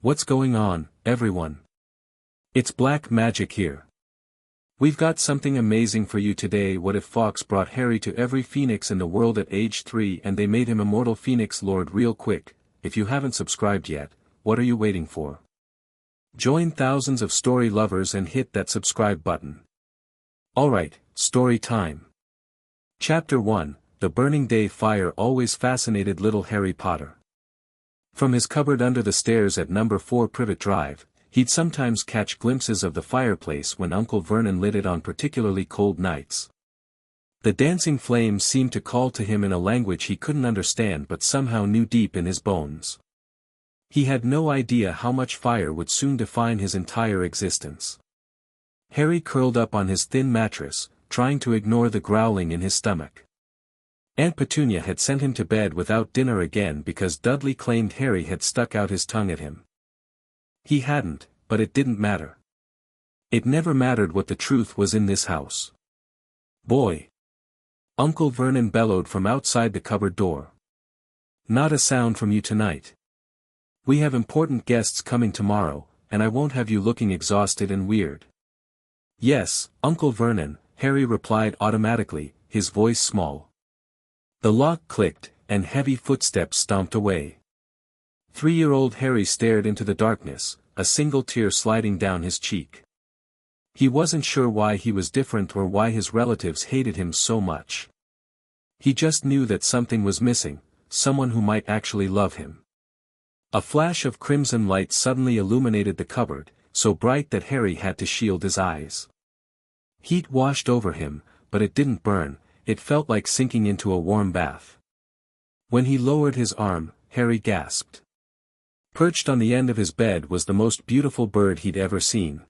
What's going on, everyone? It's black magic here. We've got something amazing for you today. What if Fawkes brought Harry to every phoenix in the world at age 3 and they made him Immortal Phoenix Lord real quick? If you haven't subscribed yet, what are you waiting for? Join thousands of story lovers and hit that subscribe button. Alright, story time. Chapter 1, The Burning Day Fire always fascinated little Harry Potter. From his cupboard under the stairs at number 4 Privet Drive, he'd sometimes catch glimpses of the fireplace when Uncle Vernon lit it on particularly cold nights. The dancing flames seemed to call to him in a language he couldn't understand but somehow knew deep in his bones. He had no idea how much fire would soon define his entire existence. Harry curled up on his thin mattress, trying to ignore the growling in his stomach. Aunt Petunia had sent him to bed without dinner again because Dudley claimed Harry had stuck out his tongue at him. He hadn't, but it didn't matter. It never mattered what the truth was in this house. Boy! Uncle Vernon bellowed from outside the cupboard door. Not a sound from you tonight. We have important guests coming tomorrow, and I won't have you looking exhausted and weird. Yes, Uncle Vernon, Harry replied automatically, his voice small. The lock clicked, and heavy footsteps stomped away. 3-year-old Harry stared into the darkness, a single tear sliding down his cheek. He wasn't sure why he was different or why his relatives hated him so much. He just knew that something was missing, someone who might actually love him. A flash of crimson light suddenly illuminated the cupboard, so bright that Harry had to shield his eyes. Heat washed over him, but it didn't burn. It felt like sinking into a warm bath. When he lowered his arm, Harry gasped. Perched on the end of his bed was the most beautiful bird he'd ever seen.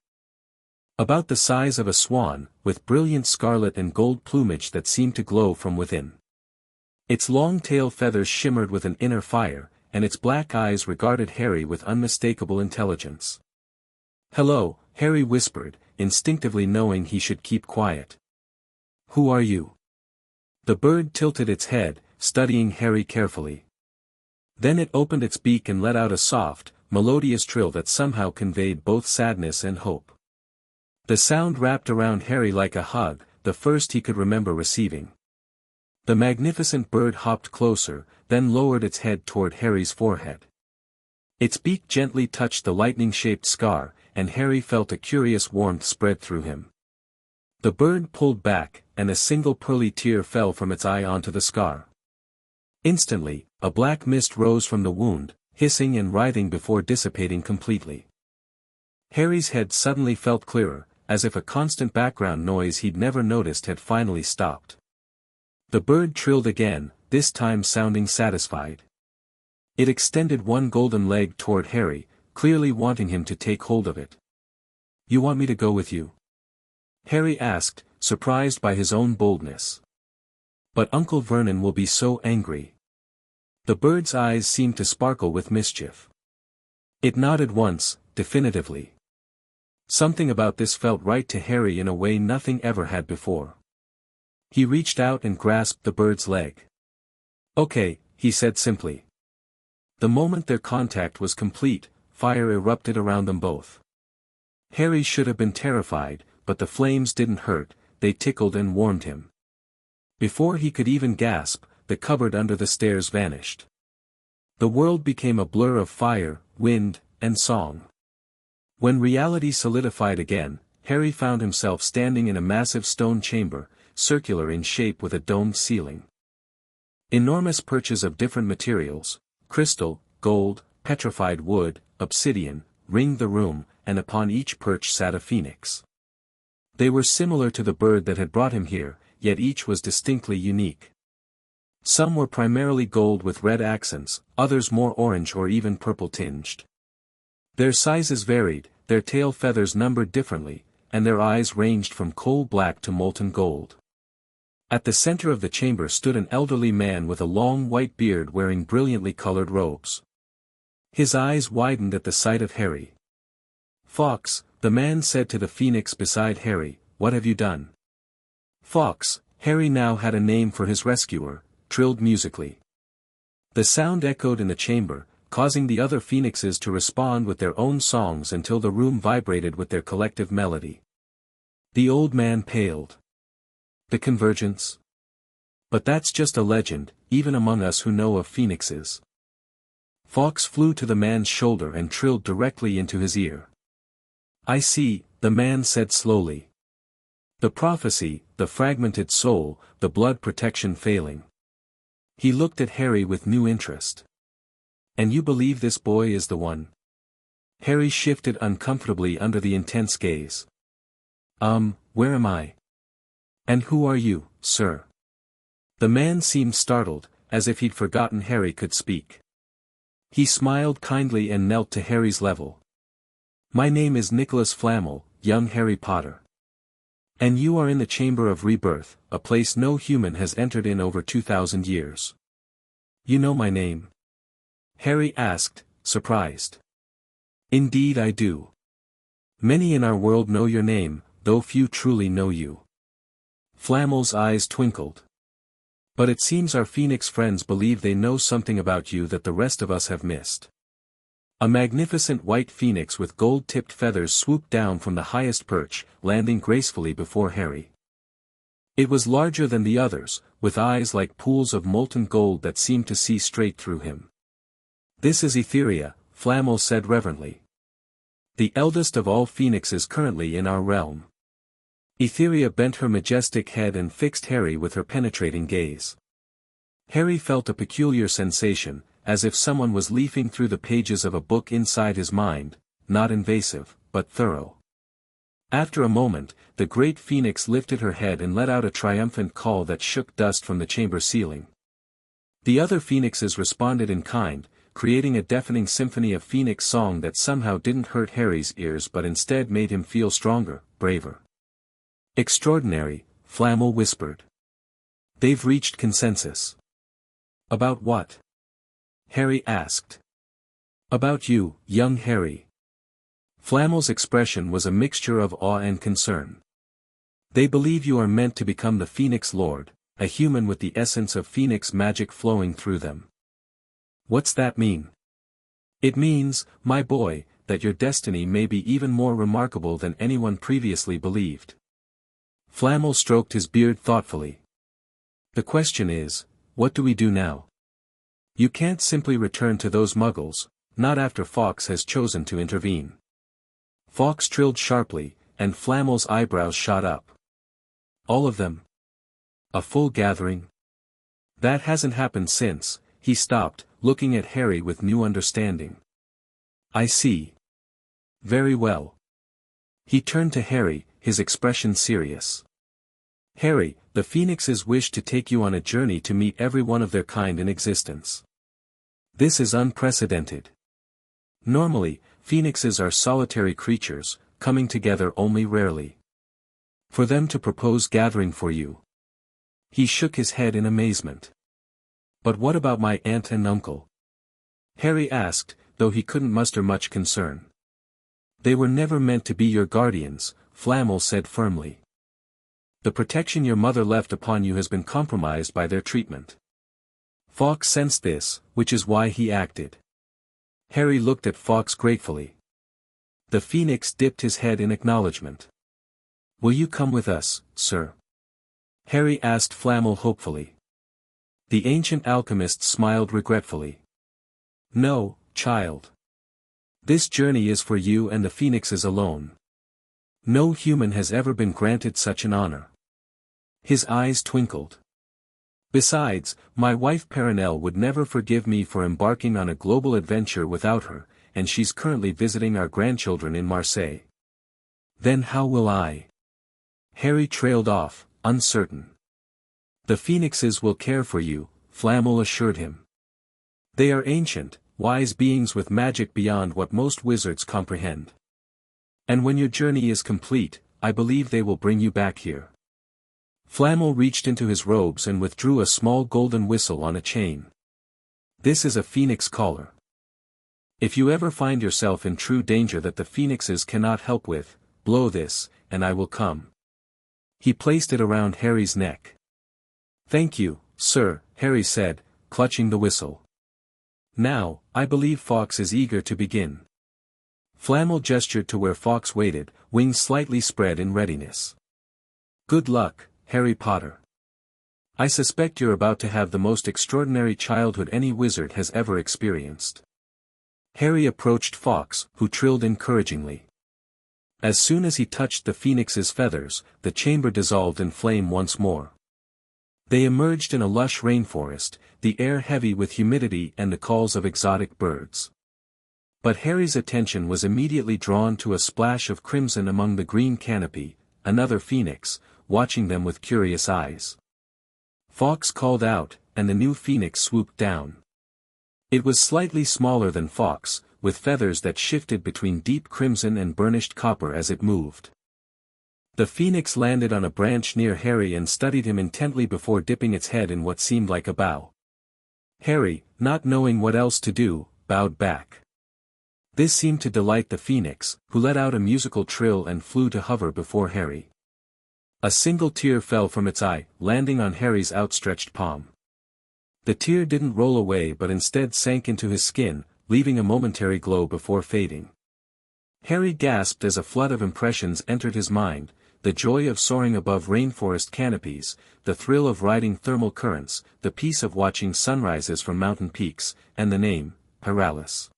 About the size of a swan, with brilliant scarlet and gold plumage that seemed to glow from within. Its long tail feathers shimmered with an inner fire, and its black eyes regarded Harry with unmistakable intelligence. "Hello," Harry whispered, instinctively knowing he should keep quiet. "Who are you?" The bird tilted its head, studying Harry carefully. Then it opened its beak and let out a soft, melodious trill that somehow conveyed both sadness and hope. The sound wrapped around Harry like a hug, the first he could remember receiving. The magnificent bird hopped closer, then lowered its head toward Harry's forehead. Its beak gently touched the lightning-shaped scar, and Harry felt a curious warmth spread through him. The bird pulled back, and a single pearly tear fell from its eye onto the scar. Instantly, a black mist rose from the wound, hissing and writhing before dissipating completely. Harry's head suddenly felt clearer, as if a constant background noise he'd never noticed had finally stopped. The bird trilled again, this time sounding satisfied. It extended one golden leg toward Harry, clearly wanting him to take hold of it. "You want me to go with you?" Harry asked, surprised by his own boldness. "But Uncle Vernon will be so angry." The bird's eyes seemed to sparkle with mischief. It nodded once, definitively. Something about this felt right to Harry in a way nothing ever had before. He reached out and grasped the bird's leg. "Okay," he said simply. The moment their contact was complete, fire erupted around them both. Harry should have been terrified, but the flames didn't hurt, they tickled and warmed him. Before he could even gasp, the cupboard under the stairs vanished. The world became a blur of fire, wind, and song. When reality solidified again, Harry found himself standing in a massive stone chamber, circular in shape with a domed ceiling. Enormous perches of different materials, crystal, gold, petrified wood, obsidian, ringed the room, and upon each perch sat a phoenix. They were similar to the bird that had brought him here, yet each was distinctly unique. Some were primarily gold with red accents, others more orange or even purple-tinged. Their sizes varied, their tail feathers numbered differently, and their eyes ranged from coal black to molten gold. At the center of the chamber stood an elderly man with a long white beard wearing brilliantly colored robes. His eyes widened at the sight of Harry. "Fawkes," the man said to the phoenix beside Harry, "what have you done?" Fawkes, Harry now had a name for his rescuer, trilled musically. The sound echoed in the chamber, causing the other phoenixes to respond with their own songs until the room vibrated with their collective melody. The old man paled. The convergence? But that's just a legend, even among us who know of phoenixes. Fawkes flew to the man's shoulder and trilled directly into his ear. I see, the man said slowly. The prophecy, the fragmented soul, the blood protection failing. He looked at Harry with new interest. And you believe this boy is the one? Harry shifted uncomfortably under the intense gaze. Where am I? And who are you, sir? The man seemed startled, as if he'd forgotten Harry could speak. He smiled kindly and knelt to Harry's level. My name is Nicholas Flamel, young Harry Potter. And you are in the Chamber of Rebirth, a place no human has entered in over 2,000 years. You know my name? Harry asked, surprised. Indeed I do. Many in our world know your name, though few truly know you. Flamel's eyes twinkled. But it seems our Phoenix friends believe they know something about you that the rest of us have missed. A magnificent white phoenix with gold-tipped feathers swooped down from the highest perch, landing gracefully before Harry. It was larger than the others, with eyes like pools of molten gold that seemed to see straight through him. This is Etheria, Flamel said reverently. The eldest of all phoenixes currently in our realm. Etheria bent her majestic head and fixed Harry with her penetrating gaze. Harry felt a peculiar sensation, as if someone was leafing through the pages of a book inside his mind, not invasive, but thorough. After a moment, the great phoenix lifted her head and let out a triumphant call that shook dust from the chamber ceiling. The other phoenixes responded in kind, creating a deafening symphony of phoenix song that somehow didn't hurt Harry's ears but instead made him feel stronger, braver. Extraordinary, Flamel whispered. They've reached consensus. About what? Harry asked. About you, young Harry. Flamel's expression was a mixture of awe and concern. They believe you are meant to become the Phoenix Lord, a human with the essence of Phoenix magic flowing through them. What's that mean? It means, my boy, that your destiny may be even more remarkable than anyone previously believed. Flamel stroked his beard thoughtfully. The question is, what do we do now? You can't simply return to those muggles, not after Fawkes has chosen to intervene. Fawkes trilled sharply, and Flamel's eyebrows shot up. All of them? A full gathering? That hasn't happened since. He stopped, looking at Harry with new understanding. I see. Very well. He turned to Harry, his expression serious. Harry, the Phoenixes wish to take you on a journey to meet every one of their kind in existence. This is unprecedented. Normally, Phoenixes are solitary creatures, coming together only rarely. For them to propose gathering for you. He shook his head in amazement. But what about my aunt and uncle? Harry asked, though he couldn't muster much concern. They were never meant to be your guardians, Flamel said firmly. The protection your mother left upon you has been compromised by their treatment. Fawkes sensed this, which is why he acted. Harry looked at Fawkes gratefully. The Phoenix dipped his head in acknowledgement. Will you come with us, sir? Harry asked Flamel hopefully. The ancient alchemist smiled regretfully. No, child. This journey is for you and the Phoenixes alone. No human has ever been granted such an honor. His eyes twinkled. Besides, my wife Perenelle would never forgive me for embarking on a global adventure without her, and she's currently visiting our grandchildren in Marseille. Then how will I? Harry trailed off, uncertain. The Phoenixes will care for you, Flamel assured him. They are ancient, wise beings with magic beyond what most wizards comprehend. And when your journey is complete, I believe they will bring you back here. Flamel reached into his robes and withdrew a small golden whistle on a chain. This is a Phoenix collar. If you ever find yourself in true danger that the Phoenixes cannot help with, blow this, and I will come. He placed it around Harry's neck. Thank you, sir, Harry said, clutching the whistle. Now, I believe Fawkes is eager to begin. Flamel gestured to where Fawkes waited, wings slightly spread in readiness. Good luck, Harry Potter. I suspect you're about to have the most extraordinary childhood any wizard has ever experienced. Harry approached Fawkes, who trilled encouragingly. As soon as he touched the phoenix's feathers, the chamber dissolved in flame once more. They emerged in a lush rainforest, the air heavy with humidity and the calls of exotic birds. But Harry's attention was immediately drawn to a splash of crimson among the green canopy, another phoenix, watching them with curious eyes. Fawkes called out, and the new phoenix swooped down. It was slightly smaller than Fawkes, with feathers that shifted between deep crimson and burnished copper as it moved. The phoenix landed on a branch near Harry and studied him intently before dipping its head in what seemed like a bow. Harry, not knowing what else to do, bowed back. This seemed to delight the phoenix, who let out a musical trill and flew to hover before Harry. A single tear fell from its eye, landing on Harry's outstretched palm. The tear didn't roll away but instead sank into his skin, leaving a momentary glow before fading. Harry gasped as a flood of impressions entered his mind, the joy of soaring above rainforest canopies, the thrill of riding thermal currents, the peace of watching sunrises from mountain peaks, and the name, Paralis.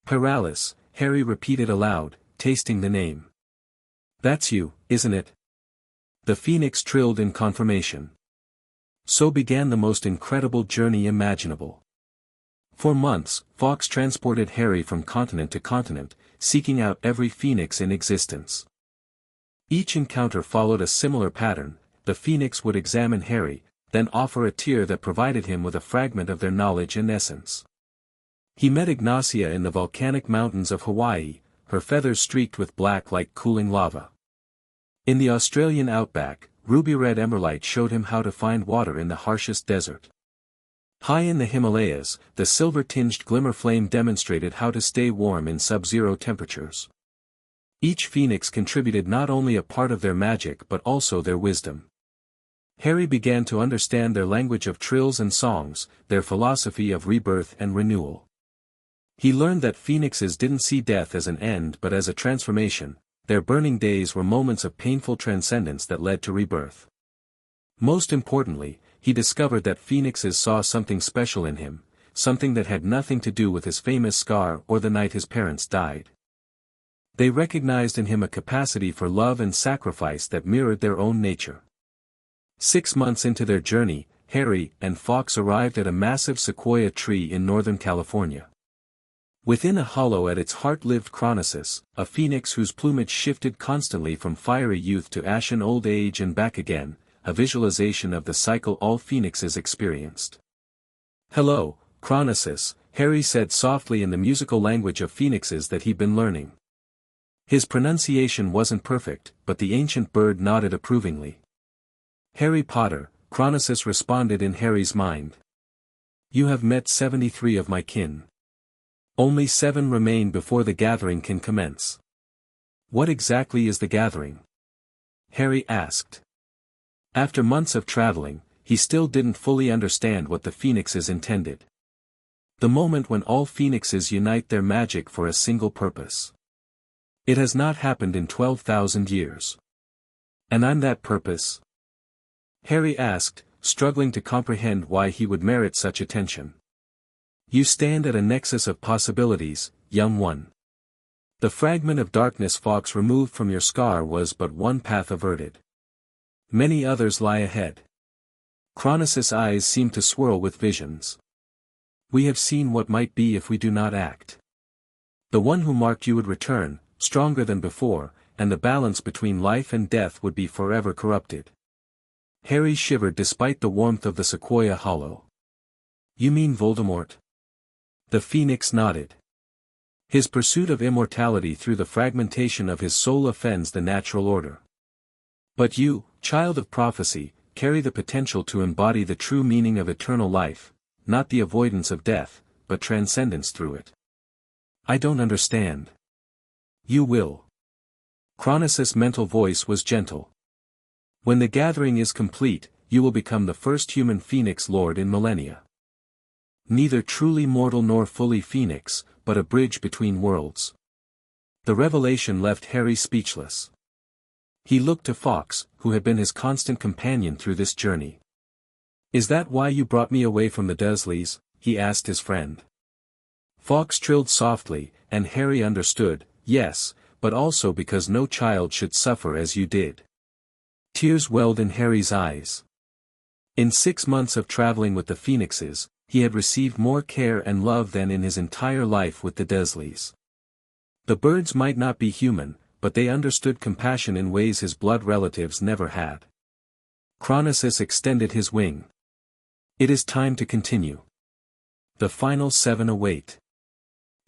Paralis, Harry repeated aloud, tasting the name. That's you, isn't it? The phoenix trilled in confirmation. So began the most incredible journey imaginable. For months, Fawkes transported Harry from continent to continent, seeking out every phoenix in existence. Each encounter followed a similar pattern. The phoenix would examine Harry, then offer a tear that provided him with a fragment of their knowledge and essence. He met Ignacia in the volcanic mountains of Hawaii, her feathers streaked with black like cooling lava. In the Australian outback, ruby-red emerald showed him how to find water in the harshest desert. High in the Himalayas, the silver-tinged glimmer flame demonstrated how to stay warm in sub-zero temperatures. Each phoenix contributed not only a part of their magic but also their wisdom. Harry began to understand their language of trills and songs, their philosophy of rebirth and renewal. He learned that phoenixes didn't see death as an end but as a transformation. Their burning days were moments of painful transcendence that led to rebirth. Most importantly, he discovered that phoenixes saw something special in him, something that had nothing to do with his famous scar or the night his parents died. They recognized in him a capacity for love and sacrifice that mirrored their own nature. 6 months into their journey, Harry and Fawkes arrived at a massive sequoia tree in Northern California. Within a hollow at its heart lived Chronosis, a phoenix whose plumage shifted constantly from fiery youth to ashen old age and back again, a visualization of the cycle all phoenixes experienced. "Hello, Chronosis," Harry said softly in the musical language of phoenixes that he'd been learning. His pronunciation wasn't perfect, but the ancient bird nodded approvingly. "Harry Potter," Chronosis responded in Harry's mind. "You have met 73 of my kin. Only 7 remain before the gathering can commence." "What exactly is the gathering?" Harry asked. After months of traveling, he still didn't fully understand what the phoenixes intended. The moment when all phoenixes unite their magic for a single purpose. It has not happened in 12,000 years. "And I'm that purpose?" Harry asked, struggling to comprehend why he would merit such attention. "You stand at a nexus of possibilities, young one. The fragment of darkness Fawkes removed from your scar was but one path averted. Many others lie ahead." Chronosis' eyes seemed to swirl with visions. "We have seen what might be if we do not act. The one who marked you would return, stronger than before, and the balance between life and death would be forever corrupted." Harry shivered despite the warmth of the sequoia hollow. "You mean Voldemort?" The phoenix nodded. "His pursuit of immortality through the fragmentation of his soul offends the natural order. But you, child of prophecy, carry the potential to embody the true meaning of eternal life, not the avoidance of death, but transcendence through it." "I don't understand." "You will." Chronosis' mental voice was gentle. "When the gathering is complete, you will become the first human phoenix lord in millennia. Neither truly mortal nor fully phoenix, but a bridge between worlds. The revelation left Harry speechless. He looked to Fawkes, who had been his constant companion through this journey. "Is that why you brought me away from the Dursleys?" he asked his friend. Fawkes trilled softly, and Harry understood, "Yes, but also because no child should suffer as you did." Tears welled in Harry's eyes. In 6 months of traveling with the Phoenixes, he had received more care and love than in his entire life with the Dursleys. The birds might not be human, but they understood compassion in ways his blood relatives never had. Chronosus extended his wing. "It is time to continue. The final 7 await."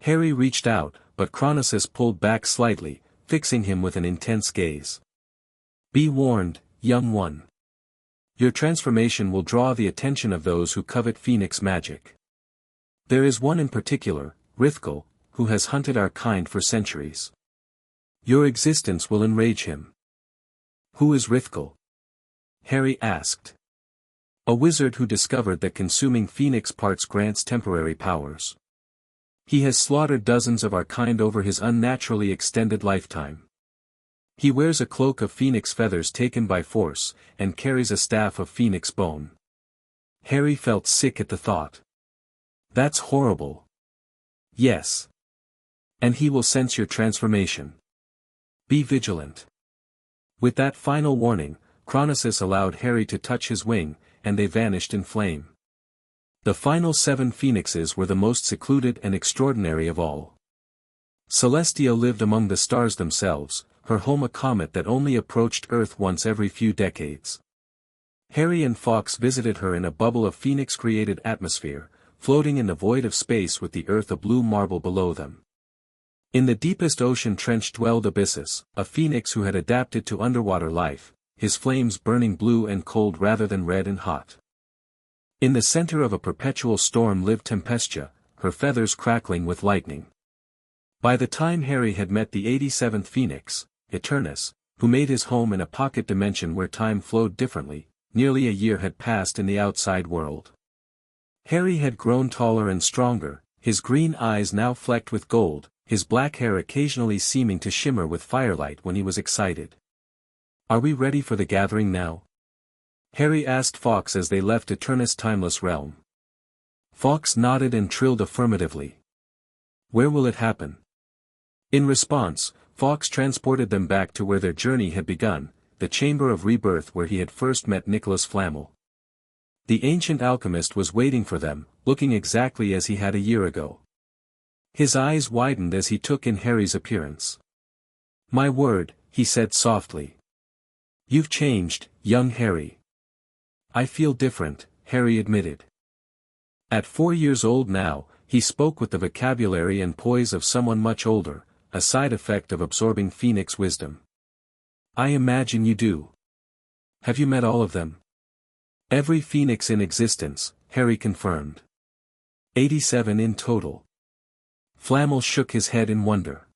Harry reached out, but Chronosus pulled back slightly, fixing him with an intense gaze. "Be warned, young one. Your transformation will draw the attention of those who covet Phoenix magic. There is one in particular, Rithkal, who has hunted our kind for centuries. Your existence will enrage him." "Who is Rithkal?" Harry asked. "A wizard who discovered that consuming Phoenix parts grants temporary powers. He has slaughtered dozens of our kind over his unnaturally extended lifetime. He wears a cloak of Phoenix feathers taken by force, and carries a staff of Phoenix bone." Harry felt sick at the thought. "That's horrible." "Yes. And he will sense your transformation. Be vigilant." With that final warning, Chronosus allowed Harry to touch his wing, and they vanished in flame. The final 7 Phoenixes were the most secluded and extraordinary of all. Celestia lived among the stars themselves, her home a comet that only approached Earth once every few decades. Harry and Fawkes visited her in a bubble of Phoenix-created atmosphere, floating in the void of space with the Earth a blue marble below them. In the deepest ocean trench dwelled Abyssus, a phoenix who had adapted to underwater life, his flames burning blue and cold rather than red and hot. In the center of a perpetual storm lived Tempestia, her feathers crackling with lightning. By the time Harry had met the 87th Phoenix, Eternus, who made his home in a pocket dimension where time flowed differently, nearly a year had passed in the outside world. Harry had grown taller and stronger, his green eyes now flecked with gold, his black hair occasionally seeming to shimmer with firelight when he was excited. "Are we ready for the gathering now?" Harry asked Fawkes as they left Eternus' timeless realm. Fawkes nodded and trilled affirmatively. "Where will it happen?" In response, Fawkes transported them back to where their journey had begun, the chamber of rebirth where he had first met Nicholas Flamel. The ancient alchemist was waiting for them, looking exactly as he had a year ago. His eyes widened as he took in Harry's appearance. "My word," he said softly. "You've changed, young Harry." "I feel different," Harry admitted. At 4 years old now, he spoke with the vocabulary and poise of someone much older, a side effect of absorbing Phoenix wisdom. "I imagine you do. Have you met all of them?" "Every Phoenix in existence," Harry confirmed. 87 in total. Flamel shook his head in wonder.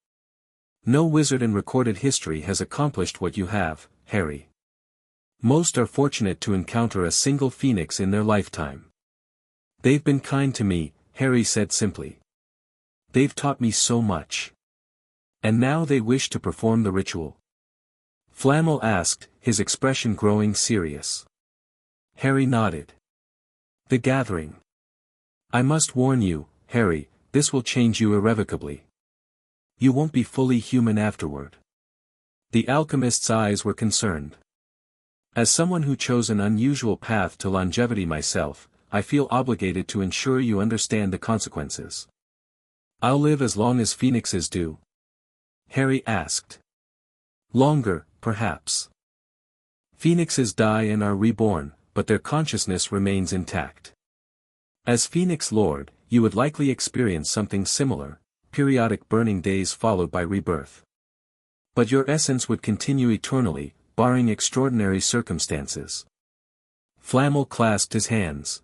"No wizard in recorded history has accomplished what you have, Harry. Most are fortunate to encounter a single Phoenix in their lifetime." "They've been kind to me," Harry said simply. "They've taught me so much. And now they wish to perform the ritual?" Flamel asked, his expression growing serious. Harry nodded. "The gathering. I must warn you, Harry, this will change you irrevocably. You won't be fully human afterward." The alchemist's eyes were concerned. "As someone who chose an unusual path to longevity myself, I feel obligated to ensure you understand the consequences." "I'll live as long as Phoenixes do?" Harry asked. "Longer, perhaps. Phoenixes die and are reborn, but their consciousness remains intact. As Phoenix Lord, you would likely experience something similar, periodic burning days followed by rebirth. But your essence would continue eternally, barring extraordinary circumstances." Flamel clasped his hands.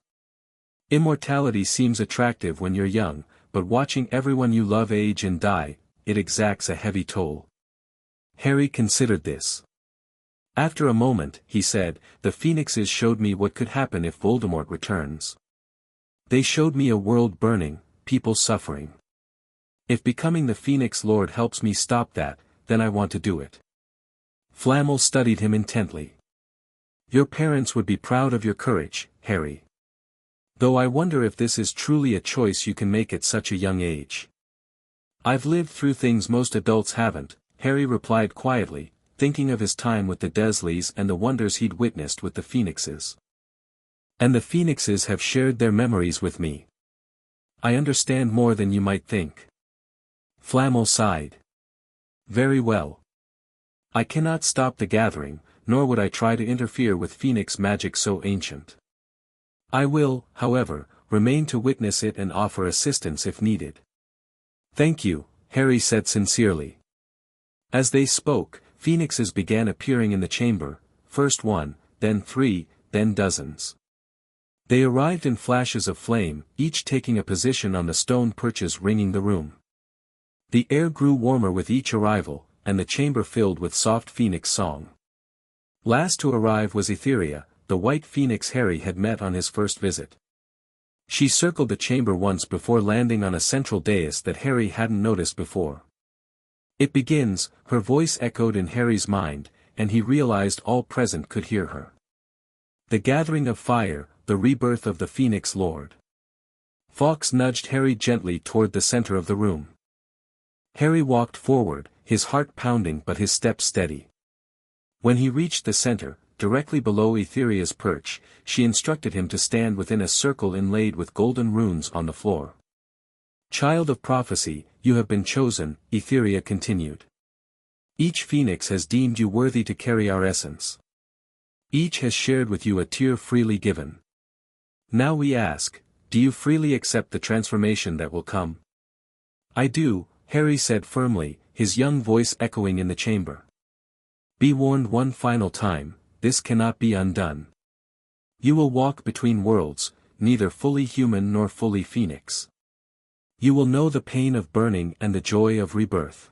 "Immortality seems attractive when you're young, but watching everyone you love age and die, it exacts a heavy toll." Harry considered this. After a moment, he said, "The Phoenixes showed me what could happen if Voldemort returns. They showed me a world burning, people suffering. If becoming the Phoenix Lord helps me stop that, then I want to do it. Flamel studied him intently. Your parents would be proud of your courage, Harry. Though I wonder if this is truly a choice you can make at such a young age. I've lived through things most adults haven't, Harry replied quietly, thinking of his time with the Dursleys and the wonders he'd witnessed with the Phoenixes. And the Phoenixes have shared their memories with me. I understand more than you might think. Flamel sighed. Very well. I cannot stop the gathering, nor would I try to interfere with Phoenix magic so ancient. I will, however, remain to witness it and offer assistance if needed. Thank you, Harry said sincerely. As they spoke, Phoenixes began appearing in the chamber, first one, then 3, then dozens. They arrived in flashes of flame, each taking a position on the stone perches ringing the room. The air grew warmer with each arrival, and the chamber filled with soft phoenix song. Last to arrive was Etheria, the white phoenix Harry had met on his first visit. She circled the chamber once before landing on a central dais that Harry hadn't noticed before. It begins, her voice echoed in Harry's mind, and he realized all present could hear her. The gathering of fire, the rebirth of the Phoenix Lord. Fawkes nudged Harry gently toward the center of the room. Harry walked forward, his heart pounding but his steps steady. When he reached the center, directly below Etheria's perch, she instructed him to stand within a circle inlaid with golden runes on the floor. Child of prophecy, you have been chosen, Etheria continued. Each phoenix has deemed you worthy to carry our essence. Each has shared with you a tear freely given. Now we ask, do you freely accept the transformation that will come? I do, Harry said firmly, his young voice echoing in the chamber. Be warned one final time, this cannot be undone. You will walk between worlds, neither fully human nor fully phoenix. You will know the pain of burning and the joy of rebirth.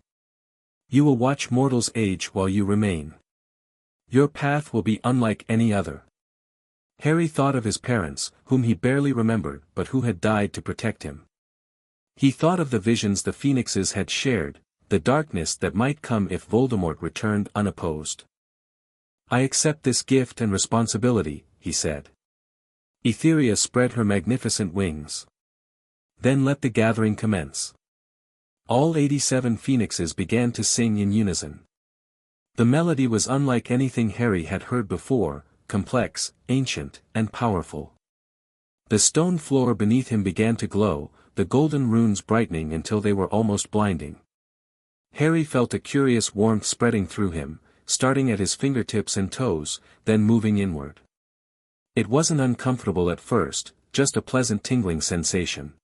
You will watch mortals age while you remain. Your path will be unlike any other. Harry thought of his parents, whom he barely remembered but who had died to protect him. He thought of the visions the Phoenixes had shared, the darkness that might come if Voldemort returned unopposed. I accept this gift and responsibility, he said. Etheria spread her magnificent wings. Then let the gathering commence. All 87 Phoenixes began to sing in unison. The melody was unlike anything Harry had heard before, complex, ancient, and powerful. The stone floor beneath him began to glow, the golden runes brightening until they were almost blinding. Harry felt a curious warmth spreading through him, starting at his fingertips and toes, then moving inward. It wasn't uncomfortable at first, just a pleasant tingling sensation.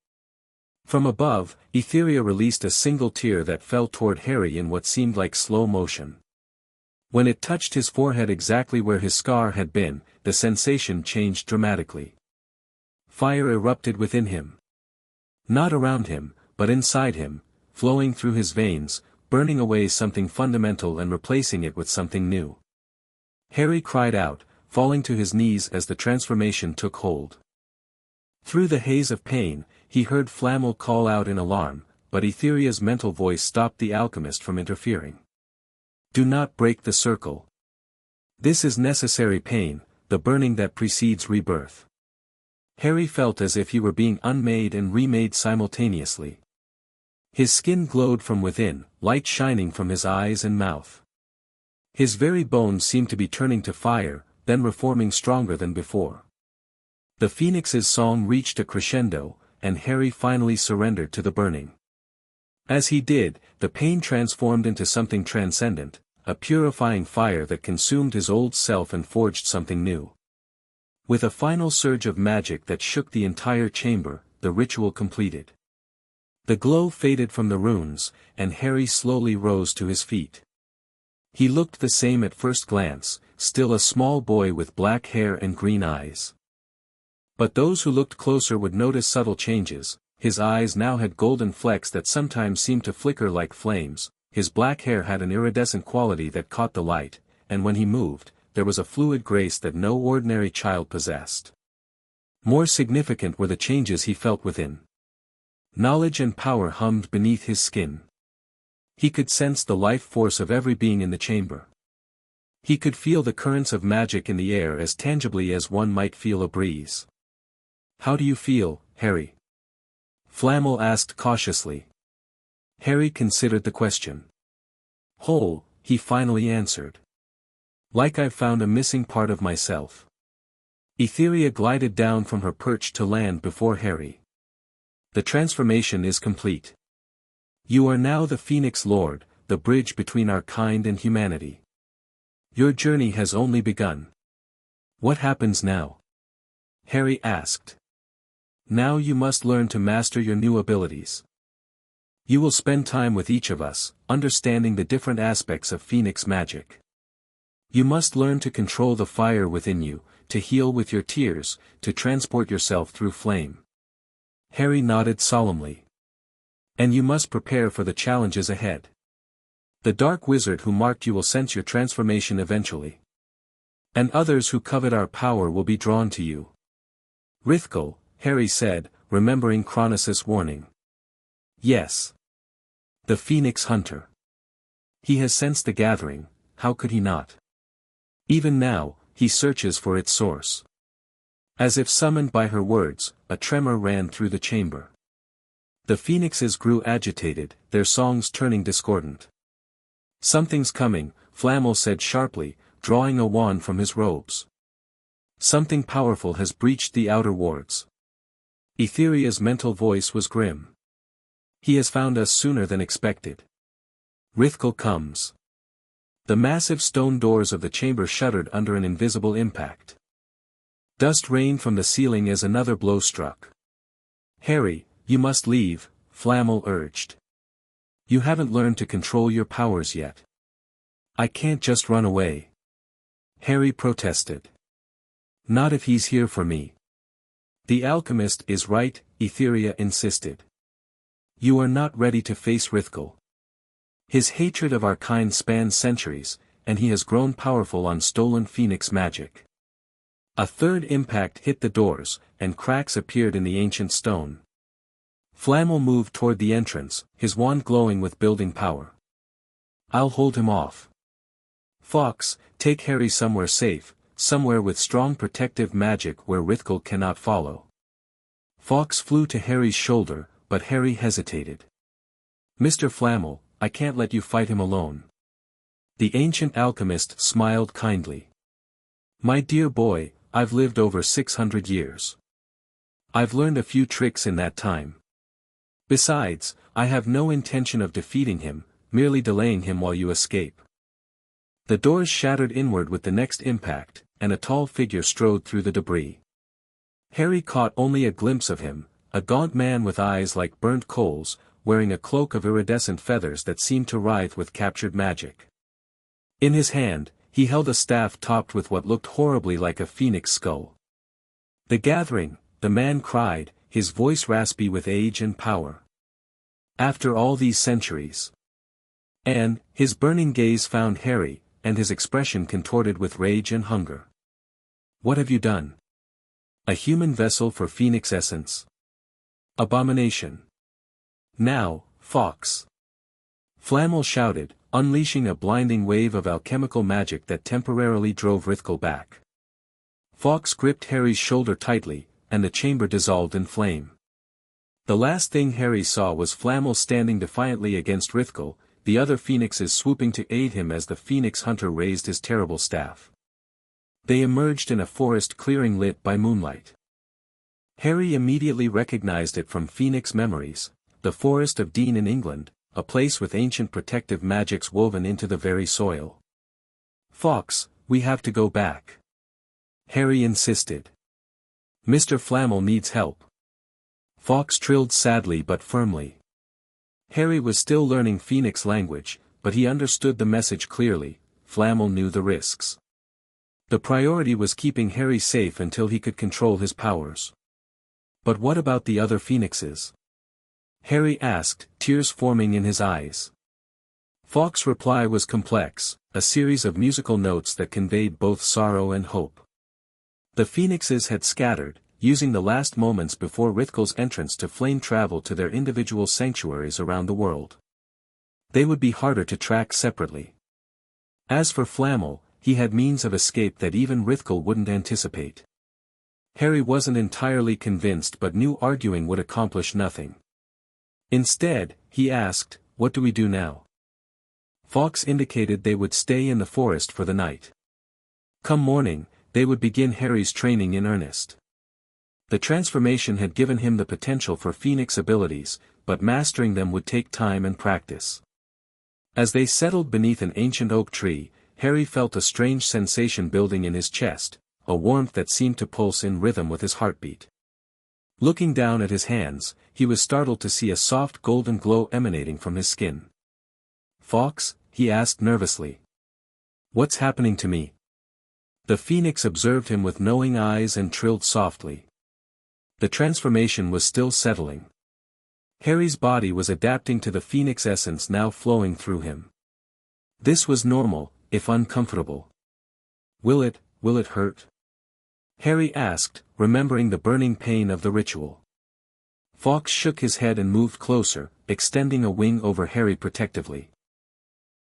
From above, Etheria released a single tear that fell toward Harry in what seemed like slow motion. When it touched his forehead exactly where his scar had been, the sensation changed dramatically. Fire erupted within him. Not around him, but inside him, flowing through his veins, burning away something fundamental and replacing it with something new. Harry cried out, falling to his knees as the transformation took hold. Through the haze of pain, he heard Flamel call out in alarm, but Etheria's mental voice stopped the alchemist from interfering. Do not break the circle. This is necessary pain, the burning that precedes rebirth. Harry felt as if he were being unmade and remade simultaneously. His skin glowed from within, light shining from his eyes and mouth. His very bones seemed to be turning to fire, then reforming stronger than before. The Phoenix's song reached a crescendo, and Harry finally surrendered to the burning. As he did, the pain transformed into something transcendent, a purifying fire that consumed his old self and forged something new. With a final surge of magic that shook the entire chamber, the ritual completed. The glow faded from the runes, and Harry slowly rose to his feet. He looked the same at first glance, still a small boy with black hair and green eyes. But those who looked closer would notice subtle changes. His eyes now had golden flecks that sometimes seemed to flicker like flames, his black hair had an iridescent quality that caught the light, and when he moved, there was a fluid grace that no ordinary child possessed. More significant were the changes he felt within. Knowledge and power hummed beneath his skin. He could sense the life force of every being in the chamber. He could feel the currents of magic in the air as tangibly as one might feel a breeze. "How do you feel, Harry?" Flamel asked cautiously. Harry considered the question. "Whole," he finally answered. "Like I've found a missing part of myself." Etheria glided down from her perch to land before Harry. "The transformation is complete. You are now the Phoenix Lord, the bridge between our kind and humanity. Your journey has only begun." "What happens now?" Harry asked. "Now you must learn to master your new abilities. You will spend time with each of us, understanding the different aspects of Phoenix magic. You must learn to control the fire within you, to heal with your tears, to transport yourself through flame." Harry nodded solemnly. "And you must prepare for the challenges ahead. The dark wizard who marked you will sense your transformation eventually. And others who covet our power will be drawn to you." "Rithkal," Harry said, remembering Cronus' warning. "Yes. The Phoenix Hunter. He has sensed the gathering, how could he not? Even now, he searches for its source." As if summoned by her words, a tremor ran through the chamber. The phoenixes grew agitated, their songs turning discordant. "Something's coming," Flamel said sharply, drawing a wand from his robes. "Something powerful has breached the outer wards." Etheria's mental voice was grim. "He has found us sooner than expected. Rithkal comes." The massive stone doors of the chamber shuddered under an invisible impact. Dust rained from the ceiling as another blow struck. "Harry, you must leave," Flamel urged. "You haven't learned to control your powers yet." "I can't just run away," Harry protested. "Not if he's here for me." "The alchemist is right," Etheria insisted. "You are not ready to face Rithkal. His hatred of our kind spans centuries, and he has grown powerful on stolen phoenix magic." A third impact hit the doors, and cracks appeared in the ancient stone. Flamel moved toward the entrance, his wand glowing with building power. "I'll hold him off. Fawkes, take Harry somewhere safe, somewhere with strong protective magic where Rithkal cannot follow." Fawkes flew to Harry's shoulder, but Harry hesitated. "Mr. Flamel, I can't let you fight him alone." The ancient alchemist smiled kindly. "My dear boy, I've lived over 600 years. I've learned a few tricks in that time. Besides, I have no intention of defeating him, merely delaying him while you escape." The doors shattered inward with the next impact, and a tall figure strode through the debris. Harry caught only a glimpse of him, a gaunt man with eyes like burnt coals, wearing a cloak of iridescent feathers that seemed to writhe with captured magic. In his hand, he held a staff topped with what looked horribly like a phoenix skull. "The gathering," the man cried, his voice raspy with age and power. "After all these centuries." And, his burning gaze found Harry, and his expression contorted with rage and hunger. "What have you done? A human vessel for phoenix essence? Abomination. Now, Fawkes." Flamel shouted, unleashing a blinding wave of alchemical magic that temporarily drove Rithkal back. Fawkes gripped Harry's shoulder tightly, and the chamber dissolved in flame. The last thing Harry saw was Flamel standing defiantly against Rithkal, the other phoenixes swooping to aid him as the phoenix hunter raised his terrible staff. They emerged in a forest clearing lit by moonlight. Harry immediately recognized it from Phoenix memories, the Forest of Dean in England, a place with ancient protective magics woven into the very soil. "Fawkes, we have to go back," Harry insisted. "Mr. Flamel needs help." Fawkes trilled sadly but firmly. Harry was still learning Phoenix language, but he understood the message clearly. Flamel knew the risks. The priority was keeping Harry safe until he could control his powers. "But what about the other phoenixes?" Harry asked, tears forming in his eyes. Fawkes' reply was complex, a series of musical notes that conveyed both sorrow and hope. The phoenixes had scattered, using the last moments before Rithkel's entrance to flame travel to their individual sanctuaries around the world. They would be harder to track separately. As for Flammel, he had means of escape that even Rithkel wouldn't anticipate. Harry wasn't entirely convinced but knew arguing would accomplish nothing. Instead, he asked, "What do we do now?" Fawkes indicated they would stay in the forest for the night. Come morning, they would begin Harry's training in earnest. The transformation had given him the potential for Phoenix abilities, but mastering them would take time and practice. As they settled beneath an ancient oak tree, Harry felt a strange sensation building in his chest, a warmth that seemed to pulse in rhythm with his heartbeat. Looking down at his hands, he was startled to see a soft golden glow emanating from his skin. "Fawkes?" he asked nervously. "What's happening to me?" The Phoenix observed him with knowing eyes and trilled softly. The transformation was still settling. Harry's body was adapting to the Phoenix essence now flowing through him. This was normal, if uncomfortable. Will it hurt?" Harry asked, remembering the burning pain of the ritual. Fawkes shook his head and moved closer, extending a wing over Harry protectively.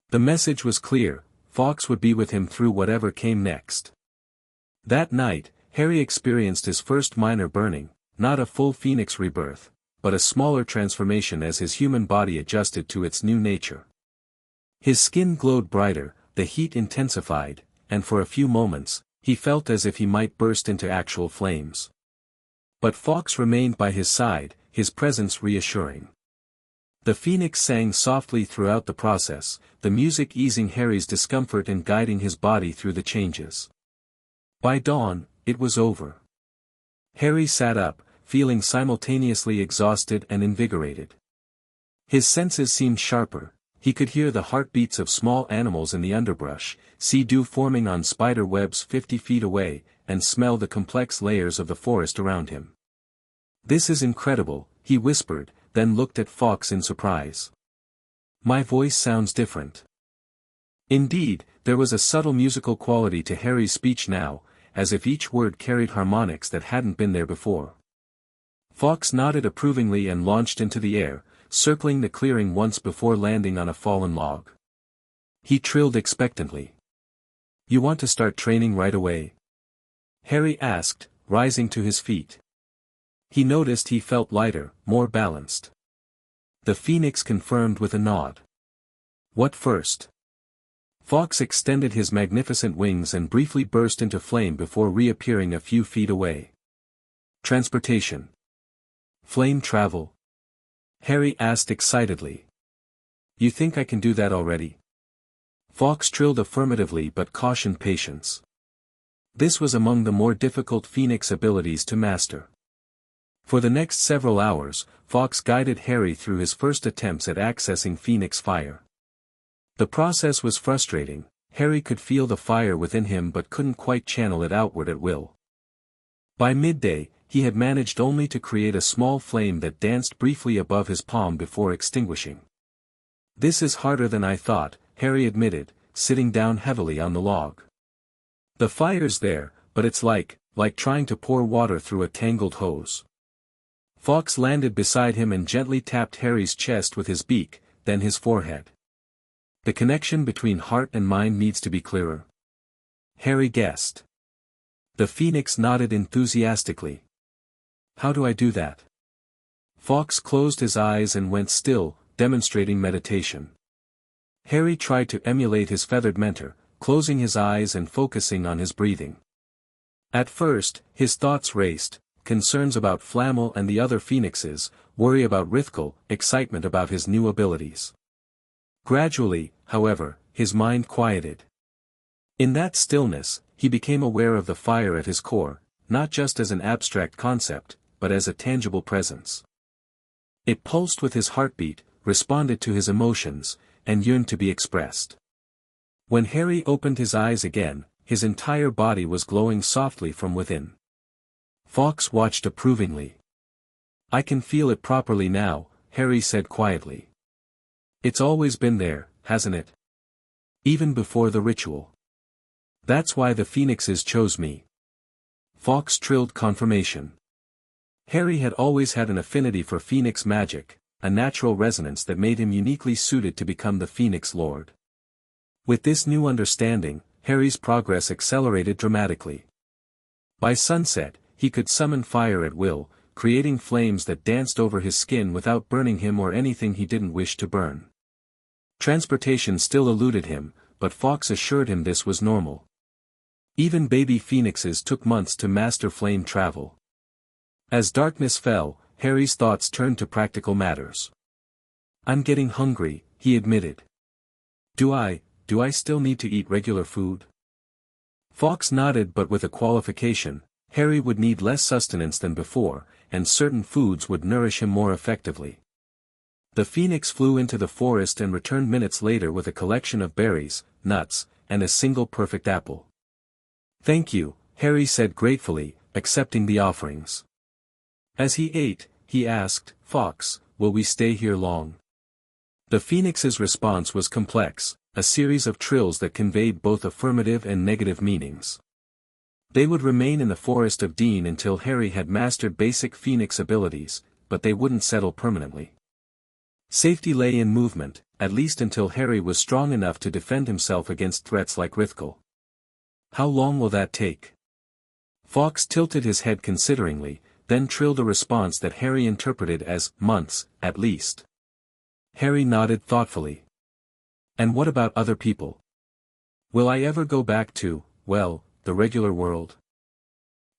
The message was clear: Fawkes would be with him through whatever came next. That night, Harry experienced his first minor burning, not a full Phoenix rebirth, but a smaller transformation as his human body adjusted to its new nature. His skin glowed brighter, the heat intensified, and for a few moments, he felt as if he might burst into actual flames. But Fawkes remained by his side, his presence reassuring. The Phoenix sang softly throughout the process, the music easing Harry's discomfort and guiding his body through the changes. By dawn, it was over. Harry sat up, feeling simultaneously exhausted and invigorated. His senses seemed sharper. He could hear the heartbeats of small animals in the underbrush, see dew forming on spider webs 50 feet away, and smell the complex layers of the forest around him. "This is incredible," he whispered, then looked at Fawkes in surprise. "My voice sounds different." Indeed, there was a subtle musical quality to Harry's speech now, as if each word carried harmonics that hadn't been there before. Fawkes nodded approvingly and launched into the air, circling the clearing once before landing on a fallen log. He trilled expectantly. "You want to start training right away?" Harry asked, rising to his feet. He noticed he felt lighter, more balanced. The Phoenix confirmed with a nod. "What first?" Fawkes extended his magnificent wings and briefly burst into flame before reappearing a few feet away. "Transportation. Flame travel?" Harry asked excitedly. "You think I can do that already?" Fawkes trilled affirmatively but cautioned patience. This was among the more difficult Phoenix abilities to master. For the next several hours, Fawkes guided Harry through his first attempts at accessing Phoenix fire. The process was frustrating. Harry could feel the fire within him but couldn't quite channel it outward at will. By midday, he had managed only to create a small flame that danced briefly above his palm before extinguishing. "This is harder than I thought," Harry admitted, sitting down heavily on the log. "The fire's there, but it's like trying to pour water through a tangled hose." Fawkes landed beside him and gently tapped Harry's chest with his beak, then his forehead. "The connection between heart and mind needs to be clearer." Harry guessed. The Phoenix nodded enthusiastically. "How do I do that?" Fawkes closed his eyes and went still, demonstrating meditation. Harry tried to emulate his feathered mentor, closing his eyes and focusing on his breathing. At first, his thoughts raced, concerns about Flammel and the other Phoenixes, worry about Rithkel, excitement about his new abilities. Gradually, however, his mind quieted. In that stillness, he became aware of the fire at his core, not just as an abstract concept, but as a tangible presence. It pulsed with his heartbeat, responded to his emotions, and yearned to be expressed. When Harry opened his eyes again, his entire body was glowing softly from within. Fawkes watched approvingly. "I can feel it properly now," Harry said quietly. "It's always been there, hasn't it? Even before the ritual. That's why the Phoenixes chose me." Fawkes trilled confirmation. Harry had always had an affinity for Phoenix magic, a natural resonance that made him uniquely suited to become the Phoenix Lord. With this new understanding, Harry's progress accelerated dramatically. By sunset, he could summon fire at will, creating flames that danced over his skin without burning him or anything he didn't wish to burn. Transportation still eluded him, but Fawkes assured him this was normal. Even baby phoenixes took months to master flame travel. As darkness fell, Harry's thoughts turned to practical matters. "I'm getting hungry," he admitted. Do I still need to eat regular food?" Fawkes nodded, but with a qualification: Harry would need less sustenance than before, and certain foods would nourish him more effectively. The phoenix flew into the forest and returned minutes later with a collection of berries, nuts, and a single perfect apple. "Thank you," Harry said gratefully, accepting the offerings. As he ate, he asked, "Fawkes, will we stay here long?" The phoenix's response was complex, a series of trills that conveyed both affirmative and negative meanings. They would remain in the Forest of Dean until Harry had mastered basic phoenix abilities, but they wouldn't settle permanently. Safety lay in movement, at least until Harry was strong enough to defend himself against threats like Rithkal. "How long will that take?" Fawkes tilted his head consideringly, then trilled a response that Harry interpreted as months, at least. Harry nodded thoughtfully. "And what about other people? Will I ever go back to, well, the regular world?"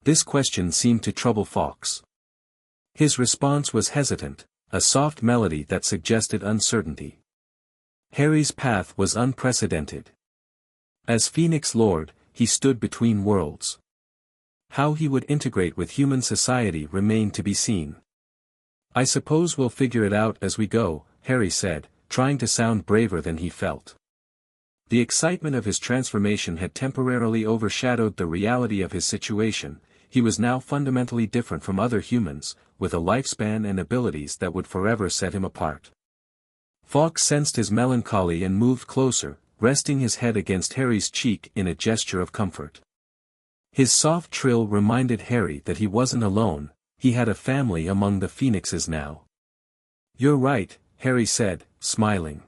This question seemed to trouble Fawkes. His response was hesitant, a soft melody that suggested uncertainty. Harry's path was unprecedented. As Phoenix Lord, he stood between worlds. How he would integrate with human society remained to be seen. "I suppose we'll figure it out as we go," Harry said, trying to sound braver than he felt. The excitement of his transformation had temporarily overshadowed the reality of his situation. He was now fundamentally different from other humans, with a lifespan and abilities that would forever set him apart. Fawkes sensed his melancholy and moved closer, resting his head against Harry's cheek in a gesture of comfort. His soft trill reminded Harry that he wasn't alone, he had a family among the phoenixes now. "You're right," Harry said, smiling.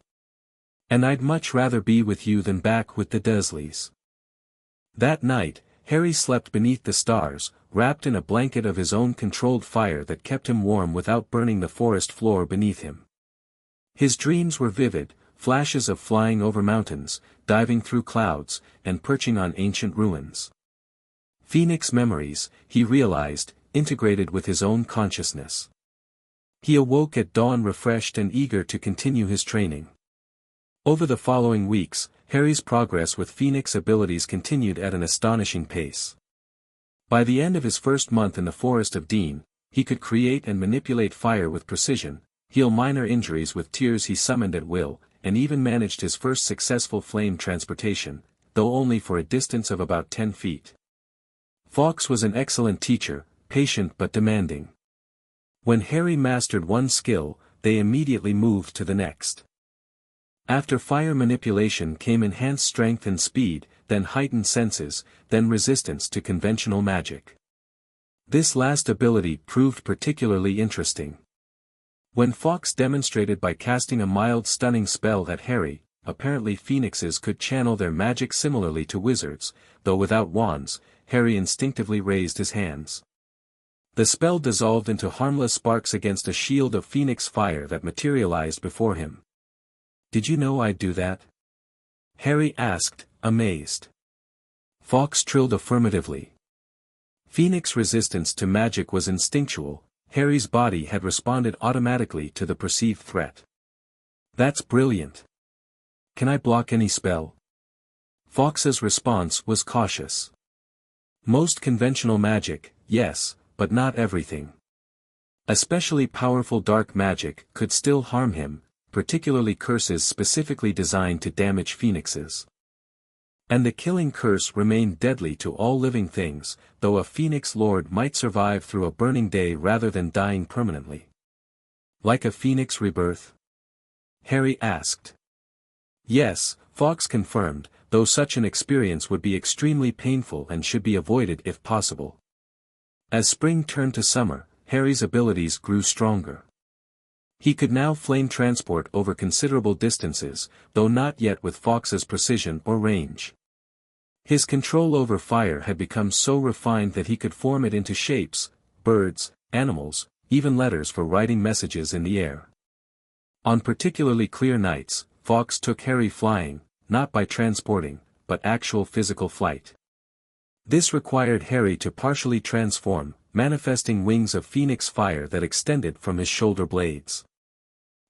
"And I'd much rather be with you than back with the Dursleys." That night, Harry slept beneath the stars, wrapped in a blanket of his own controlled fire that kept him warm without burning the forest floor beneath him. His dreams were vivid, flashes of flying over mountains, diving through clouds, and perching on ancient ruins. Phoenix memories, he realized, integrated with his own consciousness. He awoke at dawn refreshed and eager to continue his training. Over the following weeks, Harry's progress with Phoenix abilities continued at an astonishing pace. By the end of his first month in the Forest of Dean, he could create and manipulate fire with precision, heal minor injuries with tears he summoned at will, and even managed his first successful flame transportation, though only for a distance of about 10 feet. Fawkes was an excellent teacher, patient but demanding. When Harry mastered one skill, they immediately moved to the next. After fire manipulation came enhanced strength and speed, then heightened senses, then resistance to conventional magic. This last ability proved particularly interesting. When Fawkes demonstrated by casting a mild stunning spell at Harry, apparently phoenixes could channel their magic similarly to wizards, though without wands, Harry instinctively raised his hands. The spell dissolved into harmless sparks against a shield of phoenix fire that materialized before him. "Did you know I'd do that?" Harry asked, amazed. Fawkes trilled affirmatively. Phoenix resistance to magic was instinctual, Harry's body had responded automatically to the perceived threat. "That's brilliant. Can I block any spell?" Fawkes's response was cautious. "Most conventional magic, yes, but not everything. Especially powerful dark magic could still harm him, particularly curses specifically designed to damage phoenixes. And the killing curse remained deadly to all living things, though a Phoenix Lord might survive through a burning day rather than dying permanently." "Like a Phoenix rebirth?" Harry asked. "Yes," Fawkes confirmed, though such an experience would be extremely painful and should be avoided if possible. As spring turned to summer, Harry's abilities grew stronger. He could now flame transport over considerable distances, though not yet with Fawkes's precision or range. His control over fire had become so refined that he could form it into shapes, birds, animals, even letters for writing messages in the air. On particularly clear nights, Fawkes took Harry flying, not by transporting, but actual physical flight. This required Harry to partially transform, manifesting wings of phoenix fire that extended from his shoulder blades.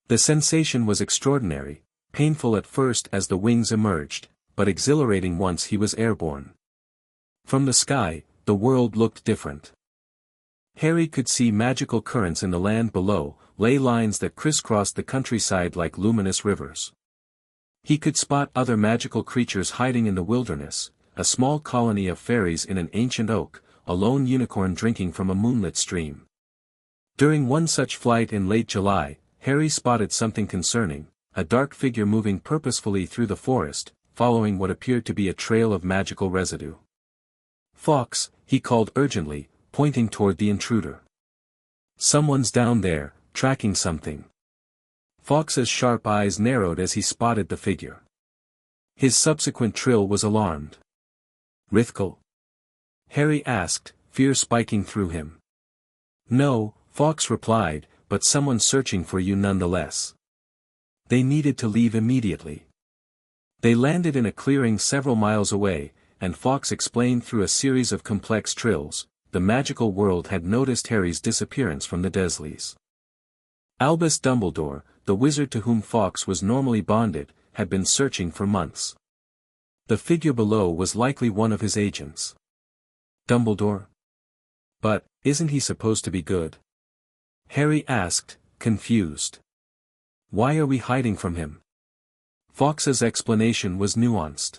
The sensation was extraordinary, painful at first as the wings emerged, but exhilarating once he was airborne. From the sky, the world looked different. Harry could see magical currents in the land below, ley lines that crisscrossed the countryside like luminous rivers. He could spot other magical creatures hiding in the wilderness, a small colony of fairies in an ancient oak, a lone unicorn drinking from a moonlit stream. During one such flight in late July, Harry spotted something concerning, a dark figure moving purposefully through the forest, following what appeared to be a trail of magical residue. "Fawkes," he called urgently, pointing toward the intruder. "Someone's down there, tracking something." Fawkes's sharp eyes narrowed as he spotted the figure. His subsequent trill was alarmed. "Rithkal?" Harry asked, fear spiking through him. "No," Fawkes replied, "but someone searching for you nonetheless." They needed to leave immediately. They landed in a clearing several miles away, and Fawkes explained through a series of complex trills, the magical world had noticed Harry's disappearance from the Dursleys. Albus Dumbledore, the wizard to whom Fawkes was normally bonded, had been searching for months. The figure below was likely one of his agents. Dumbledore? But, isn't he supposed to be good? Harry asked, confused. Why are we hiding from him? Fawkes's explanation was nuanced.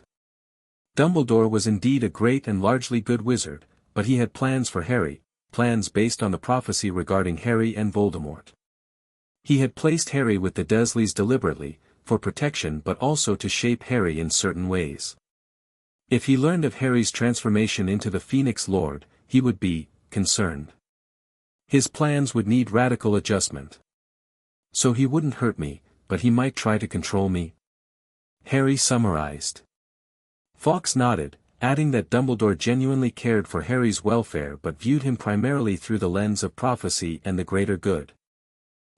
Dumbledore was indeed a great and largely good wizard, but he had plans for Harry, plans based on the prophecy regarding Harry and Voldemort. He had placed Harry with the Dursleys deliberately, for protection but also to shape Harry in certain ways. If he learned of Harry's transformation into the Phoenix Lord, he would be concerned. His plans would need radical adjustment. So he wouldn't hurt me, but he might try to control me? Harry summarized. Fawkes nodded, adding that Dumbledore genuinely cared for Harry's welfare but viewed him primarily through the lens of prophecy and the greater good.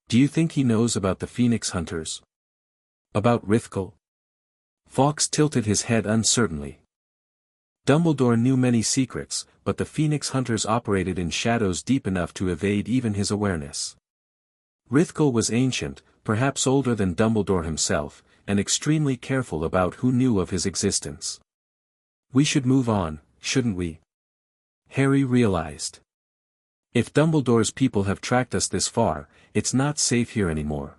Do you think he knows about the Phoenix Hunters? About Rithkal? Fawkes tilted his head uncertainly. Dumbledore knew many secrets, but the Phoenix Hunters operated in shadows deep enough to evade even his awareness. Rithkal was ancient, perhaps older than Dumbledore himself, and extremely careful about who knew of his existence. We should move on, shouldn't we? Harry realized. If Dumbledore's people have tracked us this far, it's not safe here anymore.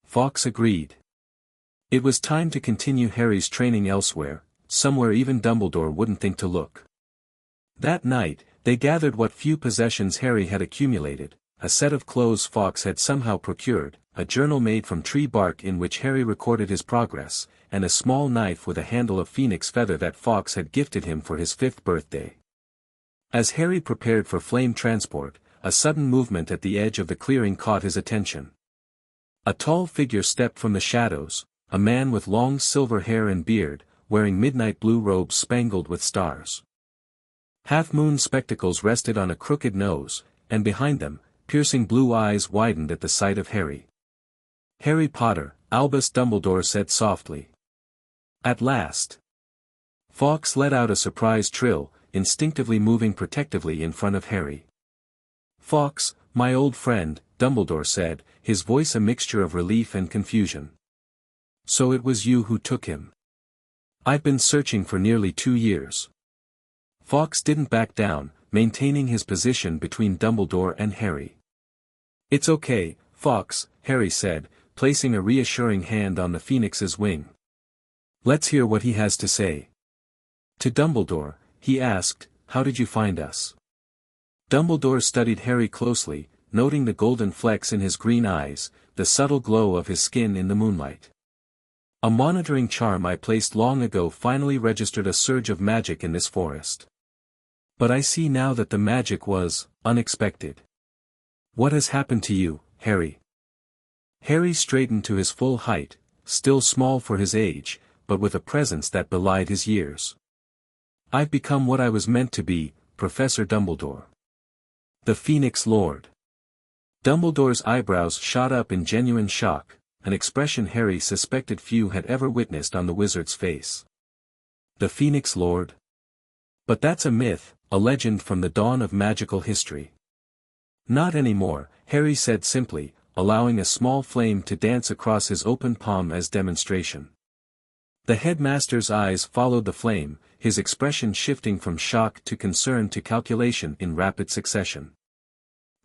Fawkes agreed. It was time to continue Harry's training elsewhere, somewhere even Dumbledore wouldn't think to look. That night, they gathered what few possessions Harry had accumulated, a set of clothes Fawkes had somehow procured, a journal made from tree bark in which Harry recorded his progress, and a small knife with a handle of phoenix feather that Fawkes had gifted him for his 5th birthday. As Harry prepared for flame transport, a sudden movement at the edge of the clearing caught his attention. A tall figure stepped from the shadows, a man with long silver hair and beard, wearing midnight blue robes spangled with stars. Half-moon spectacles rested on a crooked nose, and behind them, piercing blue eyes widened at the sight of Harry. "Harry Potter," Albus Dumbledore said softly. "At last." Fawkes let out a surprised trill, instinctively moving protectively in front of Harry. "Fawkes, my old friend," Dumbledore said, his voice a mixture of relief and confusion. "So it was you who took him. I've been searching for nearly 2 years." Fawkes didn't back down, maintaining his position between Dumbledore and Harry. "It's okay, Fawkes," Harry said, placing a reassuring hand on the Phoenix's wing. "Let's hear what he has to say." To Dumbledore, he asked, "How did you find us?" Dumbledore studied Harry closely, noting the golden flecks in his green eyes, the subtle glow of his skin in the moonlight. "A monitoring charm I placed long ago finally registered a surge of magic in this forest. But I see now that the magic was unexpected. What has happened to you, Harry? Harry straightened to his full height, still small for his age, but with a presence that belied his years. I've become what I was meant to be, Professor Dumbledore. The Phoenix Lord. Dumbledore's eyebrows shot up in genuine shock, an expression Harry suspected few had ever witnessed on the wizard's face. The Phoenix Lord? But that's a myth, a legend from the dawn of magical history. Not anymore, Harry said simply, allowing a small flame to dance across his open palm as demonstration. The headmaster's eyes followed the flame, his expression shifting from shock to concern to calculation in rapid succession.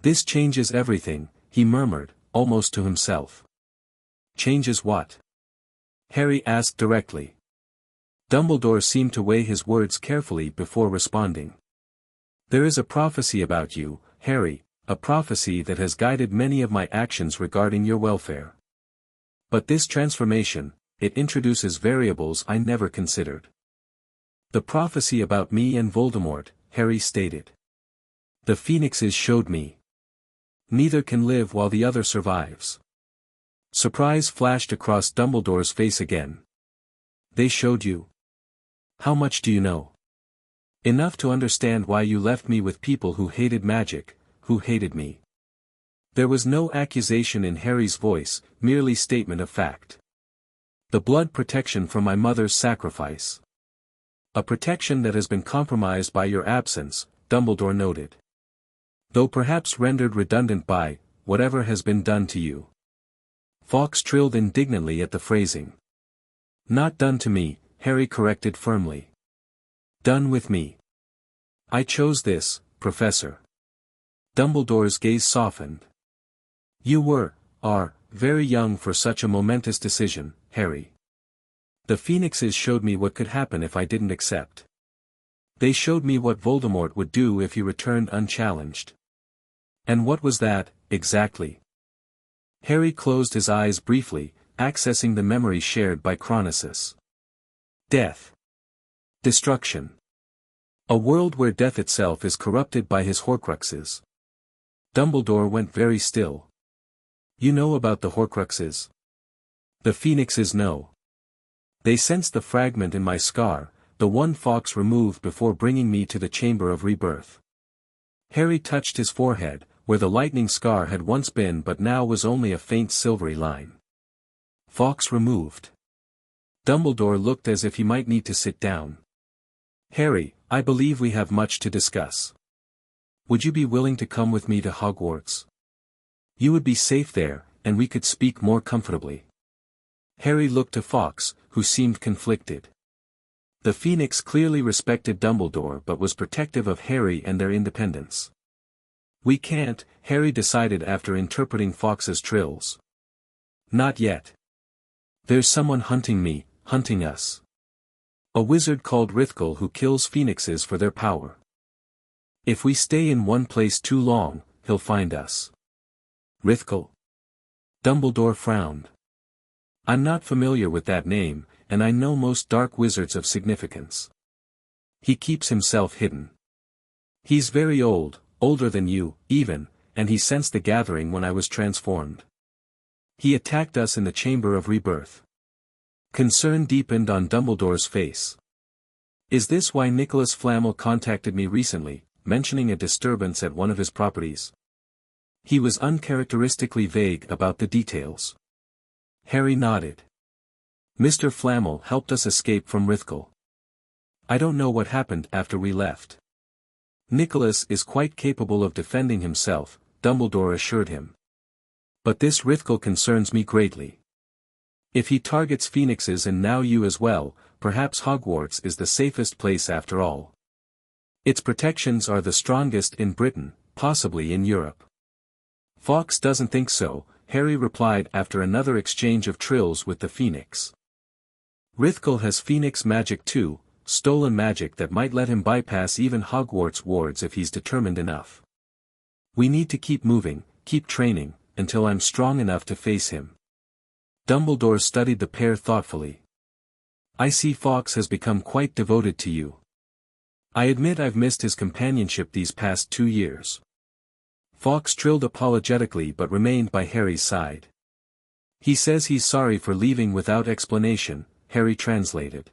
This changes everything, he murmured, almost to himself. Changes what? Harry asked directly. Dumbledore seemed to weigh his words carefully before responding. There is a prophecy about you, Harry, a prophecy that has guided many of my actions regarding your welfare. But this transformation, it introduces variables I never considered. The prophecy about me and Voldemort, Harry stated. The Phoenixes showed me. Neither can live while the other survives. Surprise flashed across Dumbledore's face again. They showed you? How much do you know? Enough to understand why you left me with people who hated magic, who hated me. There was no accusation in Harry's voice, merely statement of fact. The blood protection from my mother's sacrifice. A protection that has been compromised by your absence, Dumbledore noted. Though perhaps rendered redundant by, whatever has been done to you. Fawkes trilled indignantly at the phrasing. Not done to me, Harry corrected firmly. Done with me. I chose this, Professor. Dumbledore's gaze softened. You are, very young for such a momentous decision, Harry. The Phoenixes showed me what could happen if I didn't accept. They showed me what Voldemort would do if he returned unchallenged. And what was that, exactly? Harry closed his eyes briefly, accessing the memory shared by Chronosus. Death. Destruction. A world where death itself is corrupted by his Horcruxes. Dumbledore went very still. You know about the Horcruxes? The Phoenixes know. They sensed the fragment in my scar, the one Fawkes removed before bringing me to the Chamber of Rebirth. Harry touched his forehead, where the lightning scar had once been but now was only a faint silvery line. Fawkes removed. Dumbledore looked as if he might need to sit down. Harry, I believe we have much to discuss. Would you be willing to come with me to Hogwarts? You would be safe there, and we could speak more comfortably. Harry looked to Fawkes, who seemed conflicted. The Phoenix clearly respected Dumbledore but was protective of Harry and their independence. We can't, Harry decided after interpreting Fawkes's trills. Not yet. There's someone hunting me, hunting us. A wizard called Rithkal who kills phoenixes for their power. If we stay in one place too long, he'll find us. Rithkal? Dumbledore frowned. I'm not familiar with that name, and I know most dark wizards of significance. He keeps himself hidden. He's very old, older than you, even, and he sensed the gathering when I was transformed. He attacked us in the Chamber of Rebirth. Concern deepened on Dumbledore's face. Is this why Nicholas Flamel contacted me recently, mentioning a disturbance at one of his properties? He was uncharacteristically vague about the details. Harry nodded. Mr. Flamel helped us escape from Rithkal. I don't know what happened after we left. Nicholas is quite capable of defending himself, Dumbledore assured him. But this Rithkal concerns me greatly. If he targets phoenixes and now you as well, perhaps Hogwarts is the safest place after all. Its protections are the strongest in Britain, possibly in Europe. Fawkes doesn't think so, Harry replied after another exchange of trills with the Phoenix. Rithkal has Phoenix magic too, stolen magic that might let him bypass even Hogwarts wards if he's determined enough. We need to keep moving, keep training, until I'm strong enough to face him. Dumbledore studied the pair thoughtfully. I see Fawkes has become quite devoted to you. I admit I've missed his companionship these past 2 years. Fawkes trilled apologetically but remained by Harry's side. He says he's sorry for leaving without explanation, Harry translated.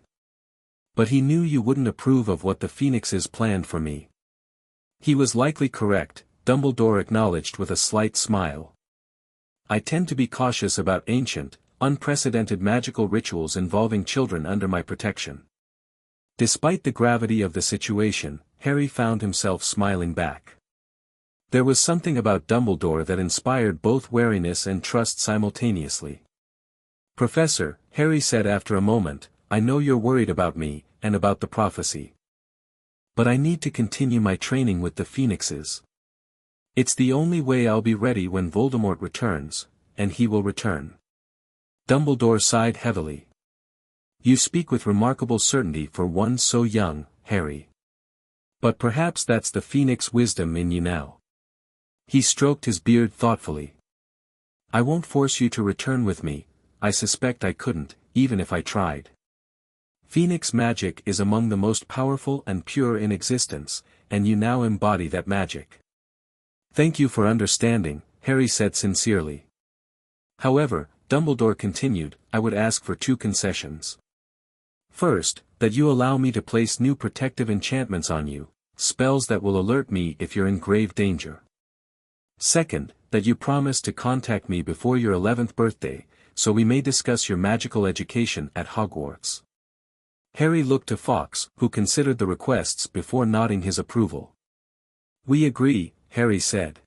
But he knew you wouldn't approve of what the Phoenixes planned for me. He was likely correct, Dumbledore acknowledged with a slight smile. I tend to be cautious about ancient, unprecedented magical rituals involving children under my protection. Despite the gravity of the situation, Harry found himself smiling back. There was something about Dumbledore that inspired both wariness and trust simultaneously. Professor, Harry said after a moment, I know you're worried about me, and about the prophecy. But I need to continue my training with the Phoenixes. It's the only way I'll be ready when Voldemort returns, and he will return. Dumbledore sighed heavily. You speak with remarkable certainty for one so young, Harry. But perhaps that's the Phoenix wisdom in you now. He stroked his beard thoughtfully. I won't force you to return with me, I suspect I couldn't, even if I tried. Phoenix magic is among the most powerful and pure in existence, and you now embody that magic. Thank you for understanding, Harry said sincerely. However, Dumbledore continued, I would ask for 2 concessions. First, that you allow me to place new protective enchantments on you, spells that will alert me if you're in grave danger. Second, that you promise to contact me before your 11th birthday, so we may discuss your magical education at Hogwarts. Harry looked to Fawkes, who considered the requests before nodding his approval. We agree, Harry said.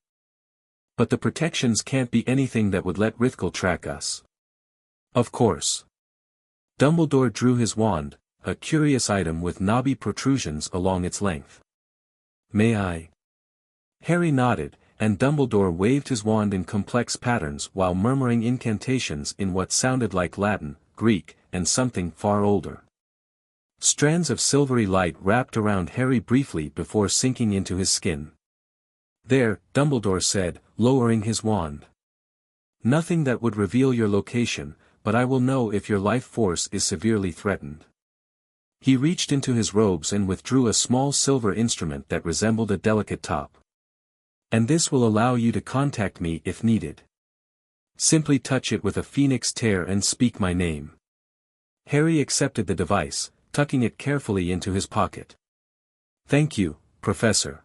But the protections can't be anything that would let Rithkal track us. Of course. Dumbledore drew his wand, a curious item with knobby protrusions along its length. May I? Harry nodded, and Dumbledore waved his wand in complex patterns while murmuring incantations in what sounded like Latin, Greek, and something far older. Strands of silvery light wrapped around Harry briefly before sinking into his skin. There, Dumbledore said, lowering his wand. Nothing that would reveal your location, but I will know if your life force is severely threatened. He reached into his robes and withdrew a small silver instrument that resembled a delicate top. And this will allow you to contact me if needed. Simply touch it with a phoenix tear and speak my name. Harry accepted the device, tucking it carefully into his pocket. Thank you, Professor.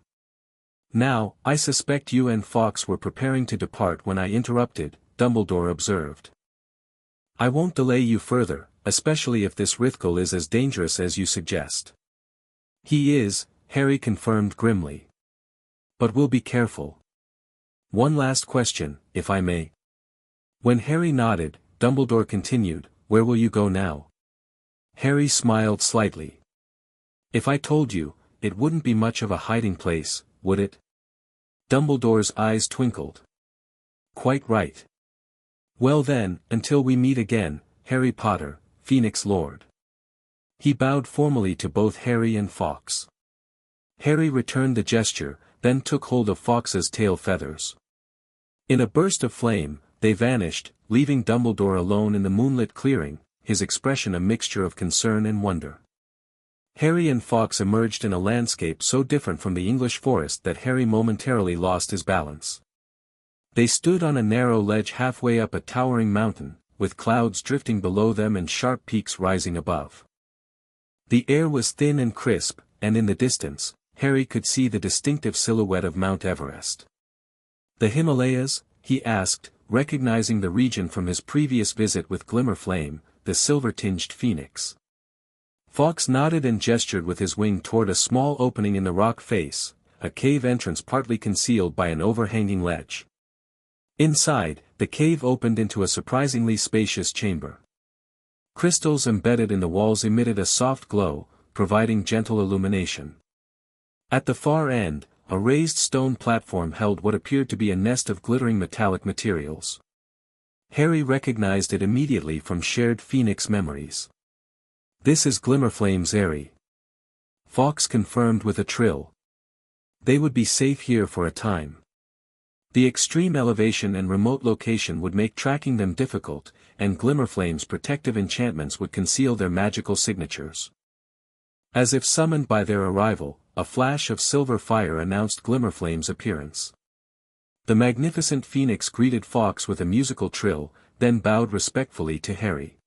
Now, I suspect you and Fawkes were preparing to depart when I interrupted, Dumbledore observed. I won't delay you further, especially if this Rithkal is as dangerous as you suggest. He is, Harry confirmed grimly. But we'll be careful. One last question, if I may. When Harry nodded, Dumbledore continued, where will you go now? Harry smiled slightly. If I told you, it wouldn't be much of a hiding place, would it? Dumbledore's eyes twinkled. Quite right. Well then, until we meet again, Harry Potter, Phoenix Lord. He bowed formally to both Harry and Fawkes. Harry returned the gesture, then took hold of Fawkes's tail feathers. In a burst of flame, they vanished, leaving Dumbledore alone in the moonlit clearing, his expression a mixture of concern and wonder. Harry and Fawkes emerged in a landscape so different from the English forest that Harry momentarily lost his balance. They stood on a narrow ledge halfway up a towering mountain, with clouds drifting below them and sharp peaks rising above. The air was thin and crisp, and in the distance, Harry could see the distinctive silhouette of Mount Everest. The Himalayas? He asked, recognizing the region from his previous visit with Glimmerflame, the silver-tinged phoenix. Fawkes nodded and gestured with his wing toward a small opening in the rock face, a cave entrance partly concealed by an overhanging ledge. Inside, the cave opened into a surprisingly spacious chamber. Crystals embedded in the walls emitted a soft glow, providing gentle illumination. At the far end, a raised stone platform held what appeared to be a nest of glittering metallic materials. Harry recognized it immediately from shared Phoenix memories. This is Glimmerflame's eyrie. Fawkes confirmed with a trill. They would be safe here for a time. The extreme elevation and remote location would make tracking them difficult, and Glimmerflame's protective enchantments would conceal their magical signatures. As if summoned by their arrival, a flash of silver fire announced Glimmerflame's appearance. The magnificent phoenix greeted Fawkes with a musical trill, then bowed respectfully to Harry.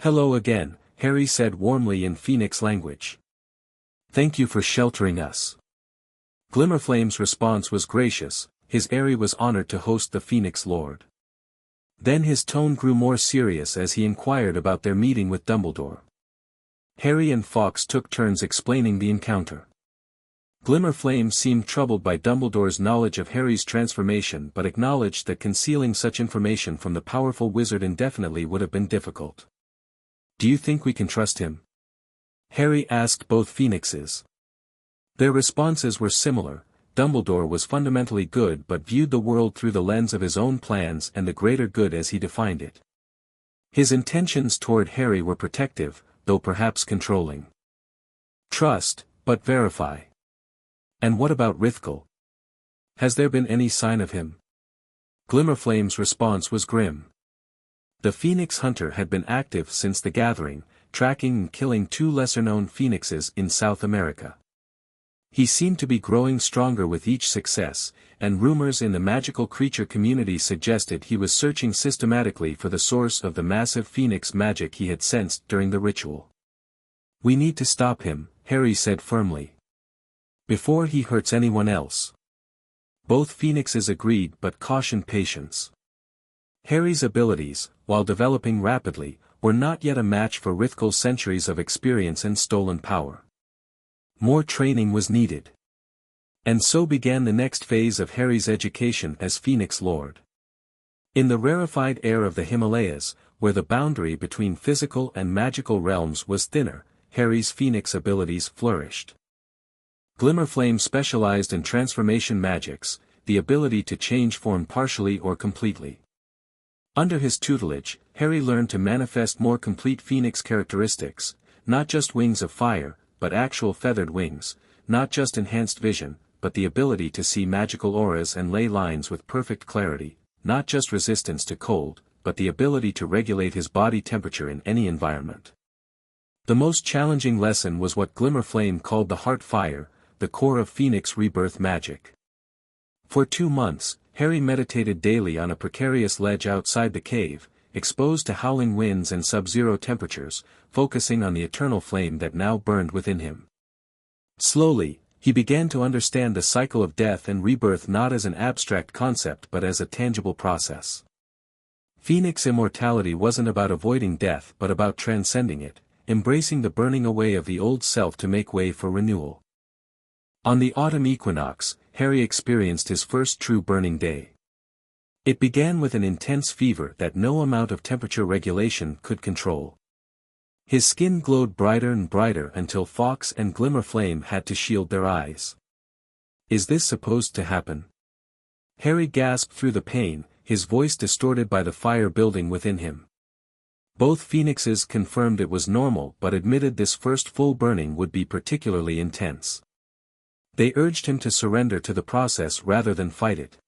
"Hello again," Harry said warmly in phoenix language. "Thank you for sheltering us." Glimmerflame's response was gracious, his eyrie was honored to host the Phoenix Lord. Then his tone grew more serious as he inquired about their meeting with Dumbledore. Harry and Fawkes took turns explaining the encounter. Glimmerflame seemed troubled by Dumbledore's knowledge of Harry's transformation but acknowledged that concealing such information from the powerful wizard indefinitely would have been difficult. "Do you think we can trust him?" Harry asked both phoenixes. Their responses were similar. Dumbledore was fundamentally good but viewed the world through the lens of his own plans and the greater good as he defined it. His intentions toward Harry were protective, though perhaps controlling. Trust, but verify. "And what about Rithkel? Has there been any sign of him?" Glimmerflame's response was grim. The Phoenix Hunter had been active since the gathering, tracking and killing 2 lesser-known phoenixes in South America. He seemed to be growing stronger with each success, and rumors in the magical creature community suggested he was searching systematically for the source of the massive phoenix magic he had sensed during the ritual. "We need to stop him," Harry said firmly. "Before he hurts anyone else." Both phoenixes agreed but cautioned patience. Harry's abilities, while developing rapidly, were not yet a match for Rithkel's centuries of experience and stolen power. More training was needed. And so began the next phase of Harry's education as Phoenix Lord. In the rarefied air of the Himalayas, where the boundary between physical and magical realms was thinner, Harry's phoenix abilities flourished. Glimmerflame specialized in transformation magics, the ability to change form partially or completely. Under his tutelage, Harry learned to manifest more complete phoenix characteristics, not just wings of fire, but actual feathered wings, not just enhanced vision, but the ability to see magical auras and ley lines with perfect clarity, not just resistance to cold, but the ability to regulate his body temperature in any environment. The most challenging lesson was what Glimmerflame called the heart fire, the core of Phoenix rebirth magic. For 2 months, Harry meditated daily on a precarious ledge outside the cave, exposed to howling winds and sub-zero temperatures, focusing on the eternal flame that now burned within him. Slowly, he began to understand the cycle of death and rebirth not as an abstract concept but as a tangible process. Phoenix immortality wasn't about avoiding death but about transcending it, embracing the burning away of the old self to make way for renewal. On the autumn equinox, Harry experienced his first true burning day. It began with an intense fever that no amount of temperature regulation could control. His skin glowed brighter and brighter until Fawkes and Glimmerflame had to shield their eyes. "Is this supposed to happen?" Harry gasped through the pain, his voice distorted by the fire building within him. Both phoenixes confirmed it was normal but admitted this first full burning would be particularly intense. They urged him to surrender to the process rather than fight it.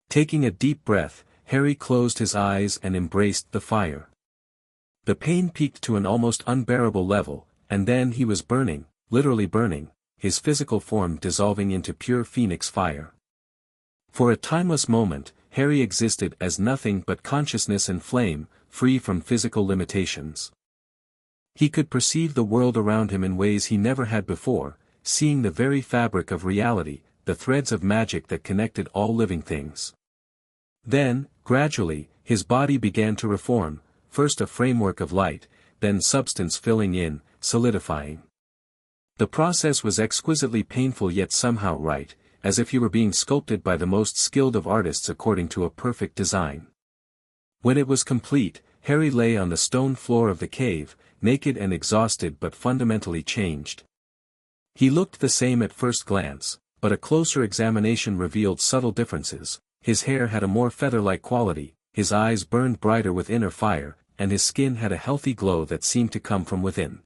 Taking a deep breath, Harry closed his eyes and embraced the fire. The pain peaked to an almost unbearable level, and then he was burning, literally burning, his physical form dissolving into pure phoenix fire. For a timeless moment, Harry existed as nothing but consciousness and flame, free from physical limitations. He could perceive the world around him in ways he never had before, seeing the very fabric of reality, the threads of magic that connected all living things. Then, gradually, his body began to reform, first a framework of light, then substance filling in, solidifying. The process was exquisitely painful yet somehow right, as if he were being sculpted by the most skilled of artists according to a perfect design. When it was complete, Harry lay on the stone floor of the cave, naked and exhausted but fundamentally changed. He looked the same at first glance, but a closer examination revealed subtle differences. His hair had a more feather-like quality, his eyes burned brighter with inner fire, and his skin had a healthy glow that seemed to come from within.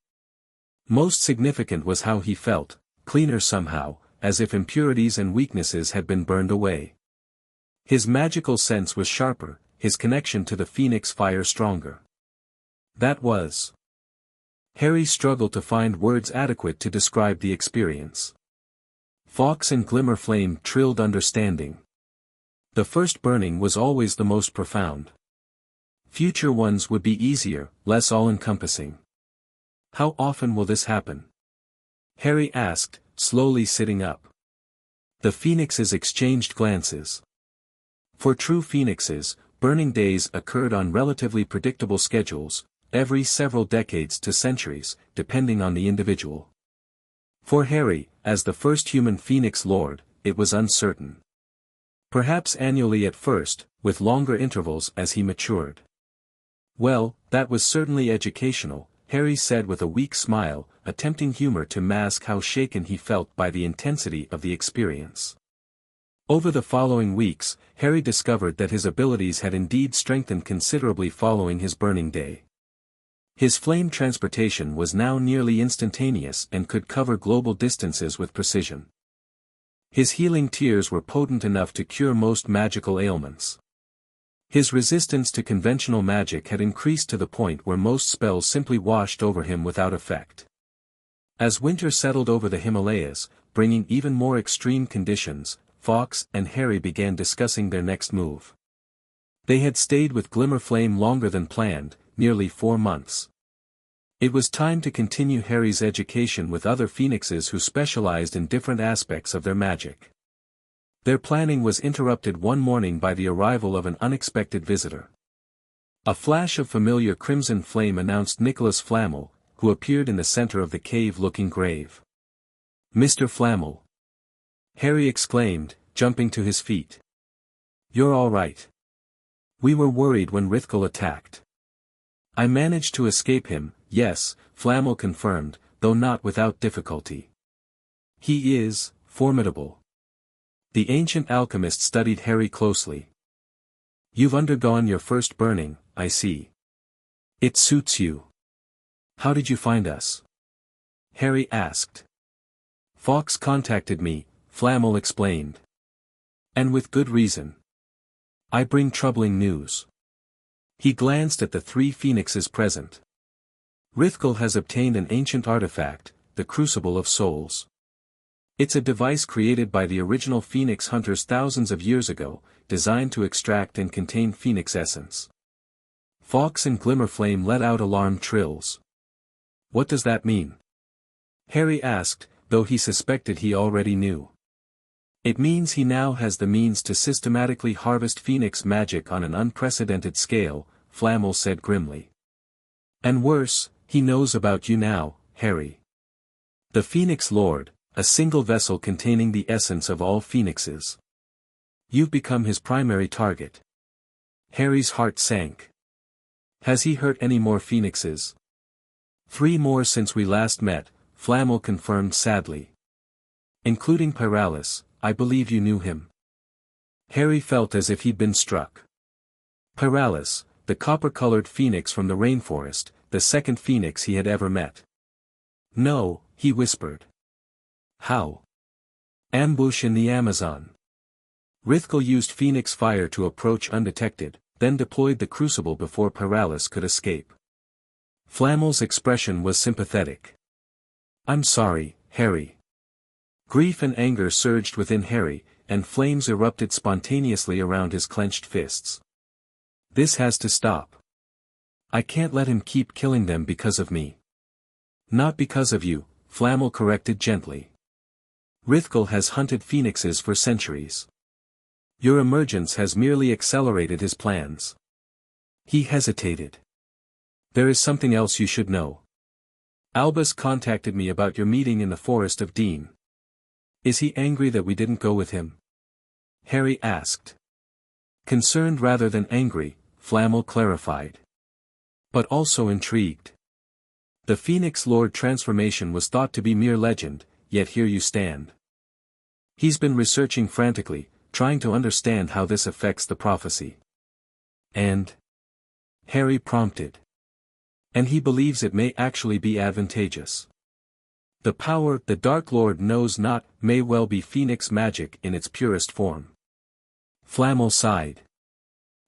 Most significant was how he felt, cleaner somehow, as if impurities and weaknesses had been burned away. His magical sense was sharper, his connection to the phoenix fire stronger. That was. Harry struggled to find words adequate to describe the experience. Fawkes and Glimmerflame trilled understanding. The first burning was always the most profound. Future ones would be easier, less all-encompassing. How often will this happen? Harry asked, slowly sitting up. The phoenixes exchanged glances. For true phoenixes, burning days occurred on relatively predictable schedules, every several decades to centuries, depending on the individual. For Harry, as the first human Phoenix Lord, it was uncertain. Perhaps annually at first, with longer intervals as he matured. Well, that was certainly educational, Harry said with a weak smile, attempting humor to mask how shaken he felt by the intensity of the experience. Over the following weeks, Harry discovered that his abilities had indeed strengthened considerably following his burning day. His flame transportation was now nearly instantaneous and could cover global distances with precision. His healing tears were potent enough to cure most magical ailments. His resistance to conventional magic had increased to the point where most spells simply washed over him without effect. As winter settled over the Himalayas, bringing even more extreme conditions, Fawkes and Harry began discussing their next move. They had stayed with Glimmerflame longer than planned, nearly 4 months. It was time to continue Harry's education with other phoenixes who specialized in different aspects of their magic. Their planning was interrupted one morning by the arrival of an unexpected visitor. A flash of familiar crimson flame announced Nicholas Flamel, who appeared in the center of the cave looking grave. "Mr. Flamel!" Harry exclaimed, jumping to his feet. "You're all right. We were worried when Rithkal attacked." "I managed to escape him, yes," Flamel confirmed, though not without difficulty. "He is formidable." The ancient alchemist studied Harry closely. "You've undergone your first burning, I see. It suits you. How did you find us?" Harry asked. "Fawkes contacted me," Flamel explained. "And with good reason. I bring troubling news." He glanced at the 3 phoenixes present. "Rithkal has obtained an ancient artifact, the Crucible of Souls. It's a device created by the original phoenix hunters thousands of years ago, designed to extract and contain phoenix essence." Fawkes and Glimmerflame let out alarm trills. "What does that mean?" Harry asked, though he suspected he already knew. "It means he now has the means to systematically harvest phoenix magic on an unprecedented scale," Flamel said grimly. "And worse, he knows about you now, Harry. The Phoenix Lord, a single vessel containing the essence of all phoenixes. You've become his primary target." Harry's heart sank. "Has he hurt any more phoenixes?" "3 more since we last met," Flamel confirmed sadly. "Including Pyralis, I believe you knew him." Harry felt as if he'd been struck. Pyralis, the copper-colored phoenix from the rainforest, the second phoenix he had ever met. "No," he whispered. "How?" "Ambush in the Amazon. Rithkal used phoenix fire to approach undetected, then deployed the crucible before Pyralis could escape." Flamel's expression was sympathetic. "I'm sorry, Harry." Grief and anger surged within Harry, and flames erupted spontaneously around his clenched fists. "This has to stop. I can't let him keep killing them because of me." "Not because of you," Flamel corrected gently. "Rithkal has hunted phoenixes for centuries. Your emergence has merely accelerated his plans." He hesitated. "There is something else you should know. Albus contacted me about your meeting in the Forest of Dean." "Is he angry that we didn't go with him?" Harry asked. "Concerned rather than angry," Flamel clarified. "But also intrigued. The Phoenix Lord transformation was thought to be mere legend, yet here you stand. He's been researching frantically, trying to understand how this affects the prophecy." "And?" Harry prompted. "And he believes it may actually be advantageous. The power the Dark Lord knows not may well be Phoenix magic in its purest form." Flamel sighed.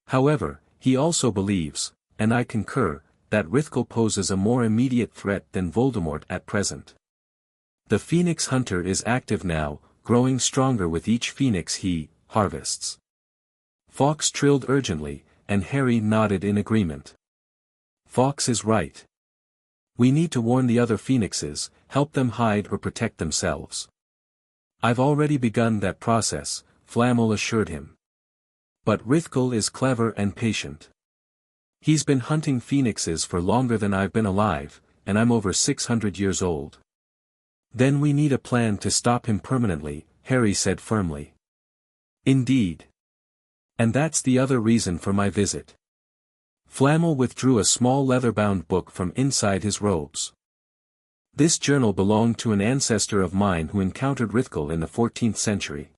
"However, he also believes, and I concur, that Rithkal poses a more immediate threat than Voldemort at present. The Phoenix Hunter is active now, growing stronger with each phoenix he harvests. Fawkes trilled urgently, and Harry nodded in agreement. Fawkes is right. We need to warn the other phoenixes, help them hide or protect themselves. I've already begun that process, Flamel assured him. But Rithkal is clever and patient. He's been hunting phoenixes for longer than I've been alive, and I'm over 600 years old. Then we need a plan to stop him permanently, Harry said firmly. Indeed. And that's the other reason for my visit. Flamel withdrew a small leather-bound book from inside his robes. This journal belonged to an ancestor of mine who encountered Rithkal in the 14th century.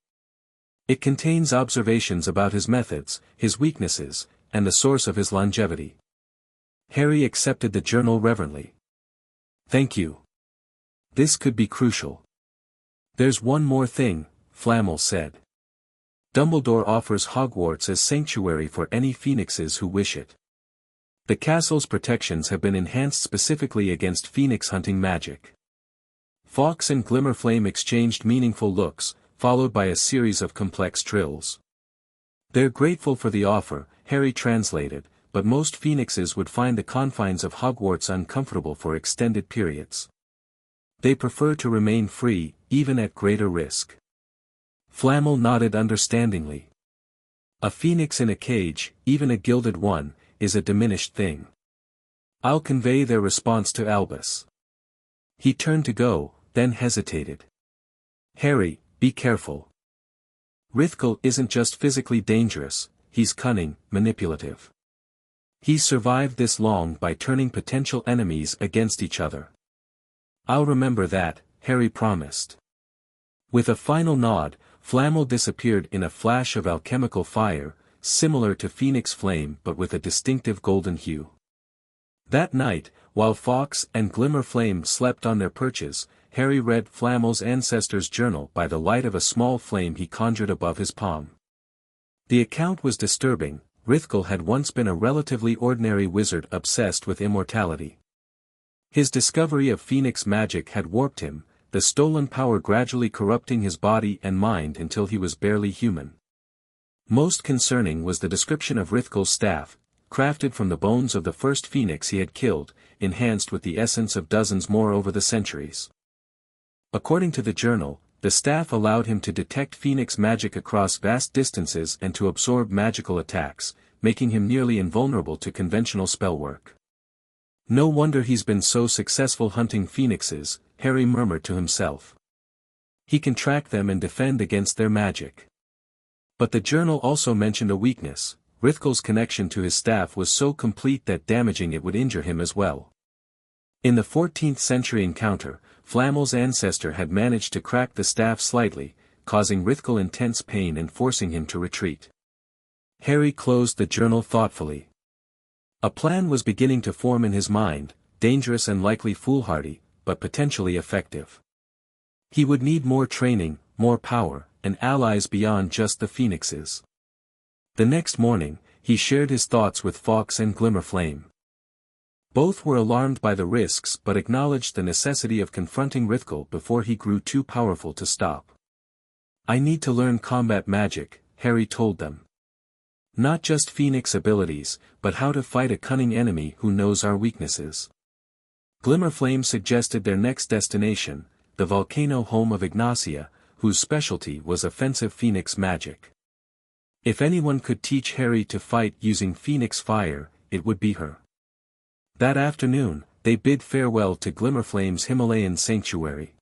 It contains observations about his methods, his weaknesses, and the source of his longevity. Harry accepted the journal reverently. Thank you. This could be crucial. There's one more thing, Flamel said. Dumbledore offers Hogwarts as sanctuary for any phoenixes who wish it. The castle's protections have been enhanced specifically against phoenix hunting magic. Fawkes and Glimmerflame exchanged meaningful looks, followed by a series of complex trills. They're grateful for the offer, Harry translated, but most phoenixes would find the confines of Hogwarts uncomfortable for extended periods. They prefer to remain free, even at greater risk. Flamel nodded understandingly. A phoenix in a cage, even a gilded one, is a diminished thing. I'll convey their response to Albus. He turned to go, then hesitated. Harry, be careful. Rithkal isn't just physically dangerous, he's cunning, manipulative. He's survived this long by turning potential enemies against each other. I'll remember that, Harry promised. With a final nod, Flamel disappeared in a flash of alchemical fire, similar to phoenix flame but with a distinctive golden hue. That night, while Fawkes and Glimmerflame slept on their perches, Harry read Flamel's ancestor's journal by the light of a small flame he conjured above his palm. The account was disturbing. Rithkal had once been a relatively ordinary wizard obsessed with immortality. His discovery of phoenix magic had warped him, the stolen power gradually corrupting his body and mind until he was barely human. Most concerning was the description of Rithkal's staff, crafted from the bones of the first phoenix he had killed, enhanced with the essence of dozens more over the centuries. According to the journal, the staff allowed him to detect phoenix magic across vast distances and to absorb magical attacks, making him nearly invulnerable to conventional spellwork. No wonder he's been so successful hunting phoenixes, Harry murmured to himself. He can track them and defend against their magic. But the journal also mentioned a weakness. Rithkal's connection to his staff was so complete that damaging it would injure him as well. In the 14th century encounter, Flamel's ancestor had managed to crack the staff slightly, causing Rithkal intense pain and forcing him to retreat. Harry closed the journal thoughtfully. A plan was beginning to form in his mind, dangerous and likely foolhardy, but potentially effective. He would need more training, more power, and allies beyond just the phoenixes. The next morning, he shared his thoughts with Fawkes and Glimmerflame. Both were alarmed by the risks but acknowledged the necessity of confronting Rithkal before he grew too powerful to stop. I need to learn combat magic, Harry told them. Not just phoenix abilities, but how to fight a cunning enemy who knows our weaknesses. Glimmerflame suggested their next destination, the volcano home of Ignacia, whose specialty was offensive phoenix magic. If anyone could teach Harry to fight using phoenix fire, it would be her. That afternoon, they bid farewell to Glimmerflame's Himalayan sanctuary.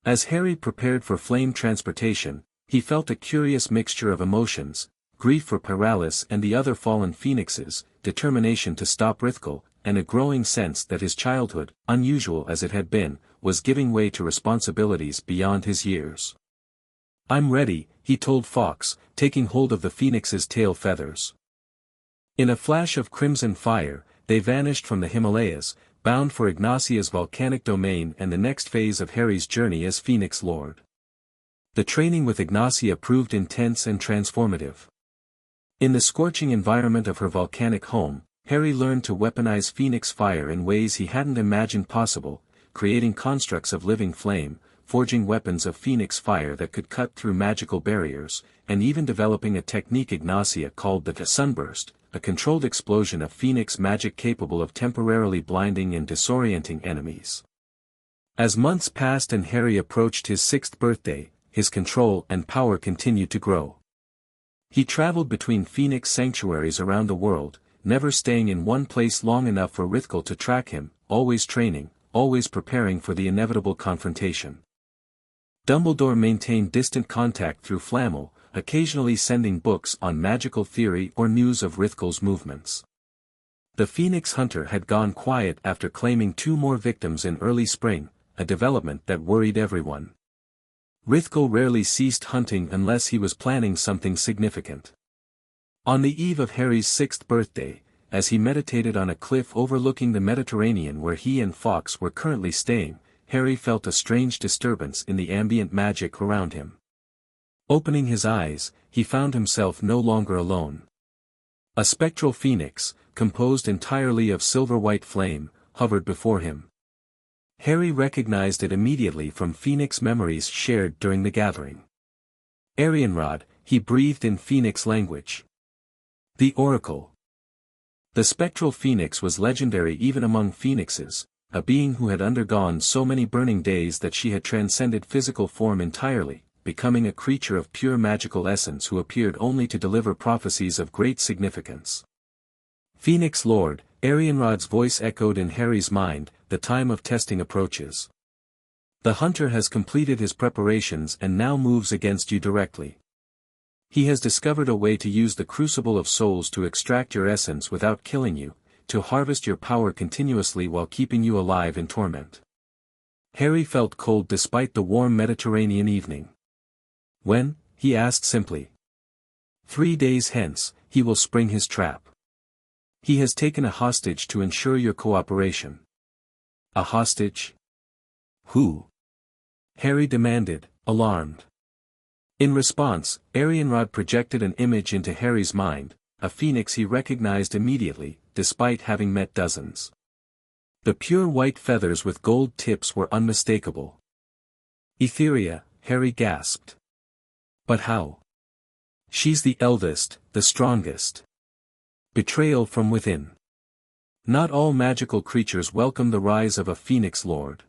As Harry prepared for flame transportation, he felt a curious mixture of emotions, grief for Paralis and the other fallen phoenixes, determination to stop Rithkal, and a growing sense that his childhood, unusual as it had been, was giving way to responsibilities beyond his years. I'm ready, he told Fawkes, taking hold of the phoenix's tail feathers. In a flash of crimson fire, they vanished from the Himalayas, bound for Ignacia's volcanic domain and the next phase of Harry's journey as Phoenix Lord. The training with Ignacia proved intense and transformative. In the scorching environment of her volcanic home, Harry learned to weaponize phoenix fire in ways he hadn't imagined possible, creating constructs of living flame, forging weapons of phoenix fire that could cut through magical barriers, and even developing a technique Ignacia called the sunburst, a controlled explosion of phoenix magic capable of temporarily blinding and disorienting enemies. As months passed and Harry approached his 6th birthday, his control and power continued to grow. He traveled between phoenix sanctuaries around the world, never staying in one place long enough for Rithkal to track him, always training, always preparing for the inevitable confrontation. Dumbledore maintained distant contact through Flammel, occasionally sending books on magical theory or news of Rithkal's movements. The Phoenix Hunter had gone quiet after claiming 2 more victims in early spring, a development that worried everyone. Rithkal rarely ceased hunting unless he was planning something significant. On the eve of Harry's 6th birthday, as he meditated on a cliff overlooking the Mediterranean where he and Fawkes were currently staying, Harry felt a strange disturbance in the ambient magic around him. Opening his eyes, he found himself no longer alone. A spectral phoenix, composed entirely of silver-white flame, hovered before him. Harry recognized it immediately from phoenix memories shared during the gathering. Arianrod, he breathed in phoenix language. The Oracle. The spectral phoenix was legendary even among phoenixes, a being who had undergone so many burning days that she had transcended physical form entirely, becoming a creature of pure magical essence who appeared only to deliver prophecies of great significance. Phoenix Lord, Arianrod's voice echoed in Harry's mind, the time of testing approaches. The hunter has completed his preparations and now moves against you directly. He has discovered a way to use the Crucible of Souls to extract your essence without killing you, to harvest your power continuously while keeping you alive in torment. Harry felt cold despite the warm Mediterranean evening. When? He asked simply. 3 days hence, he will spring his trap. He has taken a hostage to ensure your cooperation. A hostage? Who? Harry demanded, alarmed. In response, Arianrod projected an image into Harry's mind, a phoenix he recognized immediately, despite having met dozens. The pure white feathers with gold tips were unmistakable. Etheria, Harry gasped. But how? She's the eldest, the strongest. Betrayal from within. Not all magical creatures welcome the rise of a Phoenix Lord.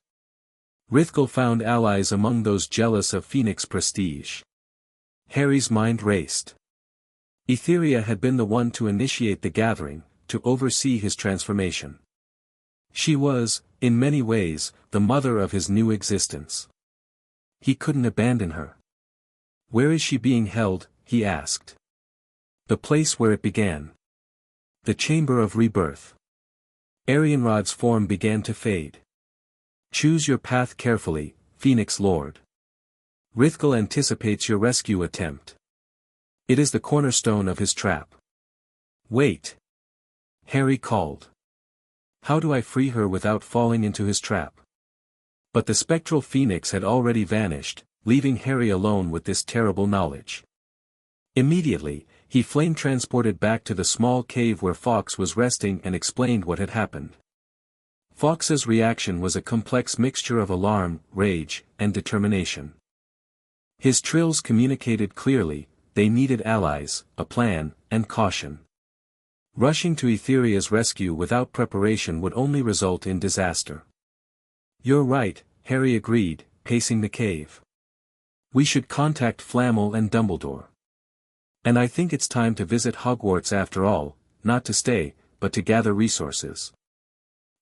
Rithkal found allies among those jealous of Phoenix prestige. Harry's mind raced. Etheria had been the one to initiate the gathering, to oversee his transformation. She was, in many ways, the mother of his new existence. He couldn't abandon her. Where is she being held? He asked. The place where it began. The Chamber of Rebirth. Arianrod's form began to fade. Choose your path carefully, Phoenix Lord. Rithkal anticipates your rescue attempt. It is the cornerstone of his trap. Wait. Harry called. How do I free her without falling into his trap? But the spectral phoenix had already vanished, leaving Harry alone with this terrible knowledge. Immediately, he flame-transported back to the small cave where Fawkes was resting and explained what had happened. Fawkes's reaction was a complex mixture of alarm, rage, and determination. His trills communicated clearly, they needed allies, a plan, and caution. Rushing to Etheria's rescue without preparation would only result in disaster. You're right, Harry agreed, pacing the cave. We should contact Flammel and Dumbledore. And I think it's time to visit Hogwarts after all, not to stay, but to gather resources.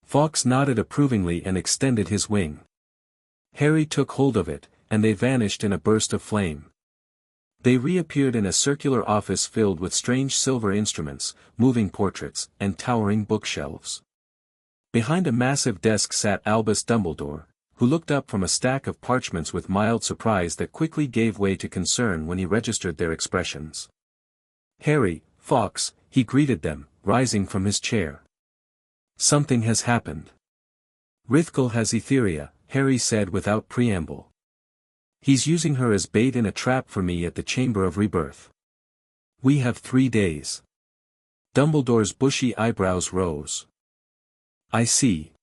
Fawkes nodded approvingly and extended his wing. Harry took hold of it, and they vanished in a burst of flame. They reappeared in a circular office filled with strange silver instruments, moving portraits, and towering bookshelves. Behind a massive desk sat Albus Dumbledore, who looked up from a stack of parchments with mild surprise that quickly gave way to concern when he registered their expressions. Harry, Fawkes, he greeted them, rising from his chair. Something has happened. Rithkal has Etheria, Harry said without preamble. He's using her as bait in a trap for me at the Chamber of Rebirth. We have 3 days. Dumbledore's bushy eyebrows rose. I see.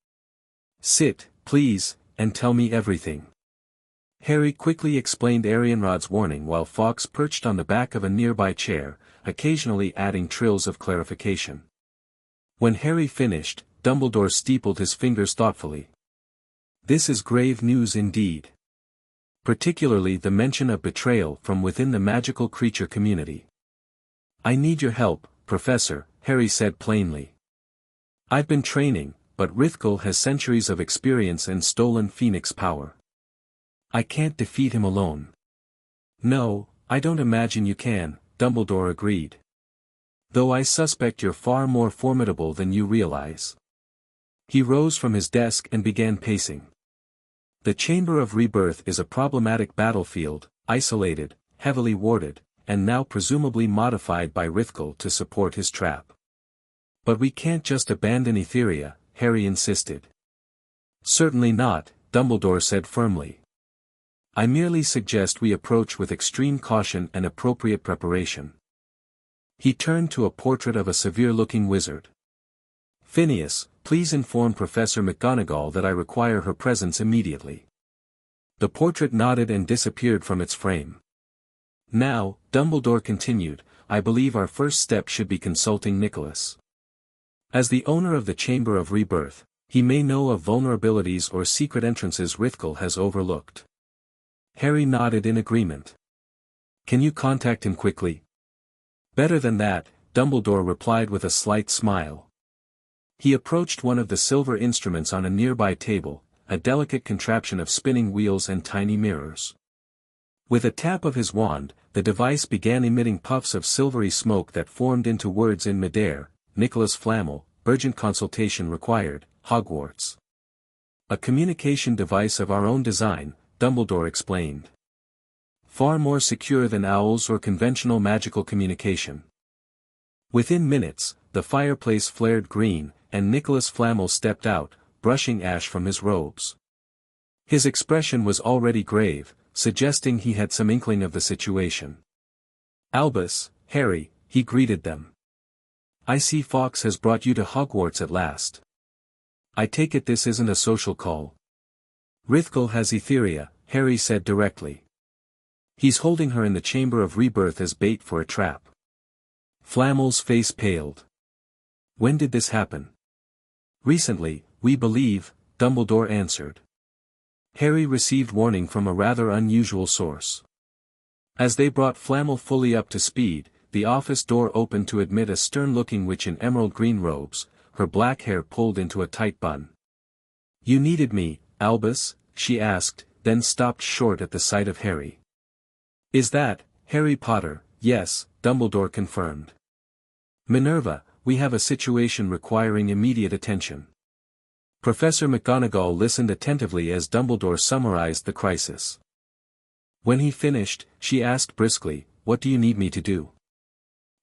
Sit, please, and tell me everything. Harry quickly explained Arianrod's warning while Fawkes perched on the back of a nearby chair, occasionally adding trills of clarification. When Harry finished, Dumbledore steepled his fingers thoughtfully. This is grave news indeed. Particularly the mention of betrayal from within the magical creature community. I need your help, Professor, Harry said plainly. I've been training, but Rithkal has centuries of experience and stolen Phoenix power. I can't defeat him alone. No, I don't imagine you can, Dumbledore agreed. Though I suspect you're far more formidable than you realize. He rose from his desk and began pacing. The Chamber of Rebirth is a problematic battlefield, isolated, heavily warded, and now presumably modified by Rithkal to support his trap. But we can't just abandon Etheria, Harry insisted. Certainly not, Dumbledore said firmly. I merely suggest we approach with extreme caution and appropriate preparation. He turned to a portrait of a severe-looking wizard. Phineas, please inform Professor McGonagall that I require her presence immediately. The portrait nodded and disappeared from its frame. Now, Dumbledore continued, I believe our first step should be consulting Nicholas. As the owner of the Chamber of Rebirth, he may know of vulnerabilities or secret entrances Rithkal has overlooked. Harry nodded in agreement. Can you contact him quickly? Better than that, Dumbledore replied with a slight smile. He approached one of the silver instruments on a nearby table, a delicate contraption of spinning wheels and tiny mirrors. With a tap of his wand, the device began emitting puffs of silvery smoke that formed into words in midair, Nicholas Flamel, urgent consultation required, Hogwarts. A communication device of our own design, Dumbledore explained. Far more secure than owls or conventional magical communication. Within minutes, the fireplace flared green, and Nicholas Flamel stepped out, brushing ash from his robes. His expression was already grave, suggesting he had some inkling of the situation. Albus, Harry, he greeted them. I see Fawkes has brought you to Hogwarts at last. I take it this isn't a social call. Rithkal has Etheria, Harry said directly. He's holding her in the Chamber of Rebirth as bait for a trap. Flamel's face paled. When did this happen? Recently, we believe, Dumbledore answered. Harry received warning from a rather unusual source. As they brought Flamel fully up to speed, the office door opened to admit a stern-looking witch in emerald green robes, her black hair pulled into a tight bun. You needed me, Albus? She asked, then stopped short at the sight of Harry. Is that, Harry Potter? Yes, Dumbledore confirmed. Minerva, we have a situation requiring immediate attention. Professor McGonagall listened attentively as Dumbledore summarized the crisis. When he finished, she asked briskly, what do you need me to do?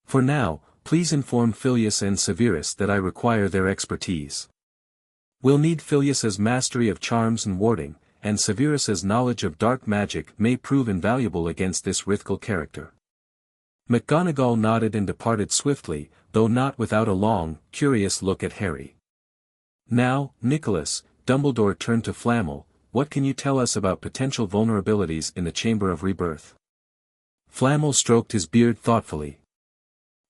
For now, please inform Filius and Severus that I require their expertise. We'll need Filius's mastery of charms and warding, and Severus's knowledge of dark magic may prove invaluable against this Rithkal character. McGonagall nodded and departed swiftly, though not without a long, curious look at Harry. Now, Nicholas, Dumbledore turned to Flamel, what can you tell us about potential vulnerabilities in the Chamber of Rebirth? Flamel stroked his beard thoughtfully.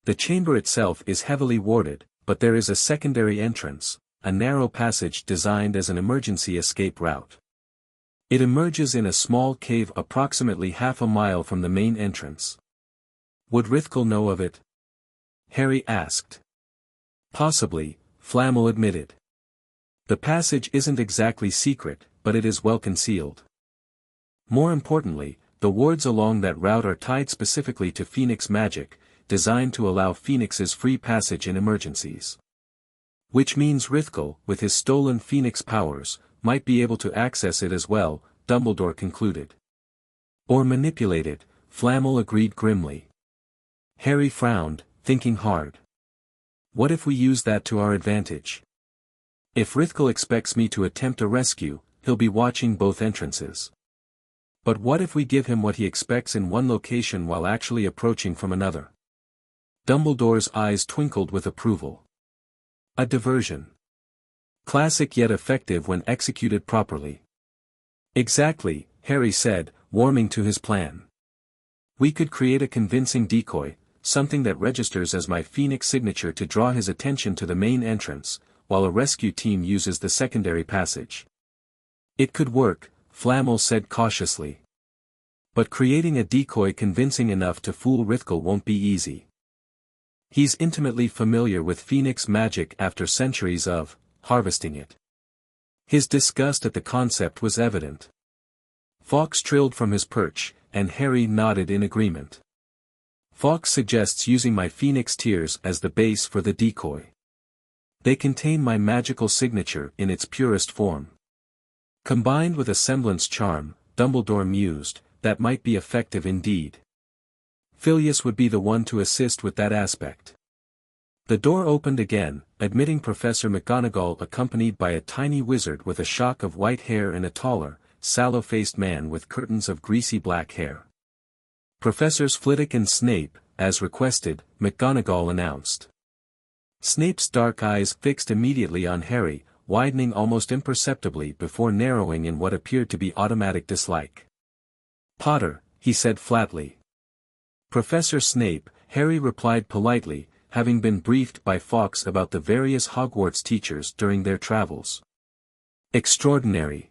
The chamber itself is heavily warded, but there is a secondary entrance, a narrow passage designed as an emergency escape route. It emerges in a small cave approximately half a mile from the main entrance. Would Rithkal know of it? Harry asked. Possibly, Flamel admitted. The passage isn't exactly secret, but it is well concealed. More importantly, the wards along that route are tied specifically to Phoenix magic, designed to allow Phoenix's free passage in emergencies. Which means Rithkal, with his stolen Phoenix powers, might be able to access it as well, Dumbledore concluded. Or manipulate it, Flamel agreed grimly. Harry frowned, thinking hard. What if we use that to our advantage? If Rithkal expects me to attempt a rescue, he'll be watching both entrances. But what if we give him what he expects in one location while actually approaching from another? Dumbledore's eyes twinkled with approval. A diversion. Classic yet effective when executed properly. Exactly, Harry said, warming to his plan. We could create a convincing decoy, something that registers as my Phoenix signature to draw his attention to the main entrance, while a rescue team uses the secondary passage. It could work, Flamel said cautiously. But creating a decoy convincing enough to fool Rithkel won't be easy. He's intimately familiar with Phoenix magic after centuries of harvesting it. His disgust at the concept was evident. Fawkes trilled from his perch, and Harry nodded in agreement. Fawkes suggests using my Phoenix tears as the base for the decoy. They contain my magical signature in its purest form. Combined with a semblance charm, Dumbledore mused, that might be effective indeed. Filius would be the one to assist with that aspect. The door opened again, admitting Professor McGonagall accompanied by a tiny wizard with a shock of white hair and a taller, sallow-faced man with curtains of greasy black hair. Professors Flitwick and Snape, as requested, McGonagall announced. Snape's dark eyes fixed immediately on Harry, widening almost imperceptibly before narrowing in what appeared to be automatic dislike. Potter, he said flatly. Professor Snape, Harry replied politely, having been briefed by Fawkes about the various Hogwarts teachers during their travels. Extraordinary,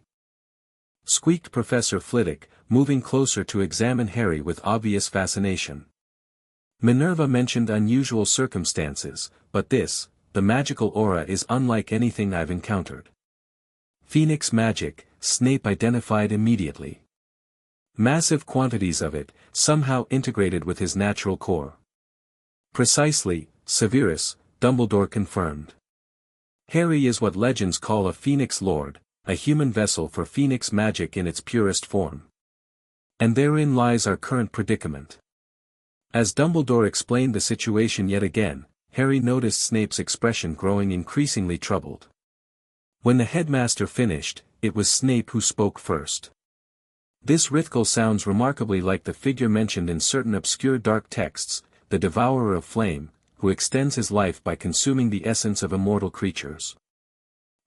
squeaked Professor Flitwick, moving closer to examine Harry with obvious fascination. Minerva mentioned unusual circumstances, but this, the magical aura is unlike anything I've encountered. Phoenix magic, Snape identified immediately. Massive quantities of it, somehow integrated with his natural core. Precisely, Severus, Dumbledore confirmed. Harry is what legends call a Phoenix Lord, a human vessel for Phoenix magic in its purest form. And therein lies our current predicament. As Dumbledore explained the situation yet again, Harry noticed Snape's expression growing increasingly troubled. When the headmaster finished, it was Snape who spoke first. This Rithkel sounds remarkably like the figure mentioned in certain obscure dark texts, the devourer of flame, who extends his life by consuming the essence of immortal creatures.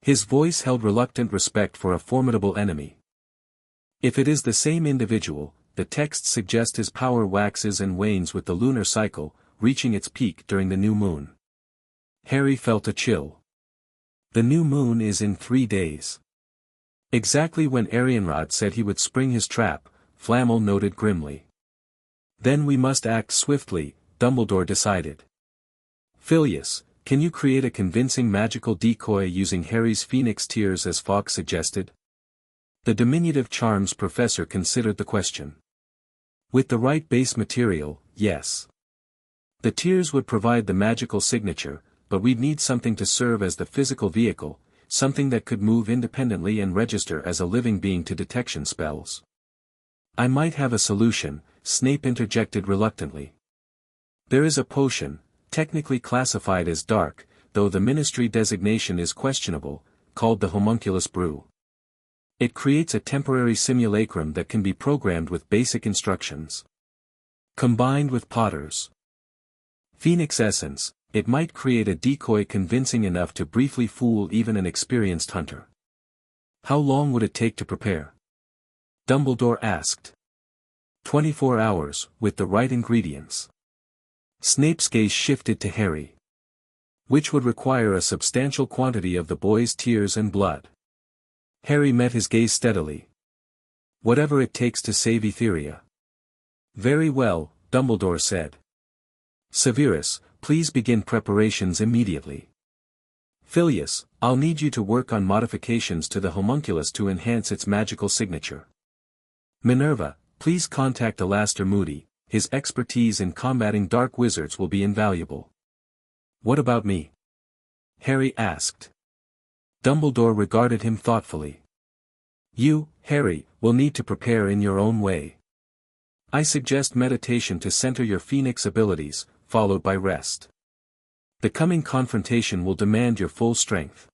His voice held reluctant respect for a formidable enemy. If it is the same individual, the texts suggest his power waxes and wanes with the lunar cycle, reaching its peak during the new moon. Harry felt a chill. The new moon is in 3 days. Exactly when Arianrod said he would spring his trap, Flamel noted grimly. Then we must act swiftly, Dumbledore decided. Filius, can you create a convincing magical decoy using Harry's Phoenix tears as Fawkes suggested? The diminutive charms professor considered the question. With the right base material, yes. The tears would provide the magical signature, but we'd need something to serve as the physical vehicle, something that could move independently and register as a living being to detection spells. I might have a solution, Snape interjected reluctantly. There is a potion, technically classified as dark, though the ministry designation is questionable, called the homunculus brew. It creates a temporary simulacrum that can be programmed with basic instructions. Combined with Potter's Phoenix essence, it might create a decoy convincing enough to briefly fool even an experienced hunter. How long would it take to prepare? Dumbledore asked. 24 hours, with the right ingredients. Snape's gaze shifted to Harry. Which would require a substantial quantity of the boy's tears and blood. Harry met his gaze steadily. Whatever it takes to save Etheria. Very well, Dumbledore said. Severus, please begin preparations immediately. Filius, I'll need you to work on modifications to the homunculus to enhance its magical signature. Minerva, please contact Alastair Moody, his expertise in combating dark wizards will be invaluable. What about me? Harry asked. Dumbledore regarded him thoughtfully. You, Harry, will need to prepare in your own way. I suggest meditation to center your Phoenix abilities, followed by rest. The coming confrontation will demand your full strength.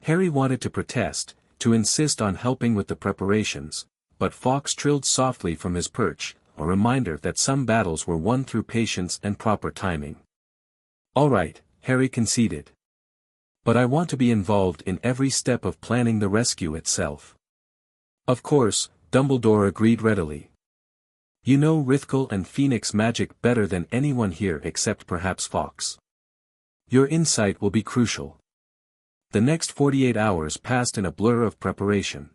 Harry wanted to protest, to insist on helping with the preparations, but Fawkes trilled softly from his perch, a reminder that some battles were won through patience and proper timing. All right, Harry conceded. But I want to be involved in every step of planning the rescue itself. Of course, Dumbledore agreed readily. You know Rithkal and Phoenix magic better than anyone here except perhaps Fawkes. Your insight will be crucial. The next 48 hours passed in a blur of preparation.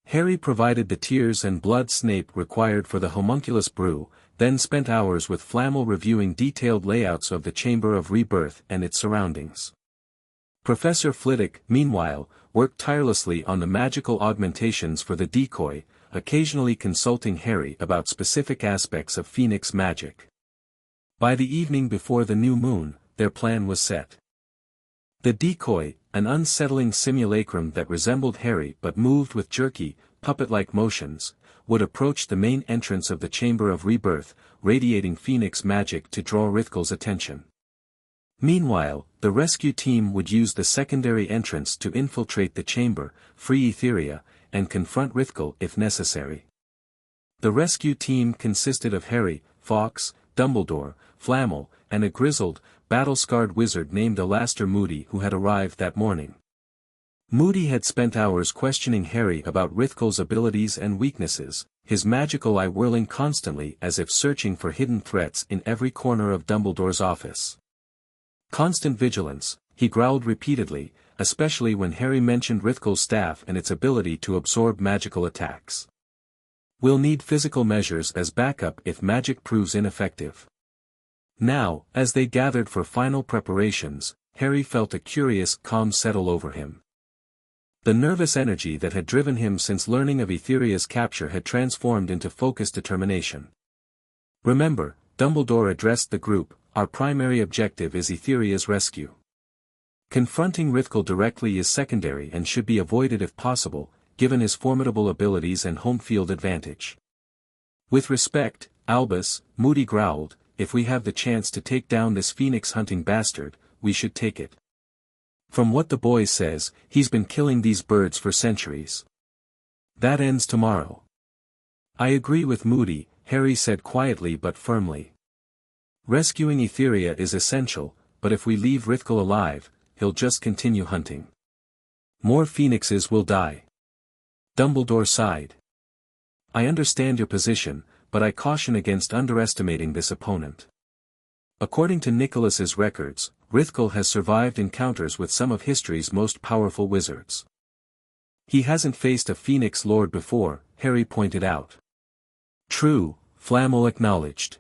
Harry provided the tears and blood Snape required for the homunculus brew, then spent hours with Flamel reviewing detailed layouts of the Chamber of Rebirth and its surroundings. Professor Flitwick, meanwhile, worked tirelessly on the magical augmentations for the decoy, occasionally consulting Harry about specific aspects of Phoenix magic. By the evening before the new moon, their plan was set. The decoy, an unsettling simulacrum that resembled Harry but moved with jerky, puppet-like motions, would approach the main entrance of the Chamber of Rebirth, radiating Phoenix magic to draw Rithkal's attention. Meanwhile, the rescue team would use the secondary entrance to infiltrate the chamber, free Etheria, and confront Rithkal if necessary. The rescue team consisted of Harry, Fawkes, Dumbledore, Flamel, and a grizzled, battle-scarred wizard named Alastor Moody who had arrived that morning. Moody had spent hours questioning Harry about Rithkal's abilities and weaknesses, his magical eye whirling constantly as if searching for hidden threats in every corner of Dumbledore's office. Constant vigilance, he growled repeatedly, especially when Harry mentioned Rithkal's staff and its ability to absorb magical attacks. We'll need physical measures as backup if magic proves ineffective. Now, as they gathered for final preparations, Harry felt a curious calm settle over him. The nervous energy that had driven him since learning of Etheria's capture had transformed into focused determination. Remember, Dumbledore addressed the group, our primary objective is Etheria's rescue. Confronting Rithkal directly is secondary and should be avoided if possible, given his formidable abilities and home field advantage. With respect, Albus, Moody growled, if we have the chance to take down this phoenix-hunting bastard, we should take it. From what the boy says, he's been killing these birds for centuries. That ends tomorrow. I agree with Moody, Harry said quietly but firmly. Rescuing Etheria is essential, but if we leave Rithkal alive, he'll just continue hunting. More phoenixes will die. Dumbledore sighed. I understand your position, but I caution against underestimating this opponent. According to Nicholas's records, Rithkal has survived encounters with some of history's most powerful wizards. He hasn't faced a Phoenix Lord before, Harry pointed out. True, Flamel acknowledged.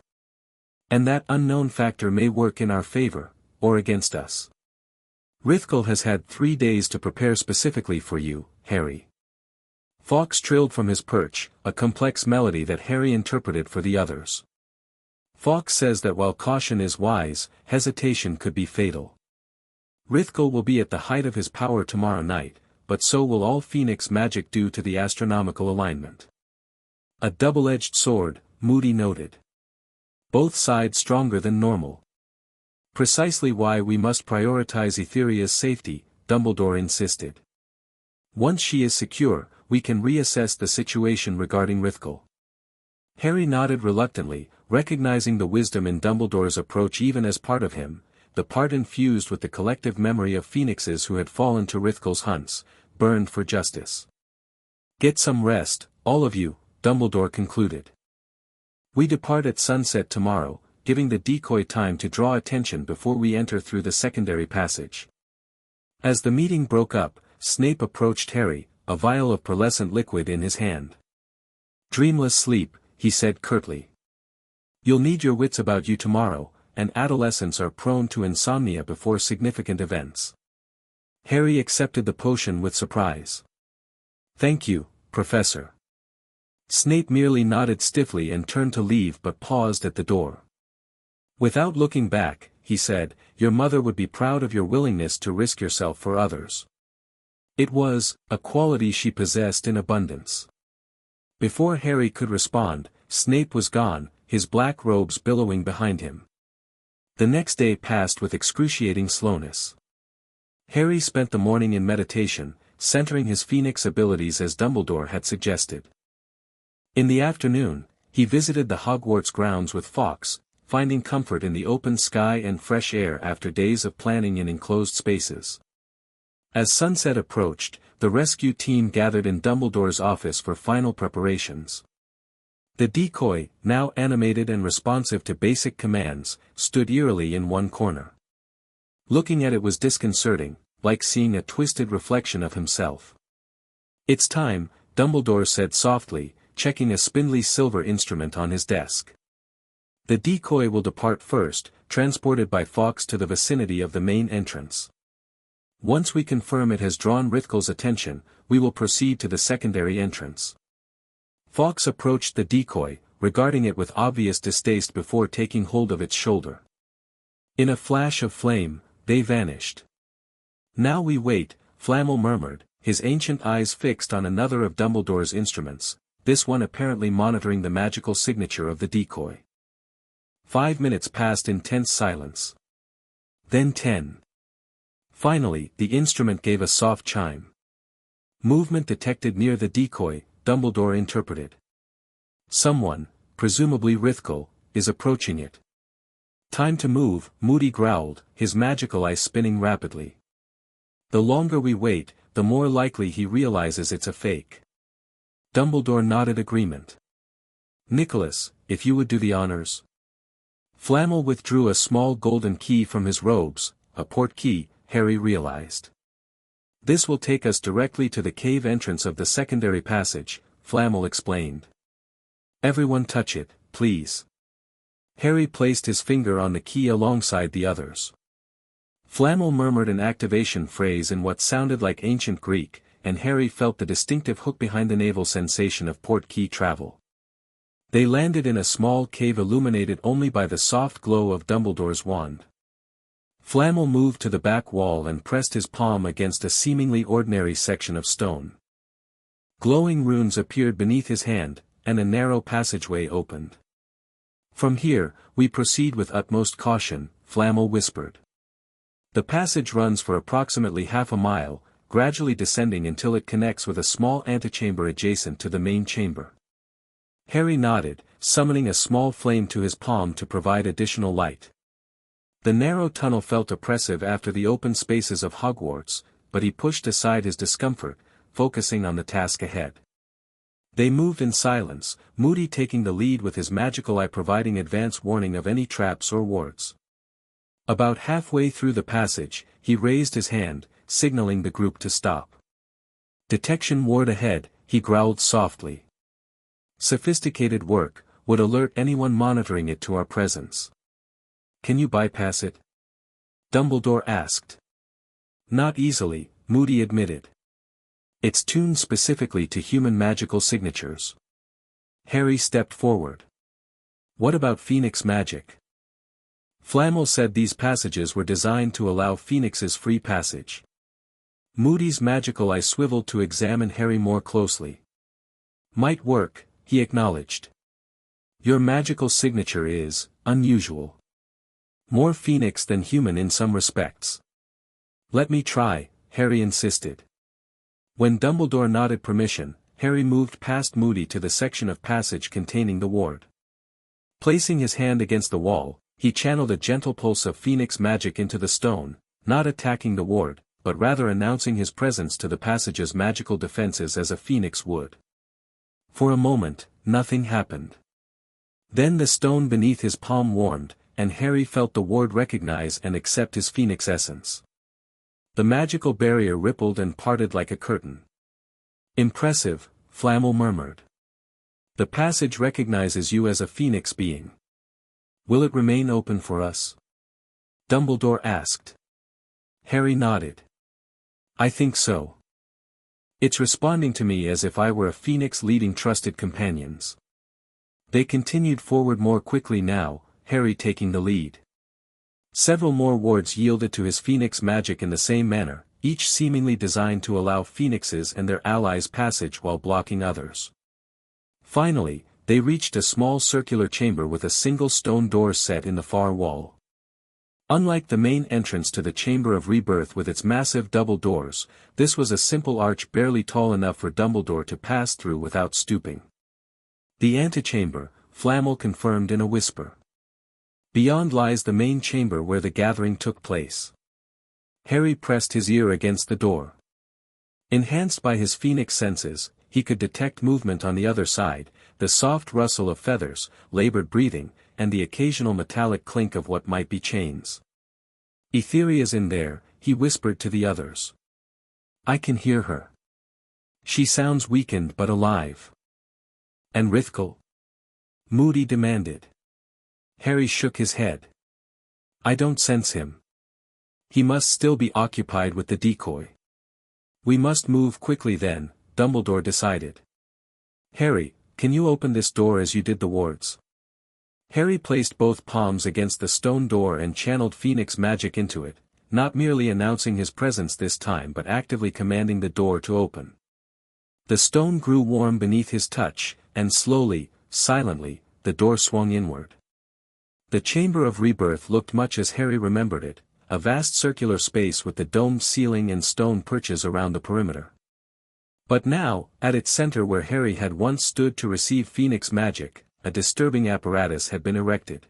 And that unknown factor may work in our favor, or against us. Rithkal has had 3 days to prepare specifically for you, Harry. Fawkes trilled from his perch, a complex melody that Harry interpreted for the others. Fawkes says that while caution is wise, hesitation could be fatal. Rithkal will be at the height of his power tomorrow night, but so will all Phoenix magic due to the astronomical alignment. A double-edged sword, Moody noted. Both sides stronger than normal. Precisely why we must prioritize Etheria's safety, Dumbledore insisted. Once she is secure, we can reassess the situation regarding Rithkal. Harry nodded reluctantly, recognizing the wisdom in Dumbledore's approach even as part of him, the part infused with the collective memory of phoenixes who had fallen to Rithkal's hunts, burned for justice. Get some rest, all of you, Dumbledore concluded. We depart at sunset tomorrow, giving the decoy time to draw attention before we enter through the secondary passage. As the meeting broke up, Snape approached Harry, a vial of pearlescent liquid in his hand. Dreamless sleep, he said curtly. You'll need your wits about you tomorrow, and adolescents are prone to insomnia before significant events. Harry accepted the potion with surprise. Thank you, Professor. Snape merely nodded stiffly and turned to leave but paused at the door. Without looking back, he said, your mother would be proud of your willingness to risk yourself for others. It was a quality she possessed in abundance. Before Harry could respond, Snape was gone, his black robes billowing behind him. The next day passed with excruciating slowness. Harry spent the morning in meditation, centering his phoenix abilities as Dumbledore had suggested. In the afternoon, he visited the Hogwarts grounds with Fawkes, finding comfort in the open sky and fresh air after days of planning in enclosed spaces. As sunset approached, the rescue team gathered in Dumbledore's office for final preparations. The decoy, now animated and responsive to basic commands, stood eerily in one corner. Looking at it was disconcerting, like seeing a twisted reflection of himself. "It's time," Dumbledore said softly, checking a spindly silver instrument on his desk. "The decoy will depart first, transported by Fawkes to the vicinity of the main entrance. Once we confirm it has drawn Rithkel's attention, we will proceed to the secondary entrance." Fawkes approached the decoy, regarding it with obvious distaste before taking hold of its shoulder. In a flash of flame, they vanished. "Now we wait," Flamel murmured, his ancient eyes fixed on another of Dumbledore's instruments, this one apparently monitoring the magical signature of the decoy. 5 minutes passed in tense silence. Then 10. Finally, the instrument gave a soft chime. "Movement detected near the decoy," Dumbledore interpreted. "Someone, presumably Rithkel, is approaching it." "Time to move," Moody growled, his magical eye spinning rapidly. "The longer we wait, the more likely he realizes it's a fake." Dumbledore nodded agreement. "Nicholas, if you would do the honors." Flamel withdrew a small golden key from his robes, a port key, Harry realized. "This will take us directly to the cave entrance of the secondary passage," Flamel explained. "Everyone touch it, please." Harry placed his finger on the key alongside the others. Flamel murmured an activation phrase in what sounded like ancient Greek, and Harry felt the distinctive hook-behind-the-navel sensation of port key travel. They landed in a small cave illuminated only by the soft glow of Dumbledore's wand. Flamel moved to the back wall and pressed his palm against a seemingly ordinary section of stone. Glowing runes appeared beneath his hand, and a narrow passageway opened. "From here, we proceed with utmost caution," Flamel whispered. The passage runs for approximately half a mile, gradually descending until it connects with a small antechamber adjacent to the main chamber. Harry nodded, summoning a small flame to his palm to provide additional light. The narrow tunnel felt oppressive after the open spaces of Hogwarts, but he pushed aside his discomfort, focusing on the task ahead. They moved in silence, Moody taking the lead with his magical eye providing advance warning of any traps or wards. About halfway through the passage, he raised his hand, signaling the group to stop. "Detection ward ahead," he growled softly. "Sophisticated work, would alert anyone monitoring it to our presence." "Can you bypass it?" Dumbledore asked. "Not easily," Moody admitted. "It's tuned specifically to human magical signatures." Harry stepped forward. "What about Phoenix magic?" Flamel said these passages were designed to allow Phoenix's free passage. Moody's magical eye swiveled to examine Harry more closely. "Might work," he acknowledged. "Your magical signature is unusual. More Phoenix than human in some respects." "Let me try," Harry insisted. When Dumbledore nodded permission, Harry moved past Moody to the section of passage containing the ward. Placing his hand against the wall, he channeled a gentle pulse of Phoenix magic into the stone, not attacking the ward, but rather announcing his presence to the passage's magical defenses as a phoenix would. For a moment, nothing happened. Then the stone beneath his palm warmed, and Harry felt the ward recognize and accept his phoenix essence. The magical barrier rippled and parted like a curtain. "Impressive," Flamel murmured. "The passage recognizes you as a phoenix being. Will it remain open for us?" Dumbledore asked. Harry nodded. "I think so. It's responding to me as if I were a phoenix leading trusted companions." They continued forward more quickly now, Harry taking the lead. Several more wards yielded to his phoenix magic in the same manner, each seemingly designed to allow phoenixes and their allies passage while blocking others. Finally, they reached a small circular chamber with a single stone door set in the far wall. Unlike the main entrance to the Chamber of Rebirth with its massive double doors, this was a simple arch barely tall enough for Dumbledore to pass through without stooping. "The antechamber," Flamel confirmed in a whisper. "Beyond lies the main chamber where the gathering took place." Harry pressed his ear against the door. Enhanced by his phoenix senses, he could detect movement on the other side, the soft rustle of feathers, labored breathing, and the occasional metallic clink of what might be chains. "Etheria's in there," he whispered to the others. "I can hear her. She sounds weakened but alive." "And Rithkal?" Moody demanded. Harry shook his head. "I don't sense him. He must still be occupied with the decoy." "We must move quickly then," Dumbledore decided. "Harry, can you open this door as you did the wards?" Harry placed both palms against the stone door and channeled Phoenix magic into it, not merely announcing his presence this time but actively commanding the door to open. The stone grew warm beneath his touch, and slowly, silently, the door swung inward. The Chamber of Rebirth looked much as Harry remembered it, a vast circular space with the domed ceiling and stone perches around the perimeter. But now, at its center where Harry had once stood to receive Phoenix magic, a disturbing apparatus had been erected.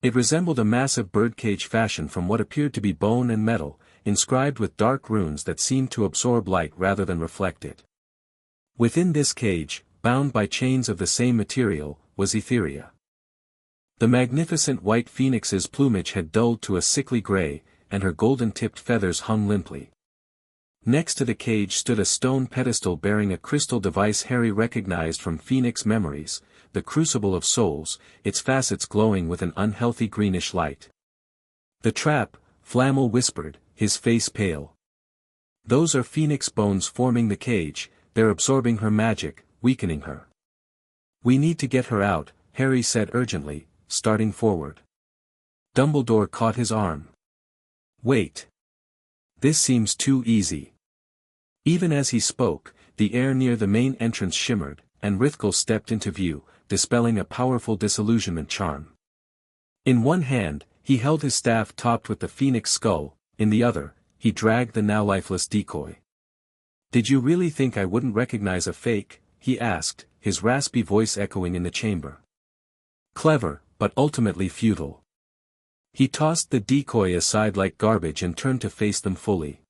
It resembled a massive birdcage fashioned from what appeared to be bone and metal, inscribed with dark runes that seemed to absorb light rather than reflect it. Within this cage, bound by chains of the same material, was Etheria. The magnificent white phoenix's plumage had dulled to a sickly gray, and her golden-tipped feathers hung limply. Next to the cage stood a stone pedestal bearing a crystal device Harry recognized from Phoenix memories, the Crucible of Souls, its facets glowing with an unhealthy greenish light. "The trap," Flammel whispered, his face pale. "Those are Phoenix bones forming the cage, they're absorbing her magic, weakening her." "We need to get her out," Harry said urgently, starting forward. Dumbledore caught his arm. "Wait. This seems too easy." Even as he spoke, the air near the main entrance shimmered, and Rithkal stepped into view, dispelling a powerful disillusionment charm. In one hand, he held his staff topped with the phoenix skull, in the other, he dragged the now lifeless decoy. "Did you really think I wouldn't recognize a fake?" he asked, his raspy voice echoing in the chamber. "Clever, but ultimately futile." He tossed the decoy aside like garbage and turned to face them fully.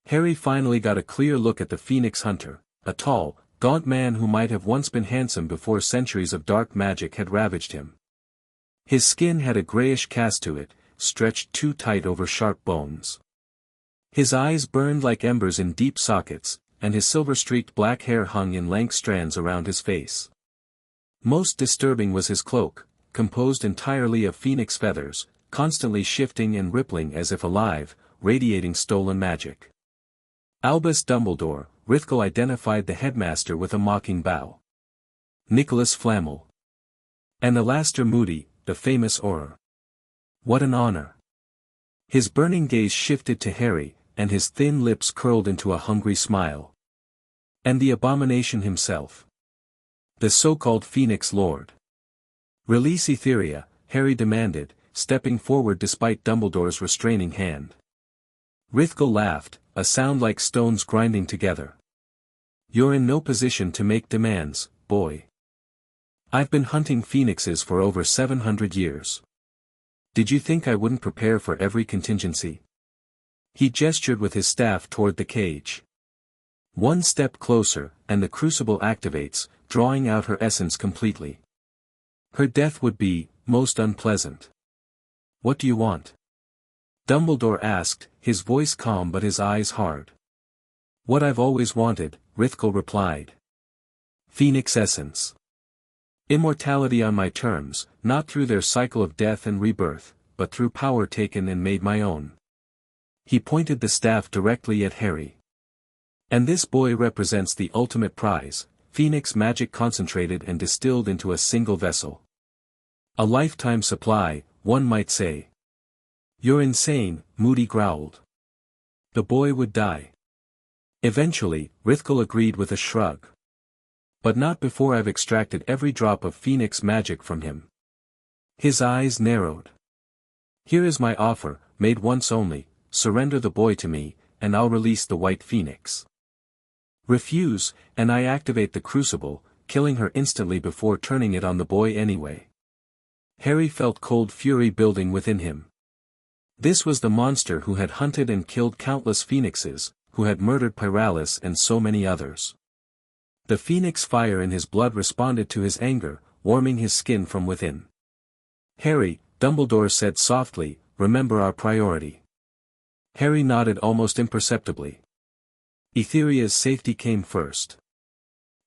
Harry finally got a clear look at the Phoenix Hunter, a tall, gaunt man who might have once been handsome before centuries of dark magic had ravaged him. His skin had a grayish cast to it, stretched too tight over sharp bones. His eyes burned like embers in deep sockets, and his silver-streaked black hair hung in lank strands around his face. Most disturbing was his cloak, composed entirely of phoenix feathers, constantly shifting and rippling as if alive, radiating stolen magic. "Albus Dumbledore," Rithkal identified the headmaster with a mocking bow. "Nicholas Flamel. And Alastair Moody, the famous Auror. What an honor." His burning gaze shifted to Harry, and his thin lips curled into a hungry smile. "And the abomination himself. The so-called Phoenix Lord." "Release Etheria," Harry demanded, stepping forward despite Dumbledore's restraining hand. Rithkal laughed, a sound like stones grinding together. "You're in no position to make demands, boy. I've been hunting phoenixes for over 700 years. Did you think I wouldn't prepare for every contingency?" He gestured with his staff toward the cage. One step closer, and the crucible activates, drawing out her essence completely. Her death would be, most unpleasant. "What do you want?" Dumbledore asked, his voice calm but his eyes hard. "What I've always wanted," Rithkal replied. "Phoenix essence. Immortality on my terms, not through their cycle of death and rebirth, but through power taken and made my own." He pointed the staff directly at Harry. "And this boy represents the ultimate prize, Phoenix magic concentrated and distilled into a single vessel. A lifetime supply, one might say." "You're insane," Moody growled. "The boy would die." "Eventually," Rithkal agreed with a shrug. "But not before I've extracted every drop of Phoenix magic from him." His eyes narrowed. "Here is my offer, made once only, surrender the boy to me, and I'll release the White Phoenix. Refuse, and I activate the crucible, killing her instantly before turning it on the boy anyway." Harry felt cold fury building within him. This was the monster who had hunted and killed countless phoenixes, who had murdered Pyralis and so many others. The phoenix fire in his blood responded to his anger, warming his skin from within. "Harry," Dumbledore said softly, "remember our priority." Harry nodded almost imperceptibly. Etheria's safety came first.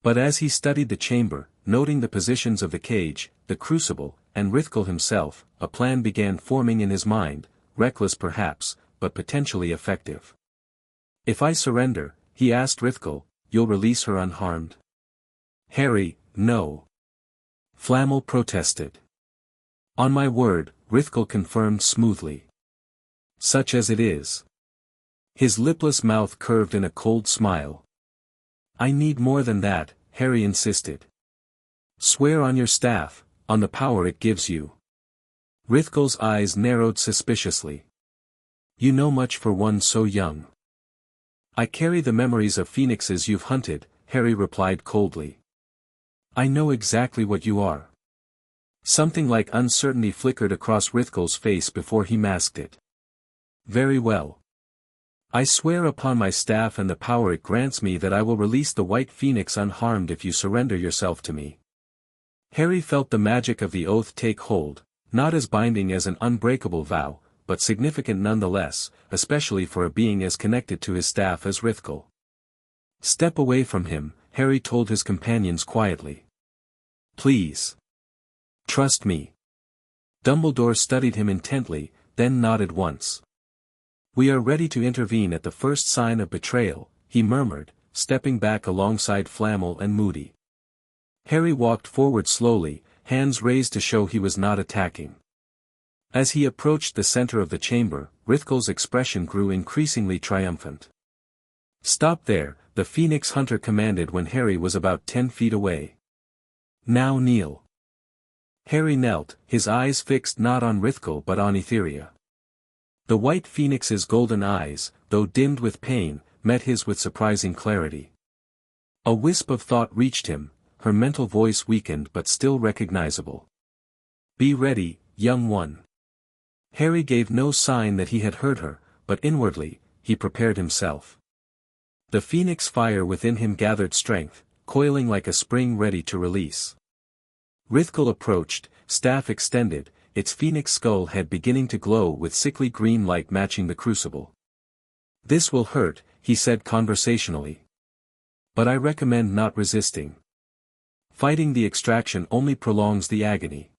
But as he studied the chamber, noting the positions of the cage, the crucible, and Rithkal himself, a plan began forming in his mind, reckless perhaps, but potentially effective. "If I surrender," he asked Rithkal, "you'll release her unharmed?" "Harry, no." Flamel protested. "On my word," Rithkal confirmed smoothly. "Such as it is." His lipless mouth curved in a cold smile. "I need more than that," Harry insisted. "Swear on your staff, on the power it gives you." Rithkal's eyes narrowed suspiciously. "You know much for one so young." "I carry the memories of phoenixes you've hunted," Harry replied coldly. "I know exactly what you are." Something like uncertainty flickered across Rithkal's face before he masked it. "Very well. I swear upon my staff and the power it grants me that I will release the White Phoenix unharmed if you surrender yourself to me." Harry felt the magic of the oath take hold, not as binding as an unbreakable vow, but significant nonetheless, especially for a being as connected to his staff as Rithkal. "Step away from him," Harry told his companions quietly. "Please. Trust me." Dumbledore studied him intently, then nodded once. "We are ready to intervene at the first sign of betrayal," he murmured, stepping back alongside Flamel and Moody. Harry walked forward slowly, hands raised to show he was not attacking. As he approached the center of the chamber, Rithkal's expression grew increasingly triumphant. "Stop there," the Phoenix Hunter commanded when Harry was about 10 feet away. "Now kneel." Harry knelt, his eyes fixed not on Rithkal but on Etheria. The White Phoenix's golden eyes, though dimmed with pain, met his with surprising clarity. A wisp of thought reached him, her mental voice weakened but still recognizable. "Be ready, young one." Harry gave no sign that he had heard her, but inwardly, he prepared himself. The phoenix fire within him gathered strength, coiling like a spring ready to release. Rithkal approached, staff extended, its phoenix skull head beginning to glow with sickly green light matching the crucible. "This will hurt," he said conversationally. "But I recommend not resisting. Fighting the extraction only prolongs the agony."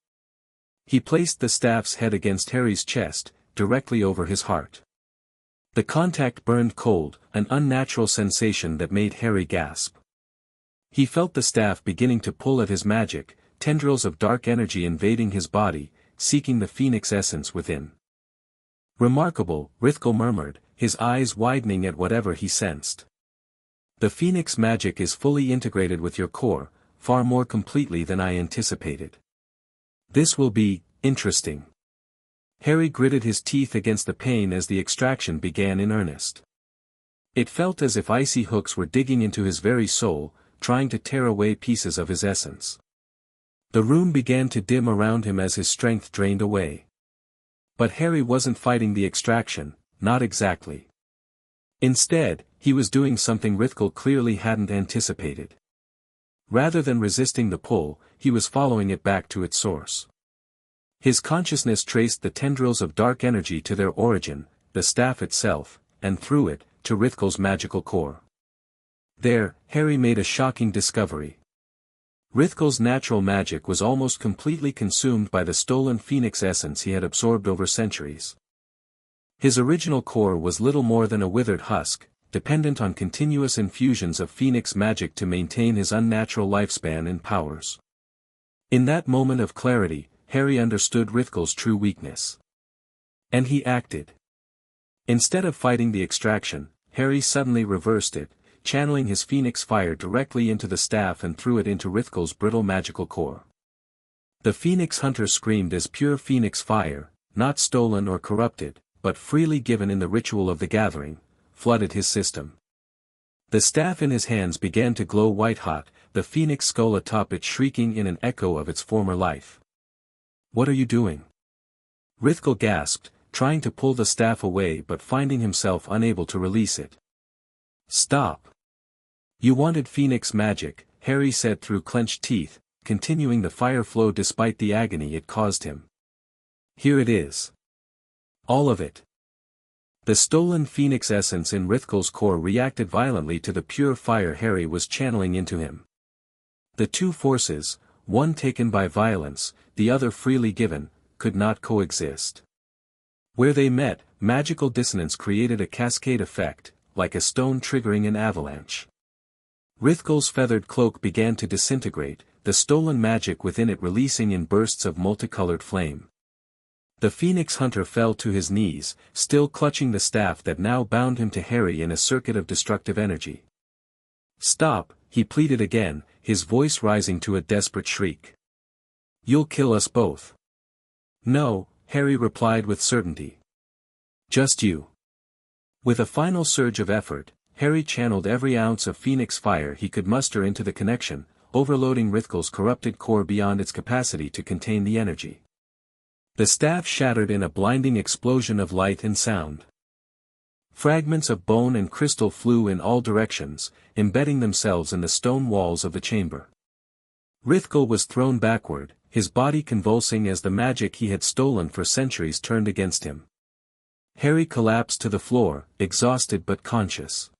He placed the staff's head against Harry's chest, directly over his heart. The contact burned cold, an unnatural sensation that made Harry gasp. He felt the staff beginning to pull at his magic, tendrils of dark energy invading his body, seeking the phoenix essence within. "Remarkable," Rithkal murmured, his eyes widening at whatever he sensed. "The phoenix magic is fully integrated with your core, far more completely than I anticipated. This will be interesting." Harry gritted his teeth against the pain as the extraction began in earnest. It felt as if icy hooks were digging into his very soul, trying to tear away pieces of his essence. The room began to dim around him as his strength drained away. But Harry wasn't fighting the extraction, not exactly. Instead, he was doing something Rithkal clearly hadn't anticipated. Rather than resisting the pull, he was following it back to its source. His consciousness traced the tendrils of dark energy to their origin, the staff itself, and through it, to Rithkal's magical core. There, Harry made a shocking discovery. Rithkal's natural magic was almost completely consumed by the stolen phoenix essence he had absorbed over centuries. His original core was little more than a withered husk, dependent on continuous infusions of phoenix magic to maintain his unnatural lifespan and powers. In that moment of clarity, Harry understood Rithkal's true weakness. And he acted. Instead of fighting the extraction, Harry suddenly reversed it, channeling his phoenix fire directly into the staff and threw it into Rithkal's brittle magical core. The Phoenix Hunter screamed as pure phoenix fire, not stolen or corrupted, but freely given in the ritual of the gathering, flooded his system. The staff in his hands began to glow white-hot, the phoenix skull atop it shrieking in an echo of its former life. "What are you doing?" Rithkal gasped, trying to pull the staff away but finding himself unable to release it. Stop. You wanted Phoenix magic, Harry said through clenched teeth, continuing the fire flow despite the agony it caused him. Here it is. All of it. The stolen Phoenix essence in Rithkel's core reacted violently to the pure fire Harry was channeling into him. The two forces, one taken by violence, the other freely given, could not coexist. Where they met, magical dissonance created a cascade effect, like a stone triggering an avalanche. Rithkel's feathered cloak began to disintegrate, the stolen magic within it releasing in bursts of multicolored flame. The Phoenix Hunter fell to his knees, still clutching the staff that now bound him to Harry in a circuit of destructive energy. Stop, he pleaded again, his voice rising to a desperate shriek. You'll kill us both. No, Harry replied with certainty. Just you. With a final surge of effort, Harry channeled every ounce of Phoenix fire he could muster into the connection, overloading Rithkel's corrupted core beyond its capacity to contain the energy. The staff shattered in a blinding explosion of light and sound. Fragments of bone and crystal flew in all directions, embedding themselves in the stone walls of the chamber. Rithkel was thrown backward, his body convulsing as the magic he had stolen for centuries turned against him. Harry collapsed to the floor, exhausted but conscious.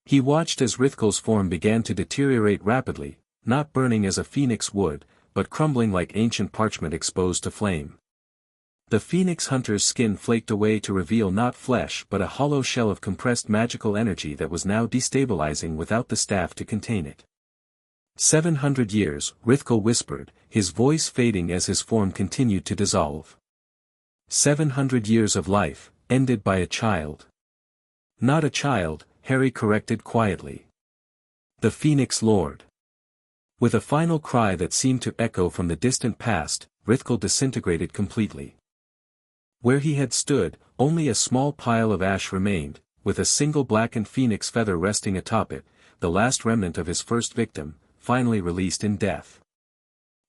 He watched as Rithkel's form began to deteriorate rapidly, not burning as a phoenix would, but crumbling like ancient parchment exposed to flame. The Phoenix Hunter's skin flaked away to reveal not flesh but a hollow shell of compressed magical energy that was now destabilizing without the staff to contain it. 700 years, Rithkel whispered, his voice fading as his form continued to dissolve. 700 years of life, ended by a child. Not a child, Harry corrected quietly. The Phoenix Lord. With a final cry that seemed to echo from the distant past, Rithkel disintegrated completely. Where he had stood, only a small pile of ash remained, with a single blackened phoenix feather resting atop it, the last remnant of his first victim, finally released in death.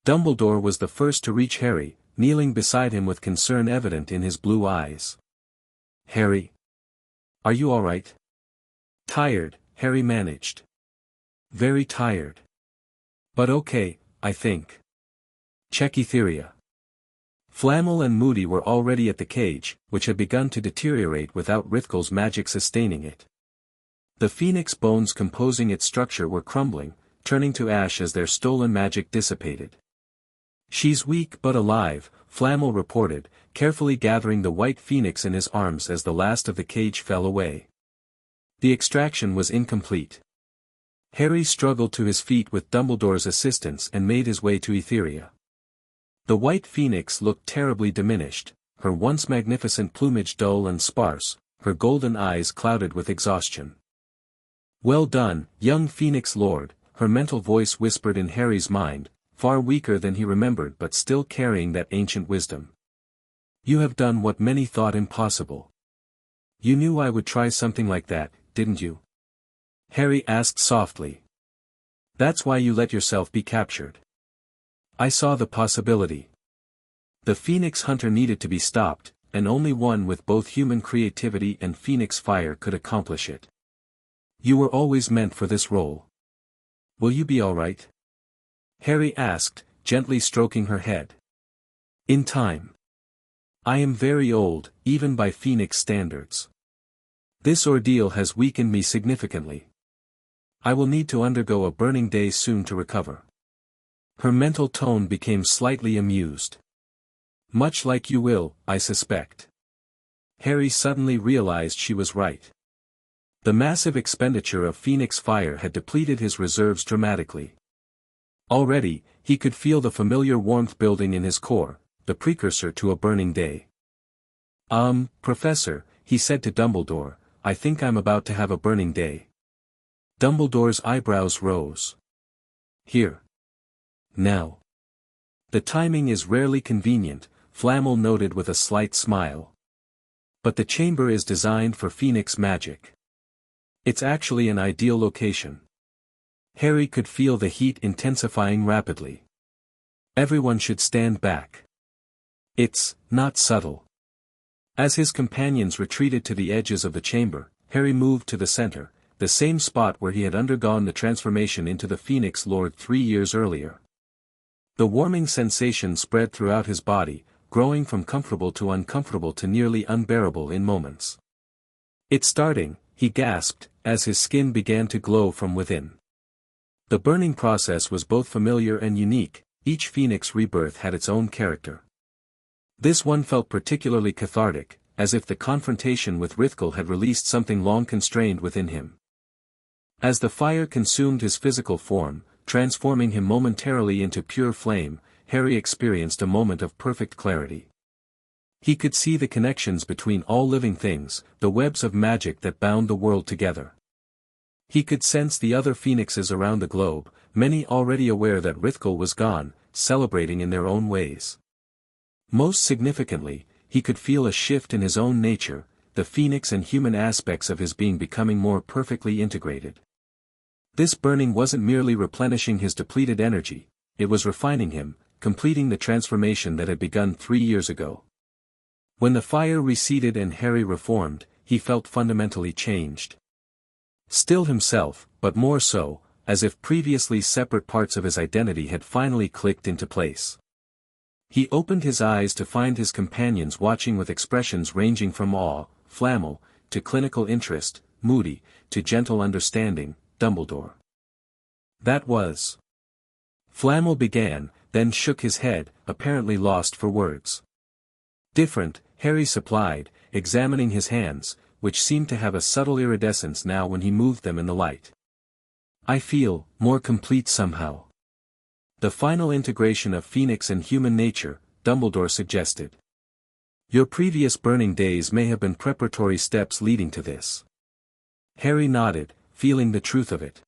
Dumbledore was the first to reach Harry, kneeling beside him with concern evident in his blue eyes. Harry? Are you all right? Tired, Harry managed. Very tired. But okay, I think. Check Etheria. Flamel and Moody were already at the cage, which had begun to deteriorate without Rithkel's magic sustaining it. The phoenix bones composing its structure were crumbling, turning to ash as their stolen magic dissipated. She's weak but alive, Flamel reported, carefully gathering the white phoenix in his arms as the last of the cage fell away. The extraction was incomplete. Harry struggled to his feet with Dumbledore's assistance and made his way to Etheria. The white phoenix looked terribly diminished, her once magnificent plumage dull and sparse, her golden eyes clouded with exhaustion. Well done, young Phoenix Lord, her mental voice whispered in Harry's mind, far weaker than he remembered but still carrying that ancient wisdom. You have done what many thought impossible. You knew I would try something like that, didn't you? Harry asked softly. That's why you let yourself be captured. I saw the possibility. The Phoenix Hunter needed to be stopped, and only one with both human creativity and Phoenix fire could accomplish it. You were always meant for this role. Will you be all right? Harry asked, gently stroking her head. In time. I am very old, even by Phoenix standards. This ordeal has weakened me significantly. I will need to undergo a burning day soon to recover. Her mental tone became slightly amused. Much like you will, I suspect. Harry suddenly realized she was right. The massive expenditure of Phoenix fire had depleted his reserves dramatically. Already, he could feel the familiar warmth building in his core, the precursor to a burning day. Professor, he said to Dumbledore, I think I'm about to have a burning day. Dumbledore's eyebrows rose. Here. Now. The timing is rarely convenient, Flamel noted with a slight smile. But the chamber is designed for Phoenix magic. It's actually an ideal location. Harry could feel the heat intensifying rapidly. Everyone should stand back. It's not subtle. As his companions retreated to the edges of the chamber, Harry moved to the center, the same spot where he had undergone the transformation into the Phoenix Lord 3 years earlier. The warming sensation spread throughout his body, growing from comfortable to uncomfortable to nearly unbearable in moments. "It's starting," he gasped, as his skin began to glow from within. The burning process was both familiar and unique. Each Phoenix rebirth had its own character. This one felt particularly cathartic, as if the confrontation with Rithkal had released something long constrained within him. As the fire consumed his physical form, transforming him momentarily into pure flame, Harry experienced a moment of perfect clarity. He could see the connections between all living things, the webs of magic that bound the world together. He could sense the other phoenixes around the globe, many already aware that Rithkal was gone, celebrating in their own ways. Most significantly, he could feel a shift in his own nature, the phoenix and human aspects of his being becoming more perfectly integrated. This burning wasn't merely replenishing his depleted energy, it was refining him, completing the transformation that had begun 3 years ago. When the fire receded and Harry reformed, he felt fundamentally changed. Still himself, but more so, as if previously separate parts of his identity had finally clicked into place. He opened his eyes to find his companions watching with expressions ranging from awe, Flamel, to clinical interest, Moody, to gentle understanding, Dumbledore. "That was..." Flamel began, then shook his head, apparently lost for words. "Different," Harry supplied, examining his hands, which seemed to have a subtle iridescence now when he moved them in the light. "I feel more complete somehow." "The final integration of Phoenix and human nature," Dumbledore suggested. "Your previous burning days may have been preparatory steps leading to this." Harry nodded, feeling the truth of it.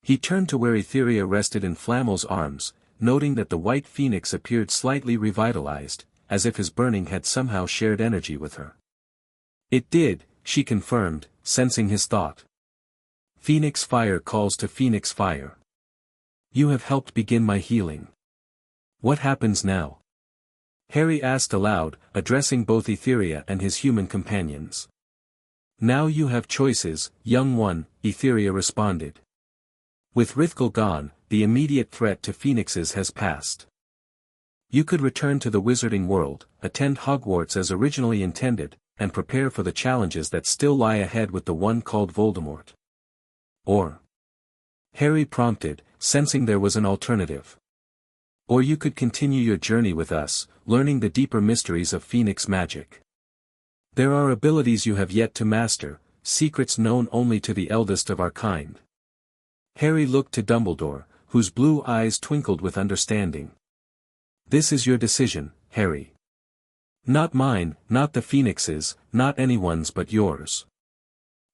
He turned to where Etheria rested in Flamel's arms, noting that the white phoenix appeared slightly revitalized, as if his burning had somehow shared energy with her. "It did," she confirmed, sensing his thought. "Phoenix fire calls to Phoenix fire. You have helped begin my healing. What happens now?" Harry asked aloud, addressing both Etheria and his human companions. "Now you have choices, young one," Etheria responded. "With Rithkal gone, the immediate threat to phoenixes has passed. You could return to the wizarding world, attend Hogwarts as originally intended, and prepare for the challenges that still lie ahead with the one called Voldemort. Or..." Harry prompted, sensing there was an alternative. "Or you could continue your journey with us, learning the deeper mysteries of Phoenix magic. There are abilities you have yet to master, secrets known only to the eldest of our kind." Harry looked to Dumbledore, whose blue eyes twinkled with understanding. "This is your decision, Harry. Not mine, not the Phoenix's, not anyone's but yours."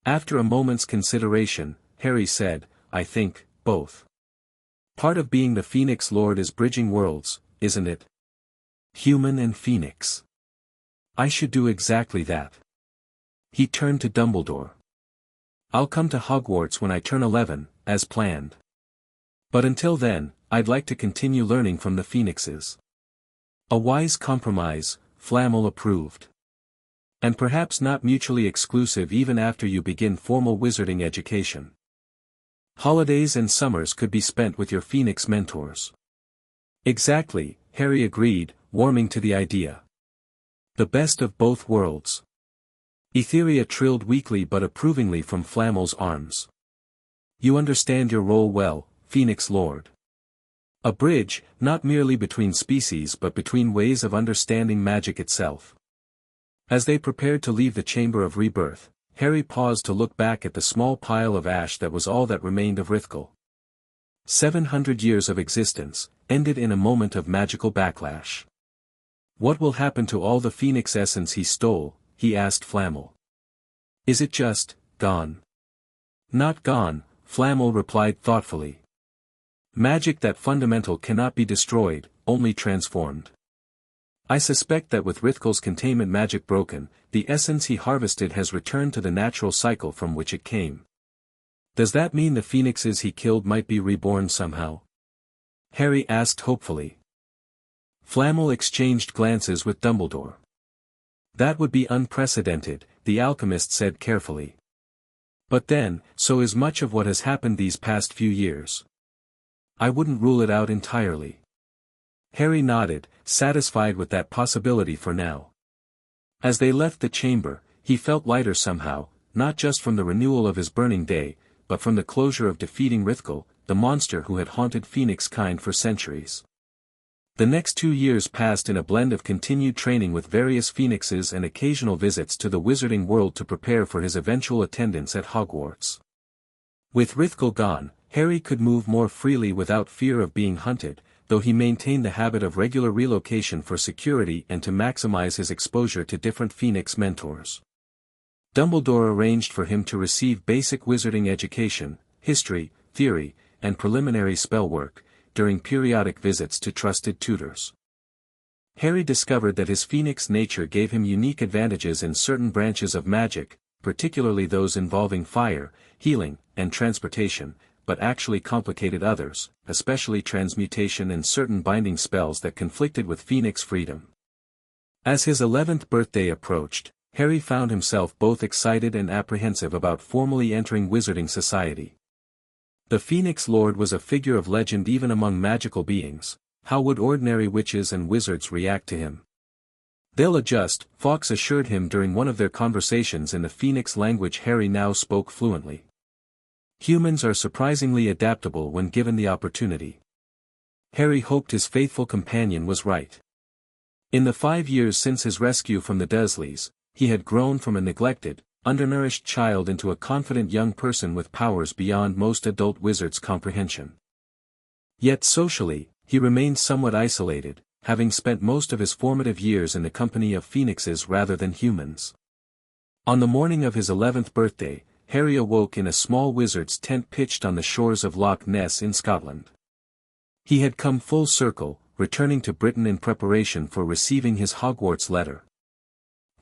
After a moment's consideration, Harry said, "I think, both. Part of being the Phoenix Lord is bridging worlds, isn't it? Human and Phoenix. I should do exactly that." He turned to Dumbledore. "I'll come to Hogwarts when I turn 11, as planned. But until then, I'd like to continue learning from the Phoenixes." "A wise compromise," Flamel approved. "And perhaps not mutually exclusive even after you begin formal wizarding education. Holidays and summers could be spent with your Phoenix mentors." "Exactly," Harry agreed, warming to the idea. "The best of both worlds." Etheria trilled weakly but approvingly from Flamel's arms. "You understand your role well, Phoenix Lord. A bridge, not merely between species but between ways of understanding magic itself." As they prepared to leave the Chamber of Rebirth, Harry paused to look back at the small pile of ash that was all that remained of Rithkal. 700 years of existence, ended in a moment of magical backlash. "What will happen to all the Phoenix essence he stole?" he asked Flamel. "Is it just, gone?" "Not gone," Flamel replied thoughtfully. "Magic that fundamental cannot be destroyed, only transformed. I suspect that with Rithkal's containment magic broken, the essence he harvested has returned to the natural cycle from which it came." "Does that mean the phoenixes he killed might be reborn somehow?" Harry asked hopefully. Flamel exchanged glances with Dumbledore. "That would be unprecedented," the alchemist said carefully. But then, so is much of what has happened these past few years. I wouldn't rule it out entirely. Harry nodded, satisfied with that possibility for now. As they left the chamber, he felt lighter somehow, not just from the renewal of his burning day, but from the closure of defeating Rithgul, the monster who had haunted Phoenix kind for centuries. The next 2 years passed in a blend of continued training with various phoenixes and occasional visits to the wizarding world to prepare for his eventual attendance at Hogwarts. With Rithgul gone, Harry could move more freely without fear of being hunted, though he maintained the habit of regular relocation for security and to maximize his exposure to different phoenix mentors. Dumbledore arranged for him to receive basic wizarding education, history, theory, and preliminary spell work, during periodic visits to trusted tutors. Harry discovered that his phoenix nature gave him unique advantages in certain branches of magic, particularly those involving fire, healing, and transportation, but actually complicated others, especially transmutation and certain binding spells that conflicted with phoenix freedom. As his 11th birthday approached, Harry found himself both excited and apprehensive about formally entering Wizarding Society. The Phoenix Lord was a figure of legend even among magical beings. How would ordinary witches and wizards react to him? They'll adjust, Fawkes assured him during one of their conversations in the Phoenix language Harry now spoke fluently. Humans are surprisingly adaptable when given the opportunity. Harry hoped his faithful companion was right. In the 5 years since his rescue from the Dursleys, he had grown from a neglected, undernourished child into a confident young person with powers beyond most adult wizards' comprehension. Yet socially, he remained somewhat isolated, having spent most of his formative years in the company of phoenixes rather than humans. On the morning of his 11th birthday, Harry awoke in a small wizard's tent pitched on the shores of Loch Ness in Scotland. He had come full circle, returning to Britain in preparation for receiving his Hogwarts letter.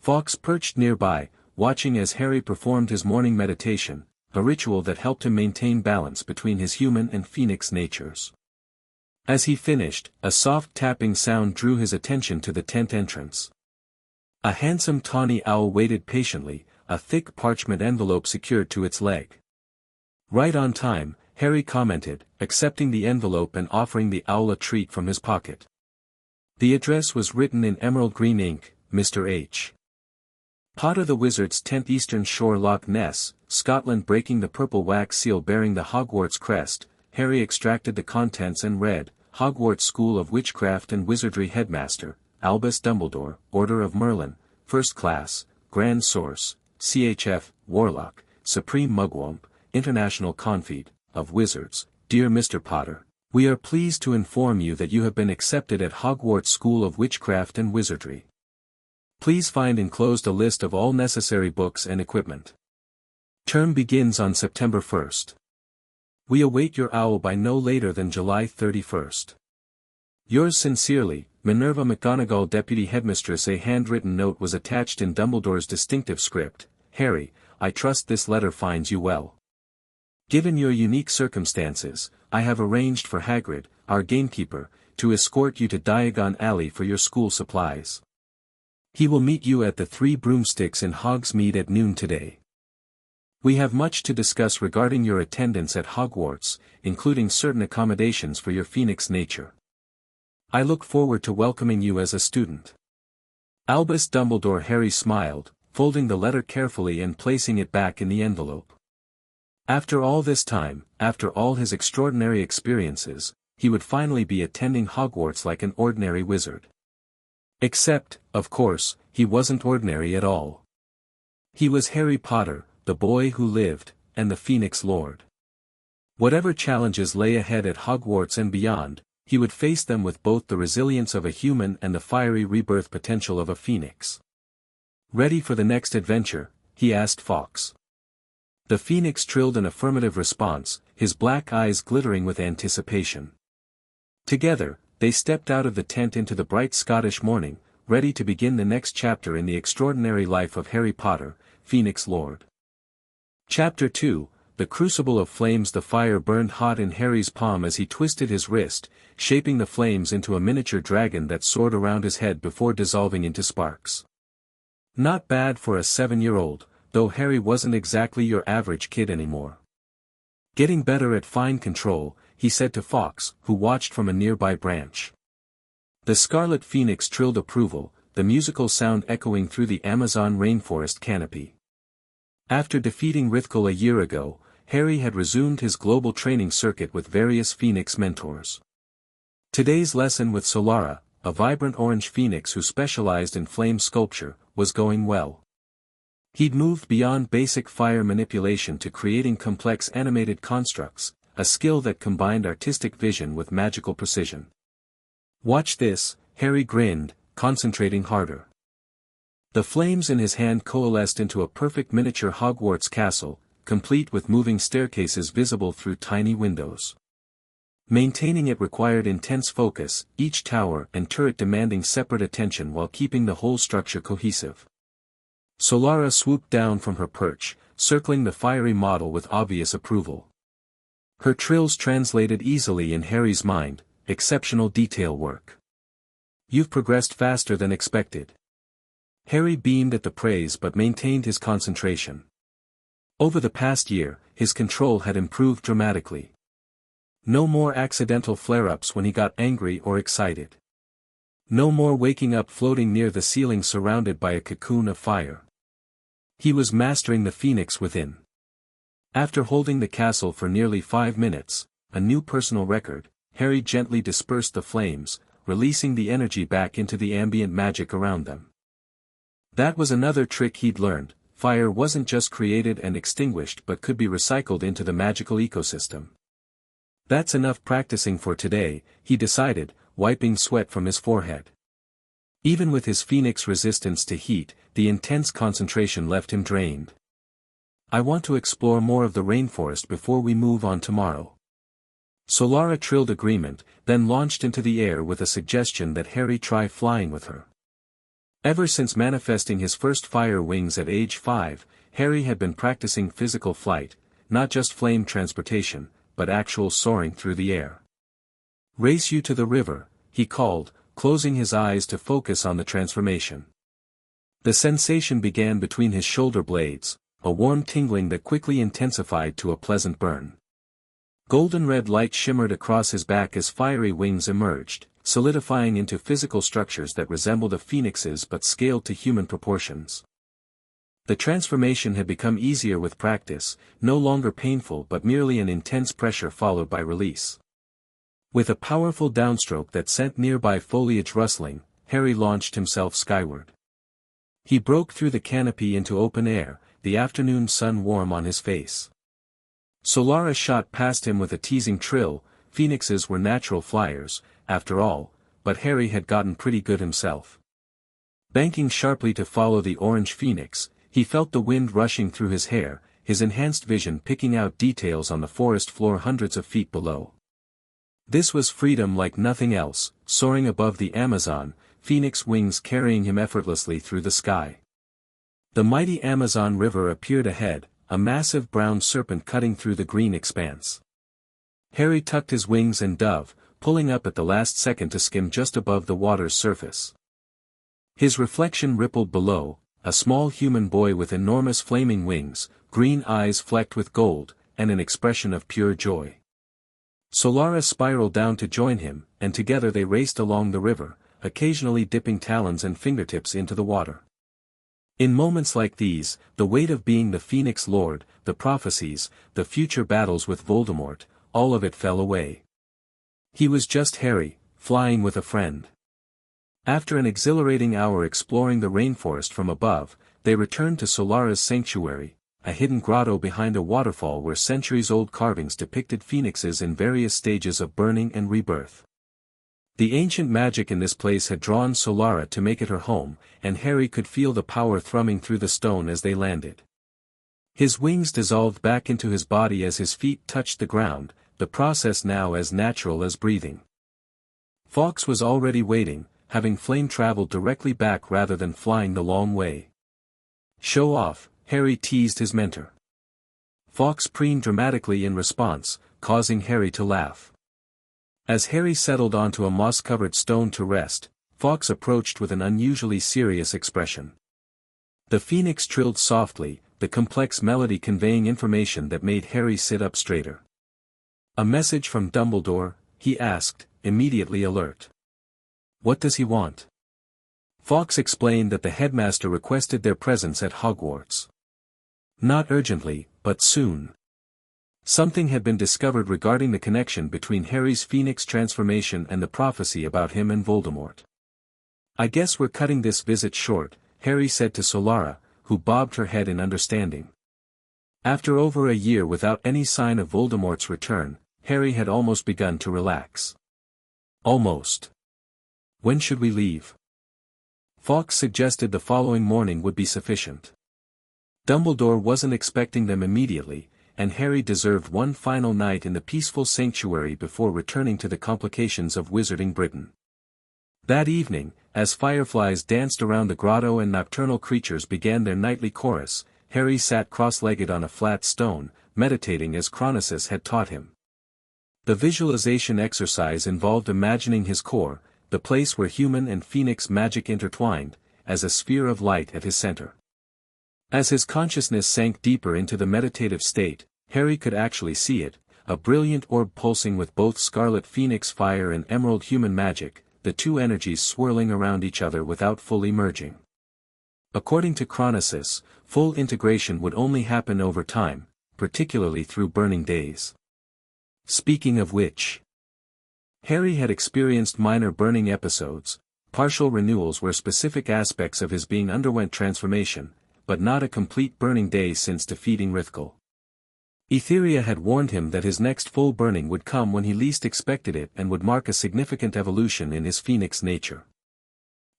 Fawkes perched nearby, watching as Harry performed his morning meditation, a ritual that helped him maintain balance between his human and phoenix natures. As he finished, a soft tapping sound drew his attention to the tent entrance. A handsome tawny owl waited patiently, a thick parchment envelope secured to its leg. Right on time, Harry commented, accepting the envelope and offering the owl a treat from his pocket. The address was written in emerald green ink, Mr. H. Potter the Wizard's tent, Eastern Shore, Loch Ness, Scotland. Breaking the purple wax seal bearing the Hogwarts crest, Harry extracted the contents and read, Hogwarts School of Witchcraft and Wizardry Headmaster, Albus Dumbledore, Order of Merlin, First Class, Grand Source, CHF, Warlock, Supreme Mugwump, International Confide, of Wizards. Dear Mr. Potter, we are pleased to inform you that you have been accepted at Hogwarts School of Witchcraft and Wizardry. Please find enclosed a list of all necessary books and equipment. Term begins on September 1st. We await your owl by no later than July 31st. Yours sincerely, Minerva McGonagall, Deputy Headmistress. A handwritten note was attached in Dumbledore's distinctive script. Harry, I trust this letter finds you well. Given your unique circumstances, I have arranged for Hagrid, our gamekeeper, to escort you to Diagon Alley for your school supplies. He will meet you at the Three Broomsticks in Hogsmeade at noon today. We have much to discuss regarding your attendance at Hogwarts, including certain accommodations for your phoenix nature. I look forward to welcoming you as a student. Albus Dumbledore. Harry smiled, folding the letter carefully and placing it back in the envelope. After all this time, after all his extraordinary experiences, he would finally be attending Hogwarts like an ordinary wizard. Except, of course, he wasn't ordinary at all. He was Harry Potter, the boy who lived, and the Phoenix Lord. Whatever challenges lay ahead at Hogwarts and beyond, he would face them with both the resilience of a human and the fiery rebirth potential of a phoenix. Ready for the next adventure? He asked Fawkes. The phoenix trilled an affirmative response, his black eyes glittering with anticipation. Together, they stepped out of the tent into the bright Scottish morning, ready to begin the next chapter in the extraordinary life of Harry Potter, Phoenix Lord. Chapter 2, The Crucible of Flames. The fire burned hot in Harry's palm as he twisted his wrist, shaping the flames into a miniature dragon that soared around his head before dissolving into sparks. Not bad for a 7-year-old, though Harry wasn't exactly your average kid anymore. Getting better at fine control, he said to Fawkes, who watched from a nearby branch. The Scarlet Phoenix trilled approval, the musical sound echoing through the Amazon rainforest canopy. After defeating Rithkul a year ago, Harry had resumed his global training circuit with various Phoenix mentors. Today's lesson with Solara, a vibrant orange phoenix who specialized in flame sculpture, was going well. He'd moved beyond basic fire manipulation to creating complex animated constructs, a skill that combined artistic vision with magical precision. "Watch this," Harry grinned, concentrating harder. The flames in his hand coalesced into a perfect miniature Hogwarts castle, complete with moving staircases visible through tiny windows. Maintaining it required intense focus, each tower and turret demanding separate attention while keeping the whole structure cohesive. Solara swooped down from her perch, circling the fiery model with obvious approval. Her trills translated easily in Harry's mind, exceptional detail work. "You've progressed faster than expected." Harry beamed at the praise but maintained his concentration. Over the past year, his control had improved dramatically. No more accidental flare-ups when he got angry or excited. No more waking up floating near the ceiling surrounded by a cocoon of fire. He was mastering the phoenix within. After holding the castle for nearly 5 minutes, a new personal record, Harry gently dispersed the flames, releasing the energy back into the ambient magic around them. That was another trick he'd learned: fire wasn't just created and extinguished but could be recycled into the magical ecosystem. "That's enough practicing for today," he decided, wiping sweat from his forehead. Even with his phoenix resistance to heat, the intense concentration left him drained. "I want to explore more of the rainforest before we move on tomorrow." Solara trilled agreement, then launched into the air with a suggestion that Harry try flying with her. Ever since manifesting his first fire wings at age 5, Harry had been practicing physical flight, not just flame transportation, but actual soaring through the air. "Race you to the river," he called, closing his eyes to focus on the transformation. The sensation began between his shoulder blades, a warm tingling that quickly intensified to a pleasant burn. Golden red light shimmered across his back as fiery wings emerged, solidifying into physical structures that resembled a phoenix's but scaled to human proportions. The transformation had become easier with practice, no longer painful but merely an intense pressure followed by release. With a powerful downstroke that sent nearby foliage rustling, Harry launched himself skyward. He broke through the canopy into open air, the afternoon sun warm on his face. Solara shot past him with a teasing trill. Phoenixes were natural flyers, after all, but Harry had gotten pretty good himself. Banking sharply to follow the orange phoenix, he felt the wind rushing through his hair, his enhanced vision picking out details on the forest floor hundreds of feet below. This was freedom like nothing else, soaring above the Amazon, phoenix wings carrying him effortlessly through the sky. The mighty Amazon River appeared ahead, a massive brown serpent cutting through the green expanse. Harry tucked his wings and dove, pulling up at the last second to skim just above the water's surface. His reflection rippled below, a small human boy with enormous flaming wings, green eyes flecked with gold, and an expression of pure joy. Solara spiraled down to join him, and together they raced along the river, occasionally dipping talons and fingertips into the water. In moments like these, the weight of being the Phoenix Lord, the prophecies, the future battles with Voldemort, all of it fell away. He was just Harry, flying with a friend. After an exhilarating hour exploring the rainforest from above, they returned to Solara's sanctuary, a hidden grotto behind a waterfall where centuries-old carvings depicted phoenixes in various stages of burning and rebirth. The ancient magic in this place had drawn Solara to make it her home, and Harry could feel the power thrumming through the stone as they landed. His wings dissolved back into his body as his feet touched the ground, the process now as natural as breathing. Fawkes was already waiting, having flame-traveled directly back rather than flying the long way. "Show off," Harry teased his mentor. Fawkes preened dramatically in response, causing Harry to laugh. As Harry settled onto a moss-covered stone to rest, Fawkes approached with an unusually serious expression. The phoenix trilled softly, the complex melody conveying information that made Harry sit up straighter. "A message from Dumbledore?" he asked, immediately alert. "What does he want?" Fawkes explained that the headmaster requested their presence at Hogwarts. Not urgently, but soon. Something had been discovered regarding the connection between Harry's Phoenix transformation and the prophecy about him and Voldemort. "I guess we're cutting this visit short," Harry said to Solara, who bobbed her head in understanding. After over a year without any sign of Voldemort's return, Harry had almost begun to relax. Almost. "When should we leave?" Fawkes suggested the following morning would be sufficient. Dumbledore wasn't expecting them immediately, and Harry deserved one final night in the peaceful sanctuary before returning to the complications of Wizarding Britain. That evening, as fireflies danced around the grotto and nocturnal creatures began their nightly chorus, Harry sat cross-legged on a flat stone, meditating as Chronosus had taught him. The visualization exercise involved imagining his core, the place where human and Phoenix magic intertwined, as a sphere of light at his center. As his consciousness sank deeper into the meditative state, Harry could actually see it, a brilliant orb pulsing with both scarlet Phoenix fire and emerald human magic, the two energies swirling around each other without fully merging. According to Chronosus, full integration would only happen over time, particularly through burning days. Speaking of which, Harry had experienced minor burning episodes, partial renewals where specific aspects of his being underwent transformation, but not a complete burning day since defeating Rithgul. Etheria had warned him that his next full burning would come when he least expected it and would mark a significant evolution in his Phoenix nature.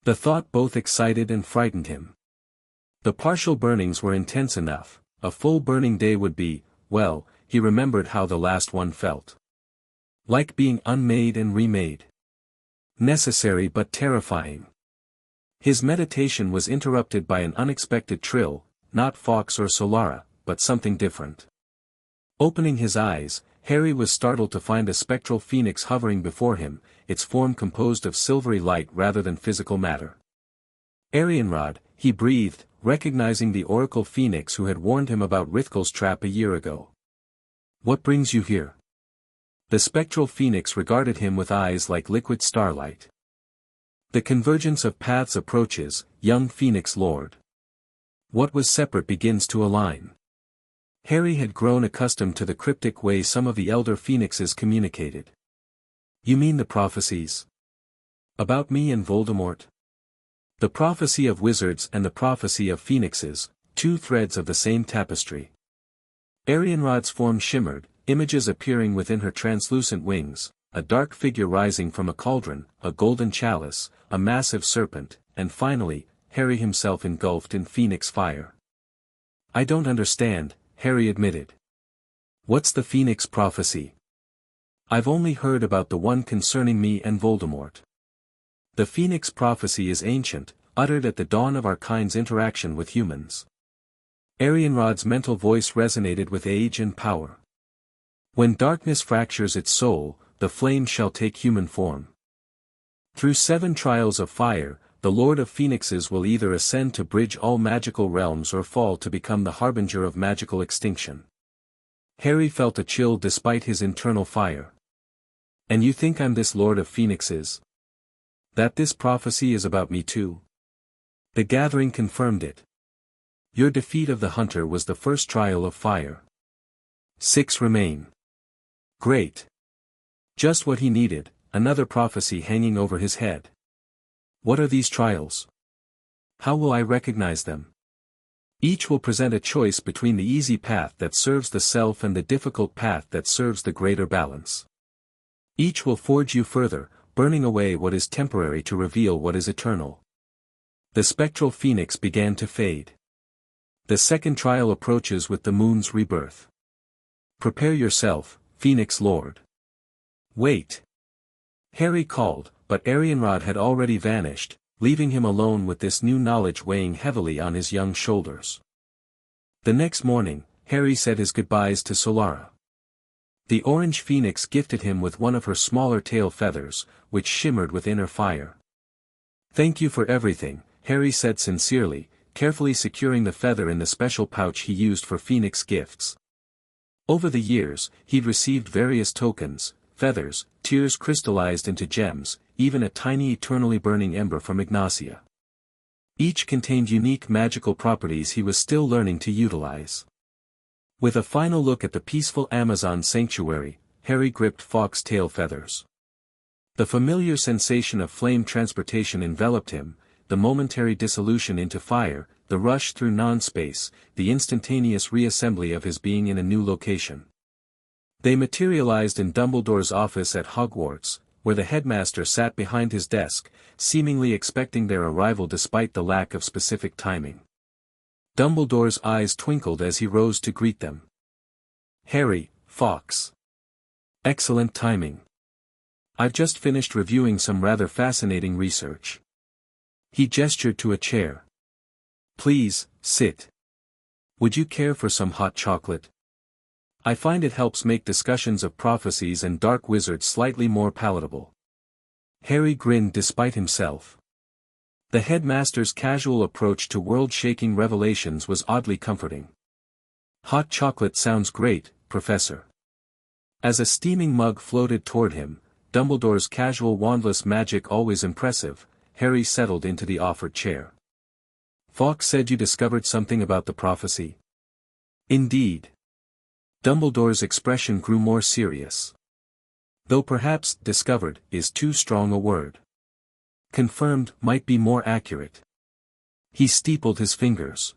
The thought both excited and frightened him. The partial burnings were intense enough, a full burning day would be, well, he remembered how the last one felt. Like being unmade and remade. Necessary but terrifying. His meditation was interrupted by an unexpected trill, not Fawkes or Solara, but something different. Opening his eyes, Harry was startled to find a spectral phoenix hovering before him, its form composed of silvery light rather than physical matter. "Arianrod," he breathed, recognizing the Oracle Phoenix who had warned him about Rithgul's trap a year ago. "What brings you here?" The spectral phoenix regarded him with eyes like liquid starlight. "The convergence of paths approaches, young Phoenix Lord. What was separate begins to align." Harry had grown accustomed to the cryptic way some of the elder phoenixes communicated. "You mean the prophecies? About me and Voldemort?" The prophecy of wizards and the prophecy of phoenixes, two threads of the same tapestry. Arianrod's form shimmered, images appearing within her translucent wings, a dark figure rising from a cauldron, a golden chalice, a massive serpent, and finally, Harry himself engulfed in phoenix fire. "I don't understand," Harry admitted. "What's the Phoenix prophecy?" "I've only heard about the one concerning me and Voldemort." "The Phoenix prophecy is ancient, uttered at the dawn of our kind's interaction with humans." Arianrod's mental voice resonated with age and power. "When darkness fractures its soul, the flame shall take human form. Through 7 trials of fire, the Lord of Phoenixes will either ascend to bridge all magical realms or fall to become the harbinger of magical extinction." Harry felt a chill despite his internal fire. "And you think I'm this Lord of Phoenixes? That this prophecy is about me too?" The gathering confirmed it. "Your defeat of the Hunter was the first trial of fire. 6 remain." "Great. Just what he needed, another prophecy hanging over his head." "What are these trials? How will I recognize them?" "Each will present a choice between the easy path that serves the self and the difficult path that serves the greater balance. Each will forge you further, burning away what is temporary to reveal what is eternal." The spectral phoenix began to fade. "The second trial approaches with the moon's rebirth. Prepare yourself, Phoenix Lord." "Wait." Harry called, but Arianrod had already vanished, leaving him alone with this new knowledge weighing heavily on his young shoulders. The next morning, Harry said his goodbyes to Solara. The orange phoenix gifted him with one of her smaller tail feathers, which shimmered with inner fire. "Thank you for everything," Harry said sincerely, carefully securing the feather in the special pouch he used for Phoenix gifts. Over the years, he'd received various tokens, feathers, tears crystallized into gems, even a tiny eternally burning ember from Ignacia. Each contained unique magical properties he was still learning to utilize. With a final look at the peaceful Amazon sanctuary, Harry gripped Fawkes' tail feathers. The familiar sensation of flame transportation enveloped him, the momentary dissolution into fire, the rush through non-space, the instantaneous reassembly of his being in a new location. They materialized in Dumbledore's office at Hogwarts, where the headmaster sat behind his desk, seemingly expecting their arrival despite the lack of specific timing. Dumbledore's eyes twinkled as he rose to greet them. "Harry, Fawkes. Excellent timing. I've just finished reviewing some rather fascinating research." He gestured to a chair. "Please, sit. Would you care for some hot chocolate? I find it helps make discussions of prophecies and dark wizards slightly more palatable." Harry grinned despite himself. The headmaster's casual approach to world-shaking revelations was oddly comforting. "Hot chocolate sounds great, Professor." As a steaming mug floated toward him, Dumbledore's casual wandless magic always impressive, Harry settled into the offered chair. "Fawkes said you discovered something about the prophecy?" "Indeed." Dumbledore's expression grew more serious. "Though perhaps, discovered, is too strong a word. Confirmed might be more accurate." He steepled his fingers.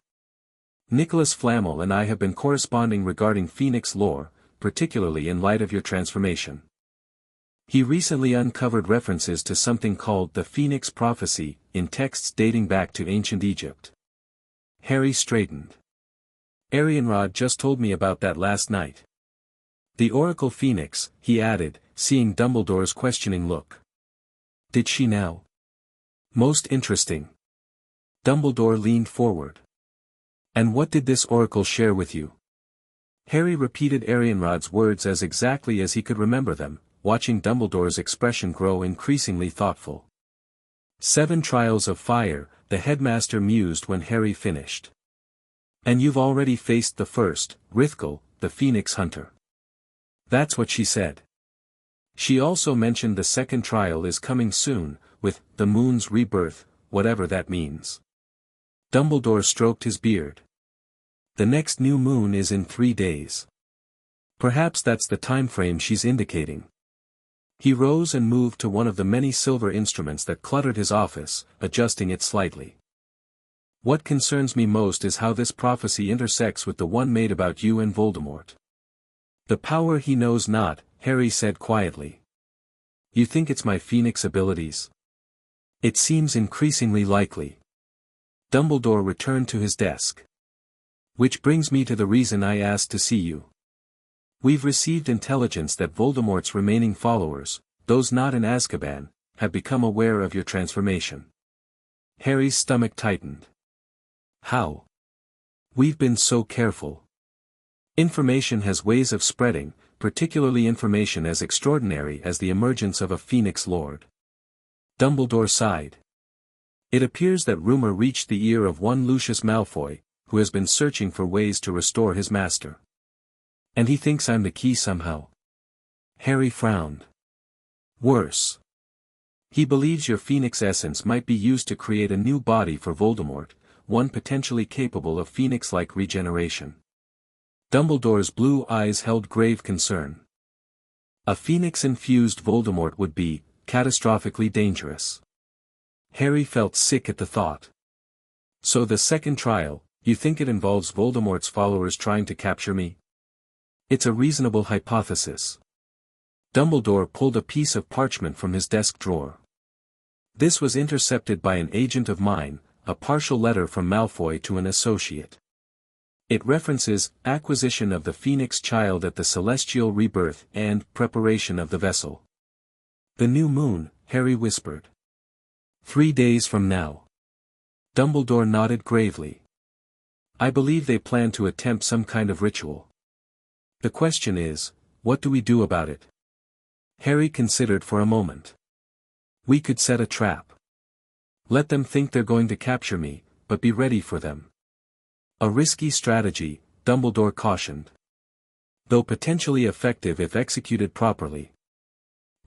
"Nicholas Flamel and I have been corresponding regarding Phoenix lore, particularly in light of your transformation. He recently uncovered references to something called the Phoenix Prophecy, in texts dating back to ancient Egypt." Harry straightened. "Arianrod just told me about that last night. The Oracle Phoenix," he added, seeing Dumbledore's questioning look. "Did she now?" "Most interesting." Dumbledore leaned forward. "And what did this oracle share with you?" Harry repeated Arianrod's words as exactly as he could remember them, watching Dumbledore's expression grow increasingly thoughtful. 7 trials of fire, the headmaster mused when Harry finished. "And you've already faced the first, Rithkel, the Phoenix Hunter." "That's what she said. She also mentioned the second trial is coming soon, with the moon's rebirth, whatever that means." Dumbledore stroked his beard. "The next new moon is in 3 days. Perhaps that's the time frame she's indicating." He rose and moved to one of the many silver instruments that cluttered his office, adjusting it slightly. "What concerns me most is how this prophecy intersects with the one made about you and Voldemort. The power he knows not," Harry said quietly. "You think it's my Phoenix abilities?" "It seems increasingly likely." Dumbledore returned to his desk. "Which brings me to the reason I asked to see you. We've received intelligence that Voldemort's remaining followers, those not in Azkaban, have become aware of your transformation." Harry's stomach tightened. "How?" "We've been so careful. Information has ways of spreading, particularly information as extraordinary as the emergence of a Phoenix Lord." Dumbledore sighed. "It appears that rumor reached the ear of one Lucius Malfoy, who has been searching for ways to restore his master. And he thinks I'm the key somehow." Harry frowned. "Worse. He believes your Phoenix essence might be used to create a new body for Voldemort, one potentially capable of Phoenix-like regeneration." Dumbledore's blue eyes held grave concern. "A Phoenix-infused Voldemort would be catastrophically dangerous." Harry felt sick at the thought. "So the second trial, you think it involves Voldemort's followers trying to capture me?" "It's a reasonable hypothesis." Dumbledore pulled a piece of parchment from his desk drawer. "This was intercepted by an agent of mine, a partial letter from Malfoy to an associate. It references acquisition of the Phoenix Child at the Celestial Rebirth and preparation of the vessel." "The new moon," Harry whispered. 3 days from now." Dumbledore nodded gravely. "I believe they plan to attempt some kind of ritual. The question is, what do we do about it?" Harry considered for a moment. "We could set a trap. Let them think they're going to capture me, but be ready for them. A risky strategy, Dumbledore cautioned. Though potentially effective if executed properly.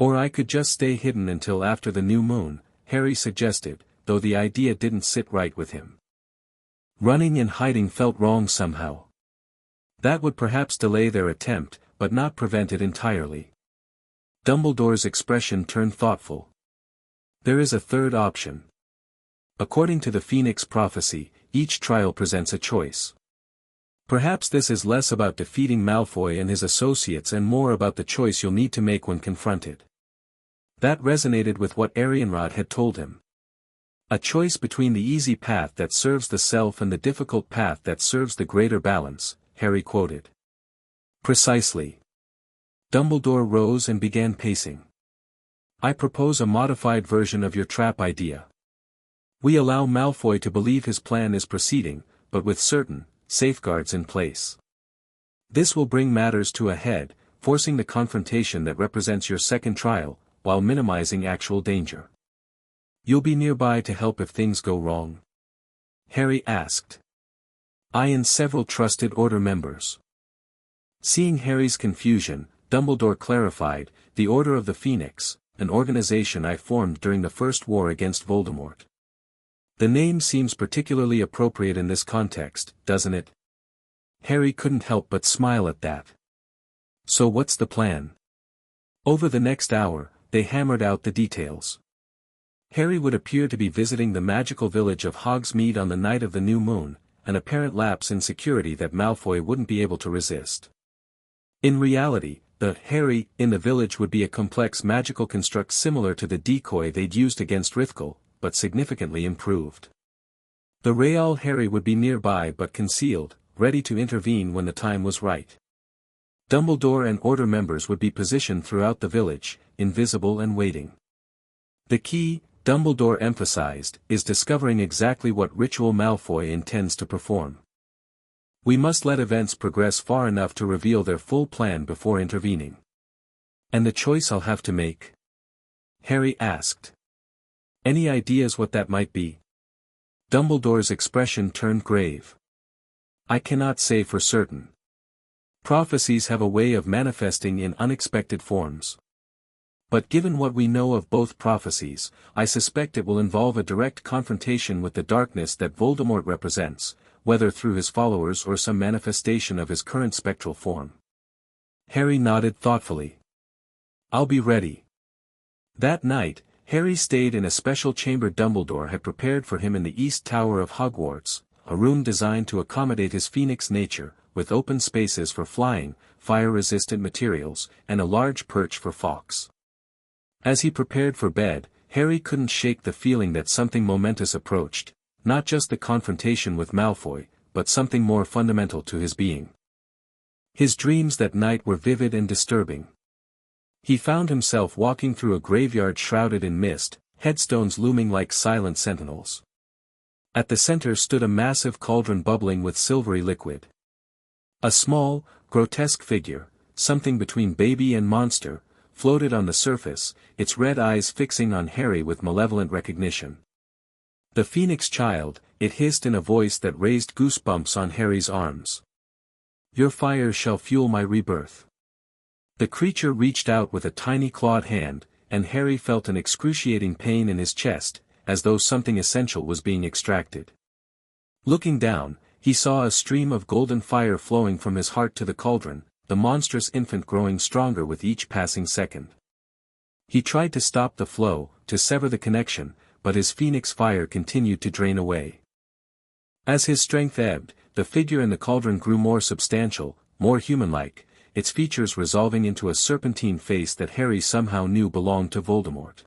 Or I could just stay hidden until after the new moon, Harry suggested, though the idea didn't sit right with him. Running and hiding felt wrong somehow. That would perhaps delay their attempt, but not prevent it entirely. Dumbledore's expression turned thoughtful. There is a third option. According to the Phoenix prophecy, each trial presents a choice. Perhaps this is less about defeating Malfoy and his associates and more about the choice you'll need to make when confronted. That resonated with what Arianrod had told him. A choice between the easy path that serves the self and the difficult path that serves the greater balance, Harry quoted. Precisely. Dumbledore rose and began pacing. I propose a modified version of your trap idea. We allow Malfoy to believe his plan is proceeding, but with certain safeguards in place. This will bring matters to a head, forcing the confrontation that represents your second trial, while minimizing actual danger. You'll be nearby to help if things go wrong? Harry asked. I and several trusted Order members. Seeing Harry's confusion, Dumbledore clarified, the Order of the Phoenix, an organization I formed during the First War against Voldemort. The name seems particularly appropriate in this context, doesn't it? Harry couldn't help but smile at that. So what's the plan? Over the next hour, they hammered out the details. Harry would appear to be visiting the magical village of Hogsmeade on the night of the new moon, an apparent lapse in security that Malfoy wouldn't be able to resist. In reality, the Harry in the village would be a complex magical construct similar to the decoy they'd used against Rithgul, but significantly improved. The real Harry would be nearby but concealed, ready to intervene when the time was right. Dumbledore and Order members would be positioned throughout the village, invisible and waiting. The key, Dumbledore emphasized, is discovering exactly what ritual Malfoy intends to perform. We must let events progress far enough to reveal their full plan before intervening. And the choice I'll have to make? Harry asked. Any ideas what that might be? Dumbledore's expression turned grave. I cannot say for certain. Prophecies have a way of manifesting in unexpected forms. But given what we know of both prophecies, I suspect it will involve a direct confrontation with the darkness that Voldemort represents, whether through his followers or some manifestation of his current spectral form. Harry nodded thoughtfully. I'll be ready. That night, Harry stayed in a special chamber Dumbledore had prepared for him in the East Tower of Hogwarts, a room designed to accommodate his phoenix nature, with open spaces for flying, fire-resistant materials, and a large perch for Fawkes. As he prepared for bed, Harry couldn't shake the feeling that something momentous approached, not just the confrontation with Malfoy, but something more fundamental to his being. His dreams that night were vivid and disturbing. He found himself walking through a graveyard shrouded in mist, headstones looming like silent sentinels. At the center stood a massive cauldron bubbling with silvery liquid. A small, grotesque figure, something between baby and monster, floated on the surface, its red eyes fixing on Harry with malevolent recognition. The Phoenix Child, it hissed in a voice that raised goosebumps on Harry's arms. Your fire shall fuel my rebirth. The creature reached out with a tiny clawed hand, and Harry felt an excruciating pain in his chest, as though something essential was being extracted. Looking down, he saw a stream of golden fire flowing from his heart to the cauldron, the monstrous infant growing stronger with each passing second. He tried to stop the flow, to sever the connection, but his phoenix fire continued to drain away. As his strength ebbed, the figure in the cauldron grew more substantial, more human-like, its features resolving into a serpentine face that Harry somehow knew belonged to Voldemort.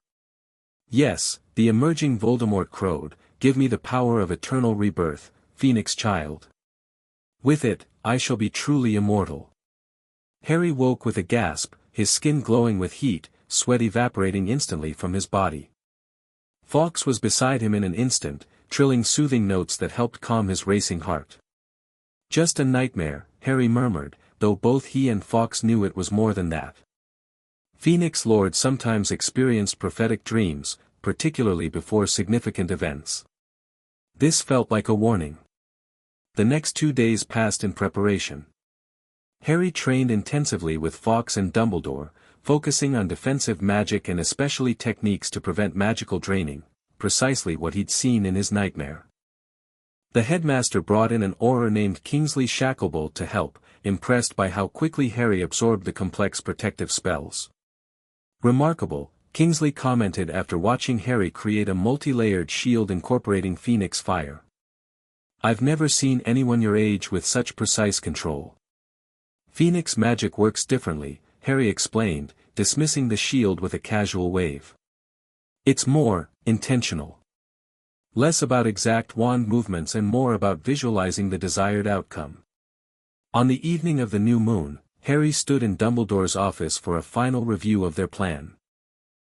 Yes, the emerging Voldemort crowed, give me the power of eternal rebirth, Phoenix Child. With it, I shall be truly immortal. Harry woke with a gasp, his skin glowing with heat, sweat evaporating instantly from his body. Fawkes was beside him in an instant, trilling soothing notes that helped calm his racing heart. Just a nightmare, Harry murmured, though both he and Fawkes knew it was more than that. Phoenix Lords sometimes experienced prophetic dreams, particularly before significant events. This felt like a warning. The next 2 days passed in preparation. Harry trained intensively with Fawkes and Dumbledore, focusing on defensive magic and especially techniques to prevent magical draining, precisely what he'd seen in his nightmare. The headmaster brought in an Auror named Kingsley Shacklebolt to help, impressed by how quickly Harry absorbed the complex protective spells. Remarkable, Kingsley commented after watching Harry create a multi-layered shield incorporating Phoenix fire. I've never seen anyone your age with such precise control. Phoenix magic works differently, Harry explained, dismissing the shield with a casual wave. It's more intentional. Less about exact wand movements and more about visualizing the desired outcome. On the evening of the new moon, Harry stood in Dumbledore's office for a final review of their plan.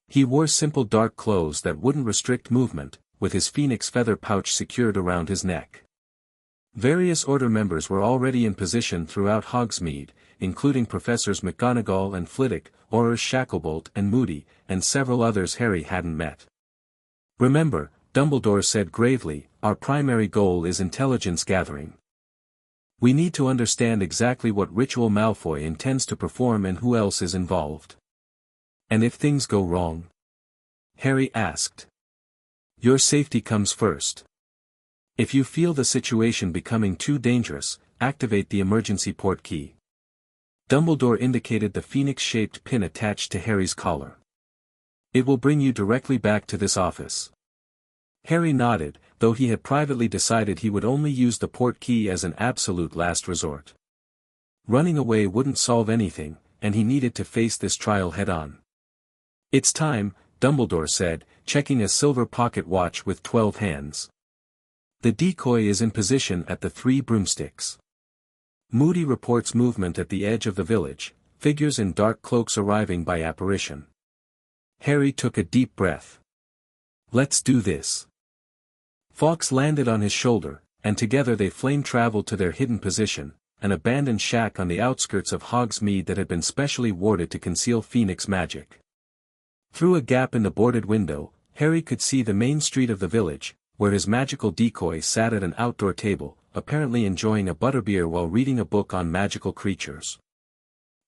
He wore simple dark clothes that wouldn't restrict movement, with his phoenix feather pouch secured around his neck. Various Order members were already in position throughout Hogsmeade, including Professors McGonagall and Flitwick, Aurors Shacklebolt and Moody, and several others Harry hadn't met. Remember, Dumbledore said gravely, our primary goal is intelligence gathering. We need to understand exactly what ritual Malfoy intends to perform and who else is involved. And if things go wrong? Harry asked. Your safety comes first. If you feel the situation becoming too dangerous, activate the emergency port key. Dumbledore indicated the phoenix-shaped pin attached to Harry's collar. It will bring you directly back to this office. Harry nodded, though he had privately decided he would only use the port key as an absolute last resort. Running away wouldn't solve anything, and he needed to face this trial head-on. It's time, Dumbledore said, checking a silver pocket watch with 12 hands. The decoy is in position at the 3 broomsticks. Moody reports movement at the edge of the village, figures in dark cloaks arriving by apparition. Harry took a deep breath. Let's do this. Fawkes landed on his shoulder, and together they flame-traveled to their hidden position, an abandoned shack on the outskirts of Hogsmeade that had been specially warded to conceal Phoenix magic. Through a gap in the boarded window, Harry could see the main street of the village, where his magical decoy sat at an outdoor table, apparently enjoying a butterbeer while reading a book on magical creatures.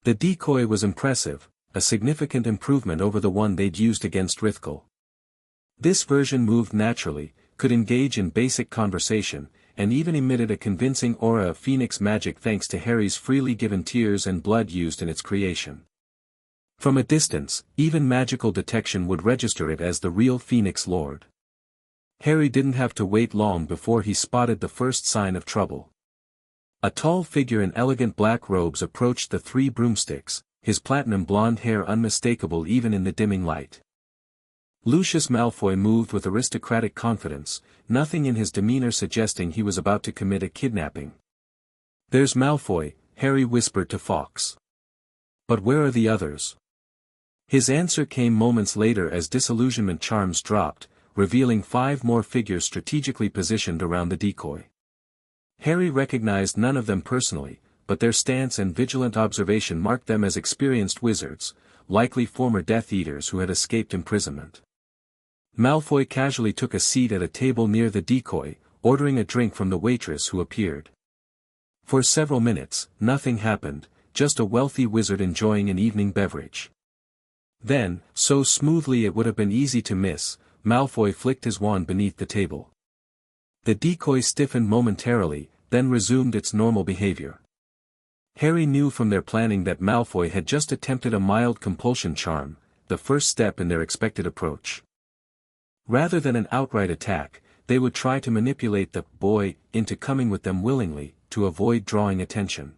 The decoy was impressive, a significant improvement over the one they'd used against Rithkal. This version moved naturally, could engage in basic conversation, and even emitted a convincing aura of Phoenix magic thanks to Harry's freely given tears and blood used in its creation. From a distance, even magical detection would register it as the real Phoenix Lord. Harry didn't have to wait long before he spotted the first sign of trouble. A tall figure in elegant black robes approached the 3 broomsticks, his platinum blonde hair unmistakable even in the dimming light. Lucius Malfoy moved with aristocratic confidence, nothing in his demeanor suggesting he was about to commit a kidnapping. There's Malfoy, Harry whispered to Fawkes. But where are the others? His answer came moments later as disillusionment charms dropped, revealing 5 more figures strategically positioned around the decoy. Harry recognized none of them personally, but their stance and vigilant observation marked them as experienced wizards, likely former Death Eaters who had escaped imprisonment. Malfoy casually took a seat at a table near the decoy, ordering a drink from the waitress who appeared. For several minutes, nothing happened, just a wealthy wizard enjoying an evening beverage. Then, so smoothly it would have been easy to miss, Malfoy flicked his wand beneath the table. The decoy stiffened momentarily, then resumed its normal behavior. Harry knew from their planning that Malfoy had just attempted a mild compulsion charm, the first step in their expected approach. Rather than an outright attack, they would try to manipulate the boy into coming with them willingly, to avoid drawing attention.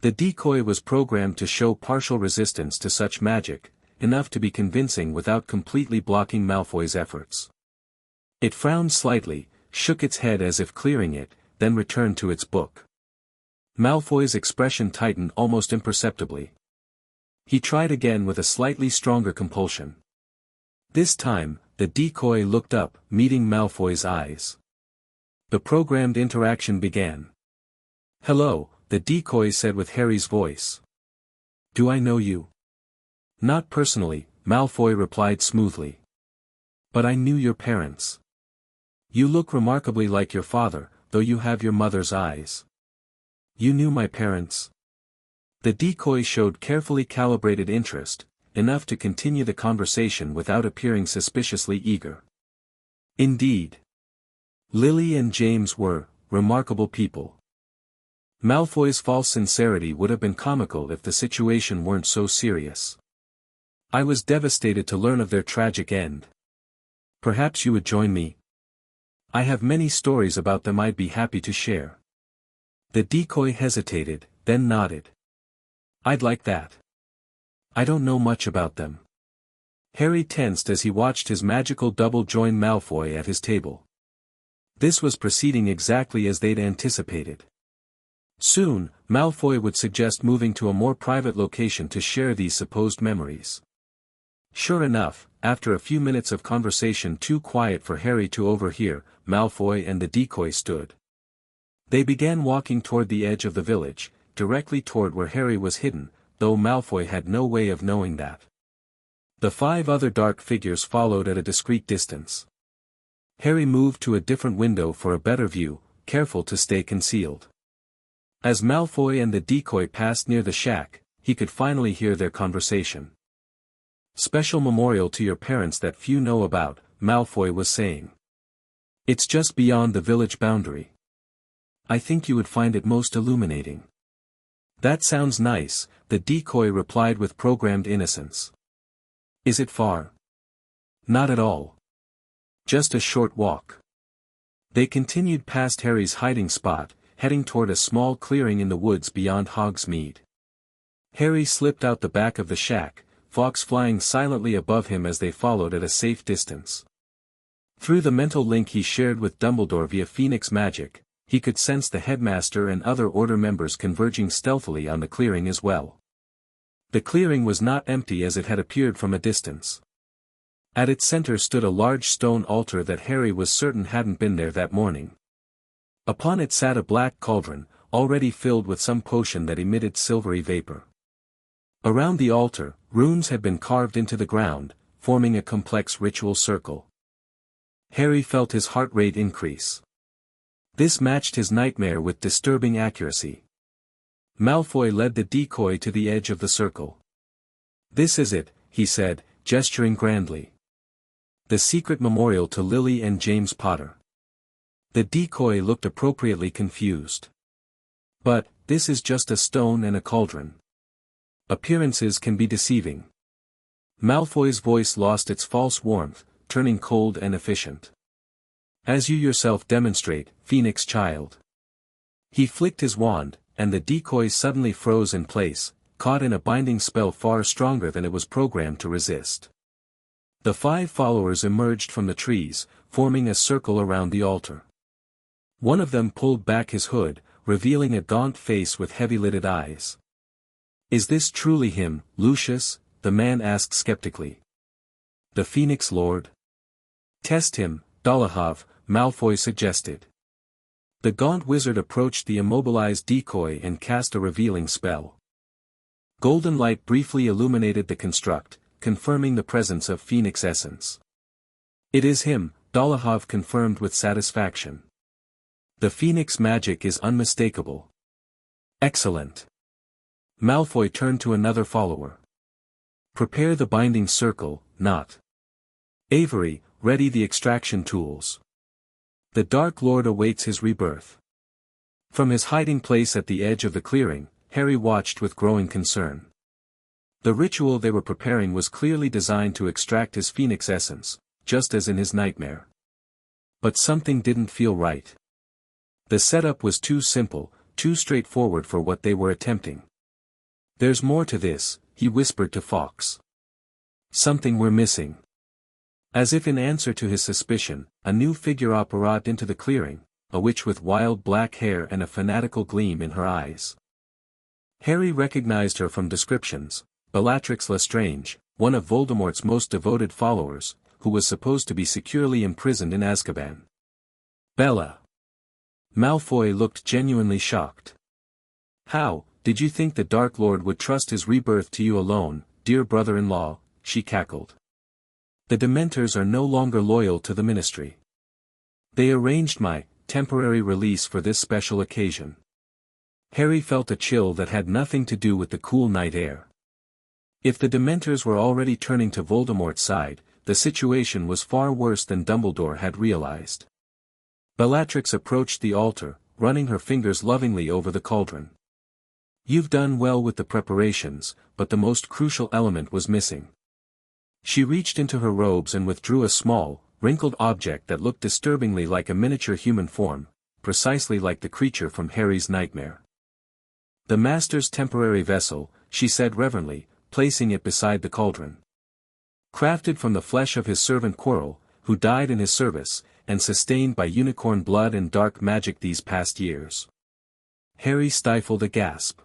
The decoy was programmed to show partial resistance to such magic, enough to be convincing without completely blocking Malfoy's efforts. It frowned slightly, shook its head as if clearing it, then returned to its book. Malfoy's expression tightened almost imperceptibly. He tried again with a slightly stronger compulsion. This time, the decoy looked up, meeting Malfoy's eyes. The programmed interaction began. "Hello," the decoy said with Harry's voice. "Do I know you?" "Not personally," Malfoy replied smoothly. "But I knew your parents." You look remarkably like your father, though you have your mother's eyes. You knew my parents? The decoy showed carefully calibrated interest, enough to continue the conversation without appearing suspiciously eager. Indeed. Lily and James were remarkable people. Malfoy's false sincerity would have been comical if the situation weren't so serious. I was devastated to learn of their tragic end. Perhaps you would join me? I have many stories about them I'd be happy to share. The decoy hesitated, then nodded. I'd like that. I don't know much about them. Harry tensed as he watched his magical double join Malfoy at his table. This was proceeding exactly as they'd anticipated. Soon, Malfoy would suggest moving to a more private location to share these supposed memories. Sure enough, after a few minutes of conversation too quiet for Harry to overhear, Malfoy and the decoy stood. They began walking toward the edge of the village, directly toward where Harry was hidden, though Malfoy had no way of knowing that. The 5 other dark figures followed at a discreet distance. Harry moved to a different window for a better view, careful to stay concealed. As Malfoy and the decoy passed near the shack, he could finally hear their conversation. Special memorial to your parents that few know about, Malfoy was saying. It's just beyond the village boundary. I think you would find it most illuminating. That sounds nice, the decoy replied with programmed innocence. Is it far? Not at all. Just a short walk. They continued past Harry's hiding spot, heading toward a small clearing in the woods beyond Hogsmeade. Harry slipped out the back of the shack, Fawkes flying silently above him as they followed at a safe distance. Through the mental link he shared with Dumbledore via Phoenix magic, he could sense the headmaster and other order members converging stealthily on the clearing as well. The clearing was not empty as it had appeared from a distance. At its center stood a large stone altar that Harry was certain hadn't been there that morning. Upon it sat a black cauldron, already filled with some potion that emitted silvery vapor. Around the altar, runes had been carved into the ground, forming a complex ritual circle. Harry felt his heart rate increase. This matched his nightmare with disturbing accuracy. Malfoy led the decoy to the edge of the circle. This is it, he said, gesturing grandly. The secret memorial to Lily and James Potter. The decoy looked appropriately confused. But, this is just a stone and a cauldron. Appearances can be deceiving. Malfoy's voice lost its false warmth, turning cold and efficient. As you yourself demonstrate, Phoenix child. He flicked his wand, and the decoy suddenly froze in place, caught in a binding spell far stronger than it was programmed to resist. The 5 followers emerged from the trees, forming a circle around the altar. One of them pulled back his hood, revealing a gaunt face with heavy-lidded eyes. Is this truly him, Lucius? The man asked skeptically. The Phoenix Lord? Test him, Dolohov, Malfoy suggested. The gaunt wizard approached the immobilized decoy and cast a revealing spell. Golden light briefly illuminated the construct, confirming the presence of Phoenix essence. It is him, Dolohov confirmed with satisfaction. The Phoenix magic is unmistakable. Excellent. Malfoy turned to another follower. Prepare the binding circle, not. Avery, ready the extraction tools. The Dark Lord awaits his rebirth. From his hiding place at the edge of the clearing, Harry watched with growing concern. The ritual they were preparing was clearly designed to extract his Phoenix essence, just as in his nightmare. But something didn't feel right. The setup was too simple, too straightforward for what they were attempting. There's more to this, he whispered to Fawkes. Something we're missing. As if in answer to his suspicion, a new figure arrived into the clearing, a witch with wild black hair and a fanatical gleam in her eyes. Harry recognized her from descriptions. Bellatrix Lestrange, one of Voldemort's most devoted followers, who was supposed to be securely imprisoned in Azkaban. Bella. Malfoy looked genuinely shocked. How, did you think the Dark Lord would trust his rebirth to you alone, dear brother-in-law? She cackled. The Dementors are no longer loyal to the Ministry. They arranged my temporary release for this special occasion. Harry felt a chill that had nothing to do with the cool night air. If the Dementors were already turning to Voldemort's side, the situation was far worse than Dumbledore had realized. Bellatrix approached the altar, running her fingers lovingly over the cauldron. "You've done well with the preparations, but the most crucial element was missing." She reached into her robes and withdrew a small, wrinkled object that looked disturbingly like a miniature human form, precisely like the creature from Harry's nightmare. "The Master's temporary vessel," she said reverently, placing it beside the cauldron. "Crafted from the flesh of his servant Quirrell, who died in his service, and sustained by unicorn blood and dark magic these past years." Harry stifled a gasp.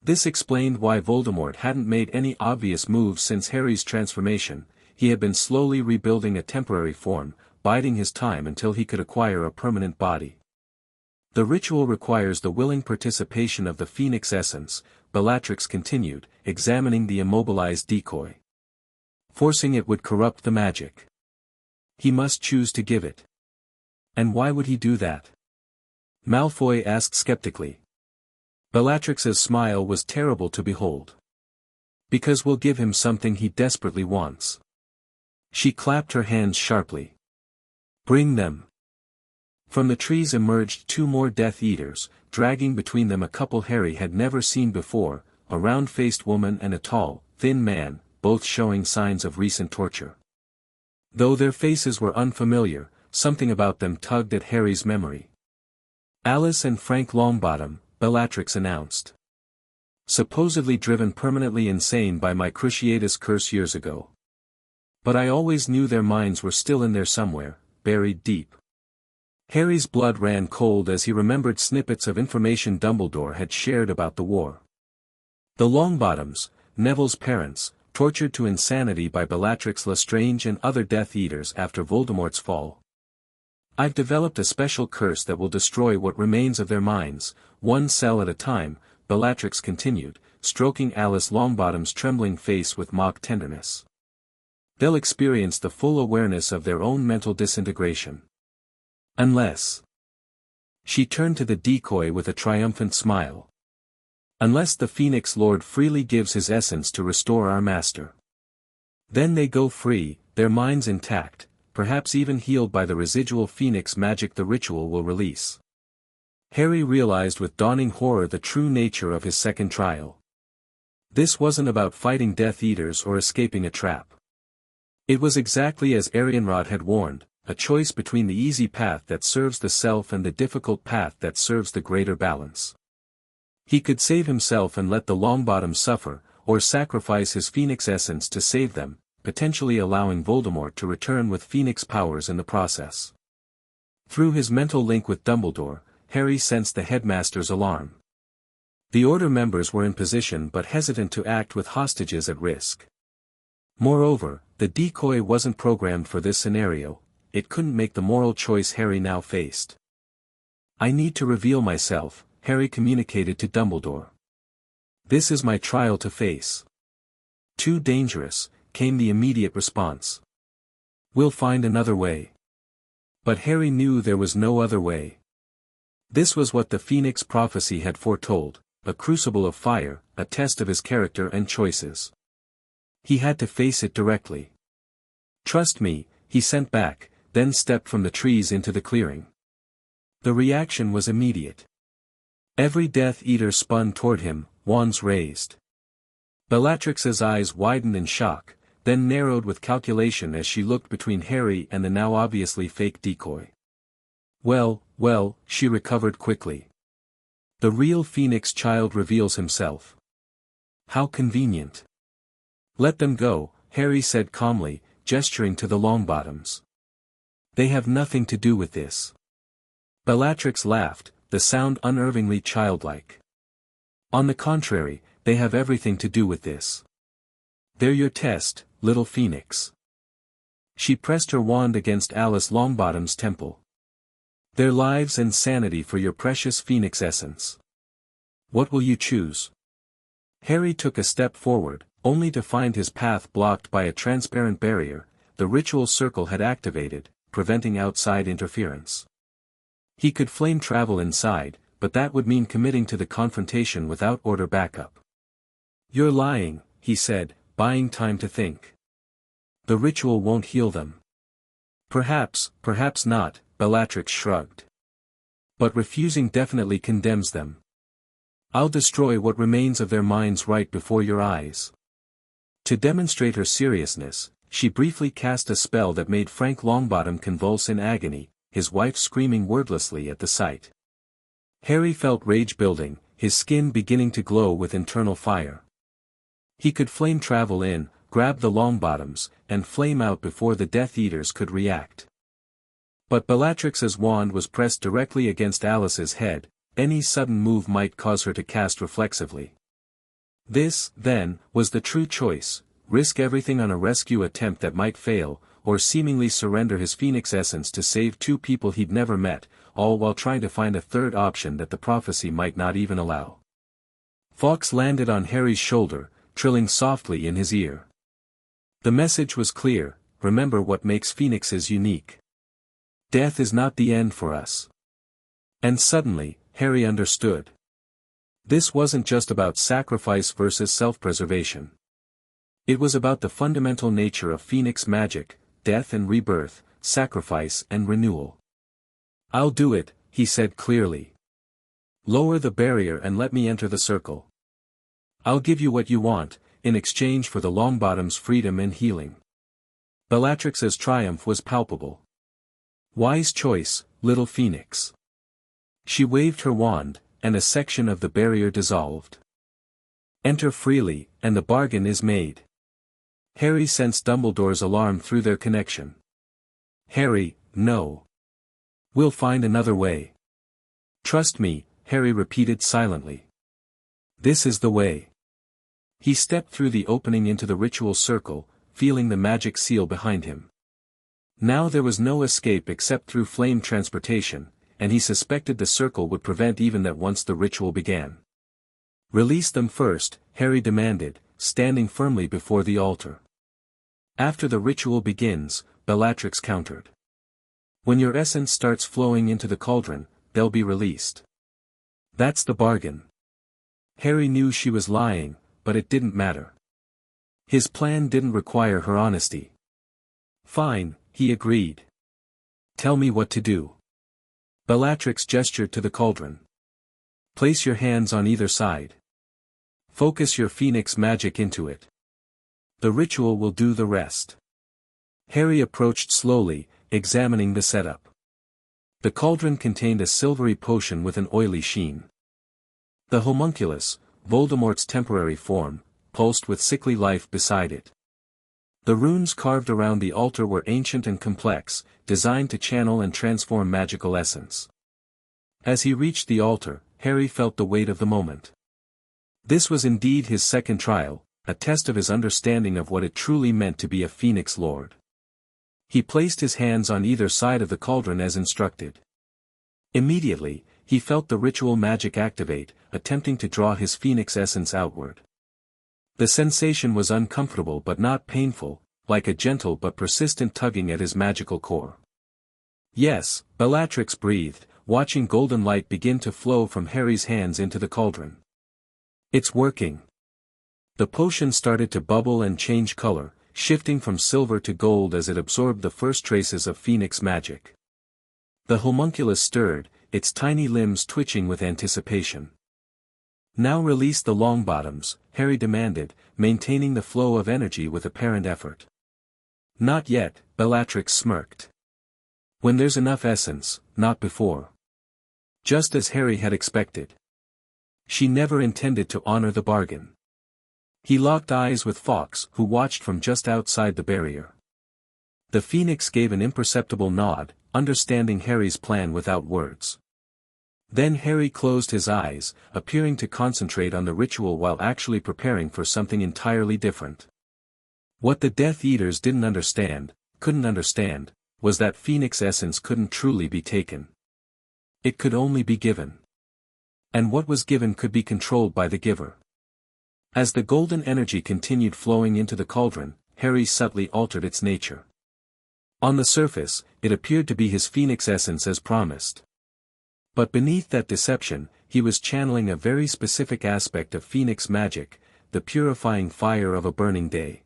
This explained why Voldemort hadn't made any obvious moves since Harry's transformation. He had been slowly rebuilding a temporary form, biding his time until he could acquire a permanent body. "The ritual requires the willing participation of the Phoenix essence," Bellatrix continued, examining the immobilized decoy. "Forcing it would corrupt the magic. He must choose to give it." "And why would he do that?" Malfoy asked skeptically. Bellatrix's smile was terrible to behold. "Because we'll give him something he desperately wants." She clapped her hands sharply. "Bring them." From the trees emerged two more Death Eaters, dragging between them a couple Harry had never seen before, a round-faced woman and a tall, thin man, both showing signs of recent torture. Though their faces were unfamiliar, something about them tugged at Harry's memory. "Alice and Frank Longbottom," Bellatrix announced. "Supposedly driven permanently insane by my Cruciatus curse years ago. But I always knew their minds were still in there somewhere, buried deep." Harry's blood ran cold as he remembered snippets of information Dumbledore had shared about the war. The Longbottoms, Neville's parents, tortured to insanity by Bellatrix Lestrange and other Death Eaters after Voldemort's fall. "I've developed a special curse that will destroy what remains of their minds, one cell at a time," Bellatrix continued, stroking Alice Longbottom's trembling face with mock tenderness. "They'll experience the full awareness of their own mental disintegration. Unless..." She turned to the decoy with a triumphant smile. "Unless the Phoenix Lord freely gives his essence to restore our master. Then they go free, their minds intact, perhaps even healed by the residual Phoenix magic the ritual will release." Harry realized with dawning horror the true nature of his second trial. This wasn't about fighting Death Eaters or escaping a trap. It was exactly as Arianrod had warned, a choice between the easy path that serves the self and the difficult path that serves the greater balance. He could save himself and let the Longbottoms suffer, or sacrifice his Phoenix essence to save them, potentially allowing Voldemort to return with Phoenix powers in the process. Through his mental link with Dumbledore, Harry sensed the headmaster's alarm. The Order members were in position but hesitant to act with hostages at risk. Moreover, the decoy wasn't programmed for this scenario. It couldn't make the moral choice Harry now faced. "I need to reveal myself," Harry communicated to Dumbledore. "This is my trial to face." "Too dangerous," came the immediate response. "We'll find another way." But Harry knew there was no other way. This was what the Phoenix prophecy had foretold, a crucible of fire, a test of his character and choices. He had to face it directly. "Trust me," he sent back, then stepped from the trees into the clearing. The reaction was immediate. Every Death Eater spun toward him, wands raised. Bellatrix's eyes widened in shock, then narrowed with calculation as she looked between Harry and the now obviously fake decoy. Well, she recovered quickly. The real Phoenix child reveals himself. How convenient. "Let them go," Harry said calmly, gesturing to the Longbottoms. "They have nothing to do with this." Bellatrix laughed, the sound unnervingly childlike. "On the contrary, they have everything to do with this. They're your test, little Phoenix." She pressed her wand against Alice Longbottom's temple. "Their lives and sanity for your precious Phoenix essence. What will you choose?" Harry took a step forward, only to find his path blocked by a transparent barrier. The ritual circle had activated, preventing outside interference. He could flame travel inside, but that would mean committing to the confrontation without order backup. "You're lying," he said, buying time to think. "The ritual won't heal them." "Perhaps, perhaps not," Bellatrix shrugged. "But refusing definitely condemns them. I'll destroy what remains of their minds right before your eyes." To demonstrate her seriousness, she briefly cast a spell that made Frank Longbottom convulse in agony, his wife screaming wordlessly at the sight. Harry felt rage building, his skin beginning to glow with internal fire. He could flame travel in, grab the Longbottoms, and flame out before the Death Eaters could react. But Bellatrix's wand was pressed directly against Alice's head. Any sudden move might cause her to cast reflexively. This, then, was the true choice: risk everything on a rescue attempt that might fail, or seemingly surrender his Phoenix essence to save two people he'd never met, all while trying to find a third option that the prophecy might not even allow. Fawkes landed on Harry's shoulder, trilling softly in his ear. The message was clear: remember what makes Phoenixes unique. Death is not the end for us. And suddenly, Harry understood. This wasn't just about sacrifice versus self-preservation. It was about the fundamental nature of Phoenix magic: death and rebirth, sacrifice and renewal. "I'll do it," he said clearly. "Lower the barrier and let me enter the circle. I'll give you what you want, in exchange for the Longbottom's freedom and healing." Bellatrix's triumph was palpable. "Wise choice, little Phoenix." She waved her wand, and a section of the barrier dissolved. "Enter freely, and the bargain is made." Harry sensed Dumbledore's alarm through their connection. "Harry, no. We'll find another way." "Trust me," Harry repeated silently. "This is the way." He stepped through the opening into the ritual circle, feeling the magic seal behind him. Now there was no escape except through flame transportation, and he suspected the circle would prevent even that once the ritual began. "Release them first," Harry demanded, standing firmly before the altar. "After the ritual begins," Bellatrix countered. "When your essence starts flowing into the cauldron, they'll be released. That's the bargain." Harry knew she was lying, but it didn't matter. His plan didn't require her honesty. "Fine," he agreed. "Tell me what to do." Bellatrix gestured to the cauldron. "Place your hands on either side. Focus your Phoenix magic into it. The ritual will do the rest." Harry approached slowly, examining the setup. The cauldron contained a silvery potion with an oily sheen. The homunculus, Voldemort's temporary form, pulsed with sickly life beside it. The runes carved around the altar were ancient and complex, designed to channel and transform magical essence. As he reached the altar, Harry felt the weight of the moment. This was indeed his second trial, a test of his understanding of what it truly meant to be a Phoenix Lord. He placed his hands on either side of the cauldron as instructed. Immediately, he felt the ritual magic activate, attempting to draw his Phoenix essence outward. The sensation was uncomfortable but not painful, like a gentle but persistent tugging at his magical core. "Yes," Bellatrix breathed, watching golden light begin to flow from Harry's hands into the cauldron. "It's working." The potion started to bubble and change color, shifting from silver to gold as it absorbed the first traces of Phoenix magic. The homunculus stirred, its tiny limbs twitching with anticipation. "Now release the Longbottoms," Harry demanded, maintaining the flow of energy with apparent effort. "Not yet," Bellatrix smirked. "When there's enough essence, not before." Just as Harry had expected. She never intended to honor the bargain. He locked eyes with Fawkes, who watched from just outside the barrier. The Phoenix gave an imperceptible nod, understanding Harry's plan without words. Then Harry closed his eyes, appearing to concentrate on the ritual while actually preparing for something entirely different. What the Death Eaters couldn't understand, was that Phoenix essence couldn't truly be taken. It could only be given. And what was given could be controlled by the giver. As the golden energy continued flowing into the cauldron, Harry subtly altered its nature. On the surface, it appeared to be his phoenix essence as promised. But beneath that deception, he was channeling a very specific aspect of phoenix magic, the purifying fire of a burning day.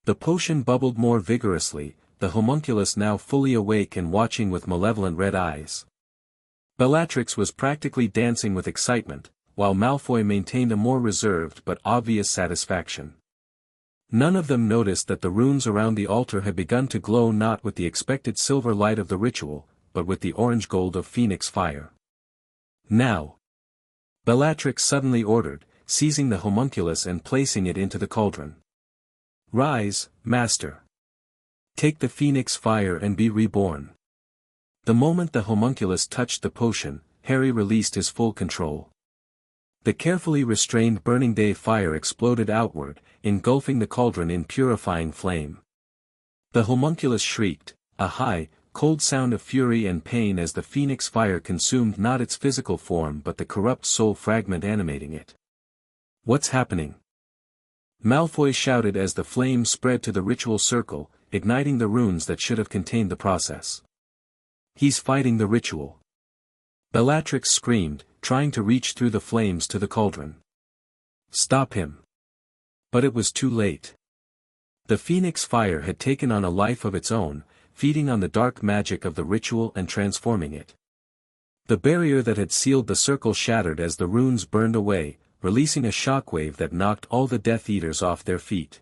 The potion bubbled more vigorously, the homunculus now fully awake and watching with malevolent red eyes. Bellatrix was practically dancing with excitement, while Malfoy maintained a more reserved but obvious satisfaction. None of them noticed that the runes around the altar had begun to glow not with the expected silver light of the ritual, but with the orange gold of phoenix fire. Now! Bellatrix suddenly ordered, seizing the homunculus and placing it into the cauldron. Rise, master. Take the phoenix fire and be reborn. The moment the homunculus touched the potion, Harry released his full control. The carefully restrained burning day fire exploded outward, engulfing the cauldron in purifying flame. The homunculus shrieked, a high, cold sound of fury and pain as the phoenix fire consumed not its physical form but the corrupt soul fragment animating it. What's happening? Malfoy shouted as the flame spread to the ritual circle, igniting the runes that should have contained the process. He's fighting the ritual. Bellatrix screamed, trying to reach through the flames to the cauldron. Stop him. But it was too late. The phoenix fire had taken on a life of its own, feeding on the dark magic of the ritual and transforming it. The barrier that had sealed the circle shattered as the runes burned away, releasing a shockwave that knocked all the Death Eaters off their feet.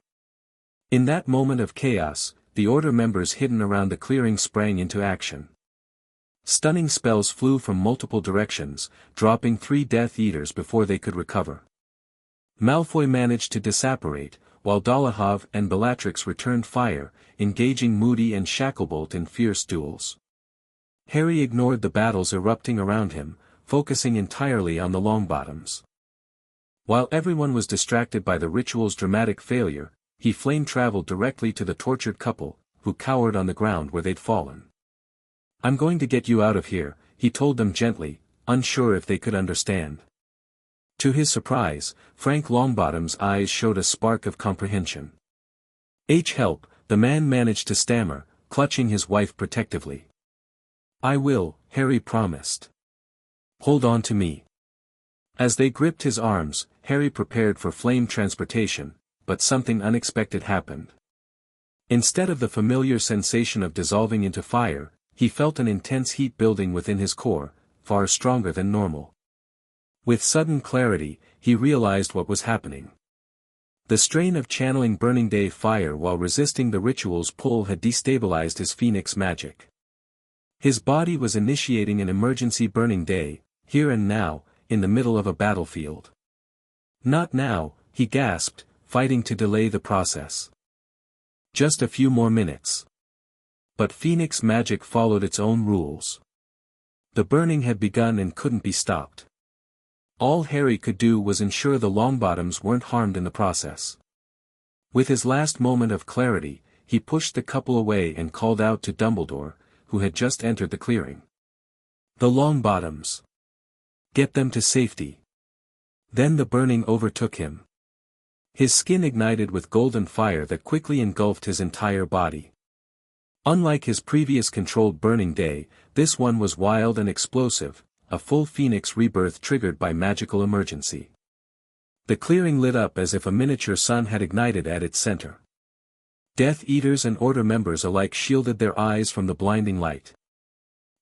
In that moment of chaos, the Order members hidden around the clearing sprang into action. Stunning spells flew from multiple directions, dropping 3 Death Eaters before they could recover. Malfoy managed to disapparate, while Dolohov and Bellatrix returned fire, engaging Moody and Shacklebolt in fierce duels. Harry ignored the battles erupting around him, focusing entirely on the Longbottoms. While everyone was distracted by the ritual's dramatic failure, he flame-traveled directly to the tortured couple, who cowered on the ground where they'd fallen. I'm going to get you out of here, he told them gently, unsure if they could understand. To his surprise, Frank Longbottom's eyes showed a spark of comprehension. Help, the man managed to stammer, clutching his wife protectively. I will, Harry promised. Hold on to me. As they gripped his arms, Harry prepared for flame transportation, but something unexpected happened. Instead of the familiar sensation of dissolving into fire, he felt an intense heat building within his core, far stronger than normal. With sudden clarity, he realized what was happening. The strain of channeling burning day fire while resisting the ritual's pull had destabilized his phoenix magic. His body was initiating an emergency burning day, here and now, in the middle of a battlefield. Not now, he gasped, fighting to delay the process. Just a few more minutes. But phoenix magic followed its own rules. The burning had begun and couldn't be stopped. All Harry could do was ensure the Longbottoms weren't harmed in the process. With his last moment of clarity, he pushed the couple away and called out to Dumbledore, who had just entered the clearing. The Longbottoms. Get them to safety. Then the burning overtook him. His skin ignited with golden fire that quickly engulfed his entire body. Unlike his previous controlled burning day, this one was wild and explosive, a full phoenix rebirth triggered by magical emergency. The clearing lit up as if a miniature sun had ignited at its center. Death Eaters and Order members alike shielded their eyes from the blinding light.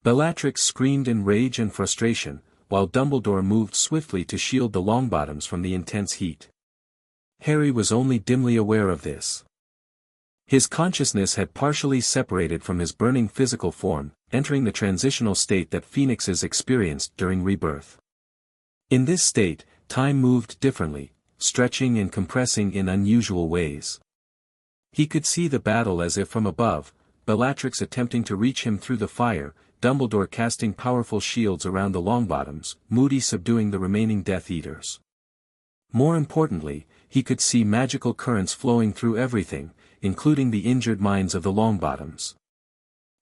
Bellatrix screamed in rage and frustration, while Dumbledore moved swiftly to shield the Longbottoms from the intense heat. Harry was only dimly aware of this. His consciousness had partially separated from his burning physical form, entering the transitional state that phoenixes experienced during rebirth. In this state, time moved differently, stretching and compressing in unusual ways. He could see the battle as if from above, Bellatrix attempting to reach him through the fire, Dumbledore casting powerful shields around the Longbottoms, Moody subduing the remaining Death Eaters. More importantly, he could see magical currents flowing through everything, including the injured minds of the Longbottoms.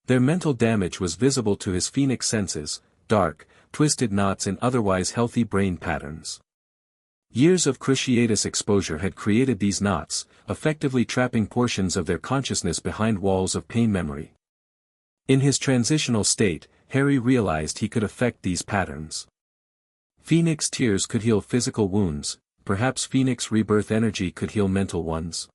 Their mental damage was visible to his phoenix senses, dark, twisted knots in otherwise healthy brain patterns. Years of cruciatus exposure had created these knots, effectively trapping portions of their consciousness behind walls of pain memory. In his transitional state, Harry realized he could affect these patterns. Phoenix tears could heal physical wounds, perhaps Phoenix rebirth energy could heal mental ones.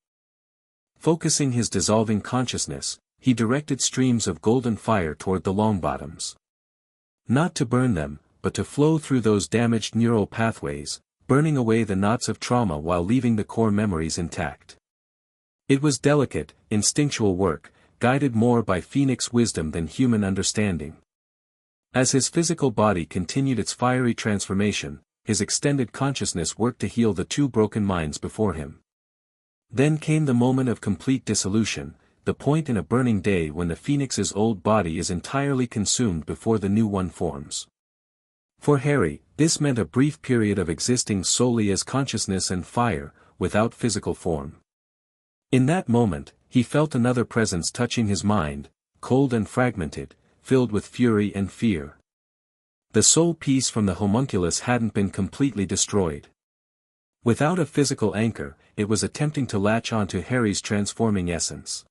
Focusing his dissolving consciousness, he directed streams of golden fire toward the Longbottoms. Not to burn them, but to flow through those damaged neural pathways, burning away the knots of trauma while leaving the core memories intact. It was delicate, instinctual work, guided more by Phoenix wisdom than human understanding. As his physical body continued its fiery transformation, his extended consciousness worked to heal the two broken minds before him. Then came the moment of complete dissolution, the point in a burning day when the Phoenix's old body is entirely consumed before the new one forms. For Harry, this meant a brief period of existing solely as consciousness and fire, without physical form. In that moment, he felt another presence touching his mind, cold and fragmented, filled with fury and fear. The soul piece from the homunculus hadn't been completely destroyed. Without a physical anchor, it was attempting to latch onto Harry's transforming essence.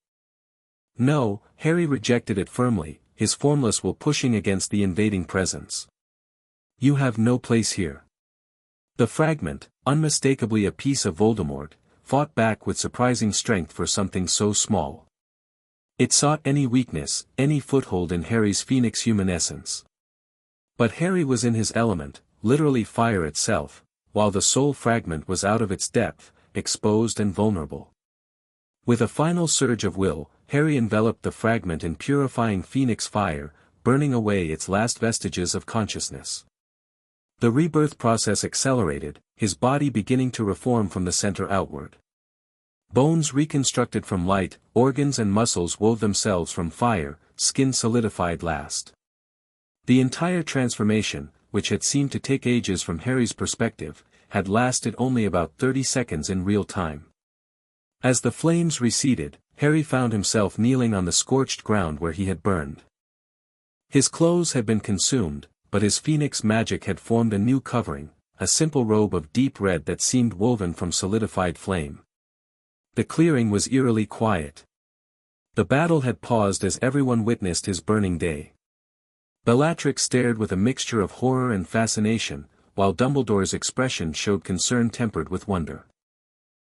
No, Harry rejected it firmly, his formless will pushing against the invading presence. You have no place here. The fragment, unmistakably a piece of Voldemort, fought back with surprising strength for something so small. It sought any weakness, any foothold in Harry's Phoenix human essence. But Harry was in his element, literally fire itself, while the soul fragment was out of its depth, exposed and vulnerable. With a final surge of will, Harry enveloped the fragment in purifying Phoenix fire, burning away its last vestiges of consciousness. The rebirth process accelerated, his body beginning to reform from the center outward. Bones reconstructed from light, organs and muscles wove themselves from fire, skin solidified last. The entire transformation, which had seemed to take ages from Harry's perspective, had lasted only about 30 seconds in real time. As the flames receded, Harry found himself kneeling on the scorched ground where he had burned. His clothes had been consumed, but his Phoenix magic had formed a new covering, a simple robe of deep red that seemed woven from solidified flame. The clearing was eerily quiet. The battle had paused as everyone witnessed his burning day. Bellatrix stared with a mixture of horror and fascination, while Dumbledore's expression showed concern tempered with wonder.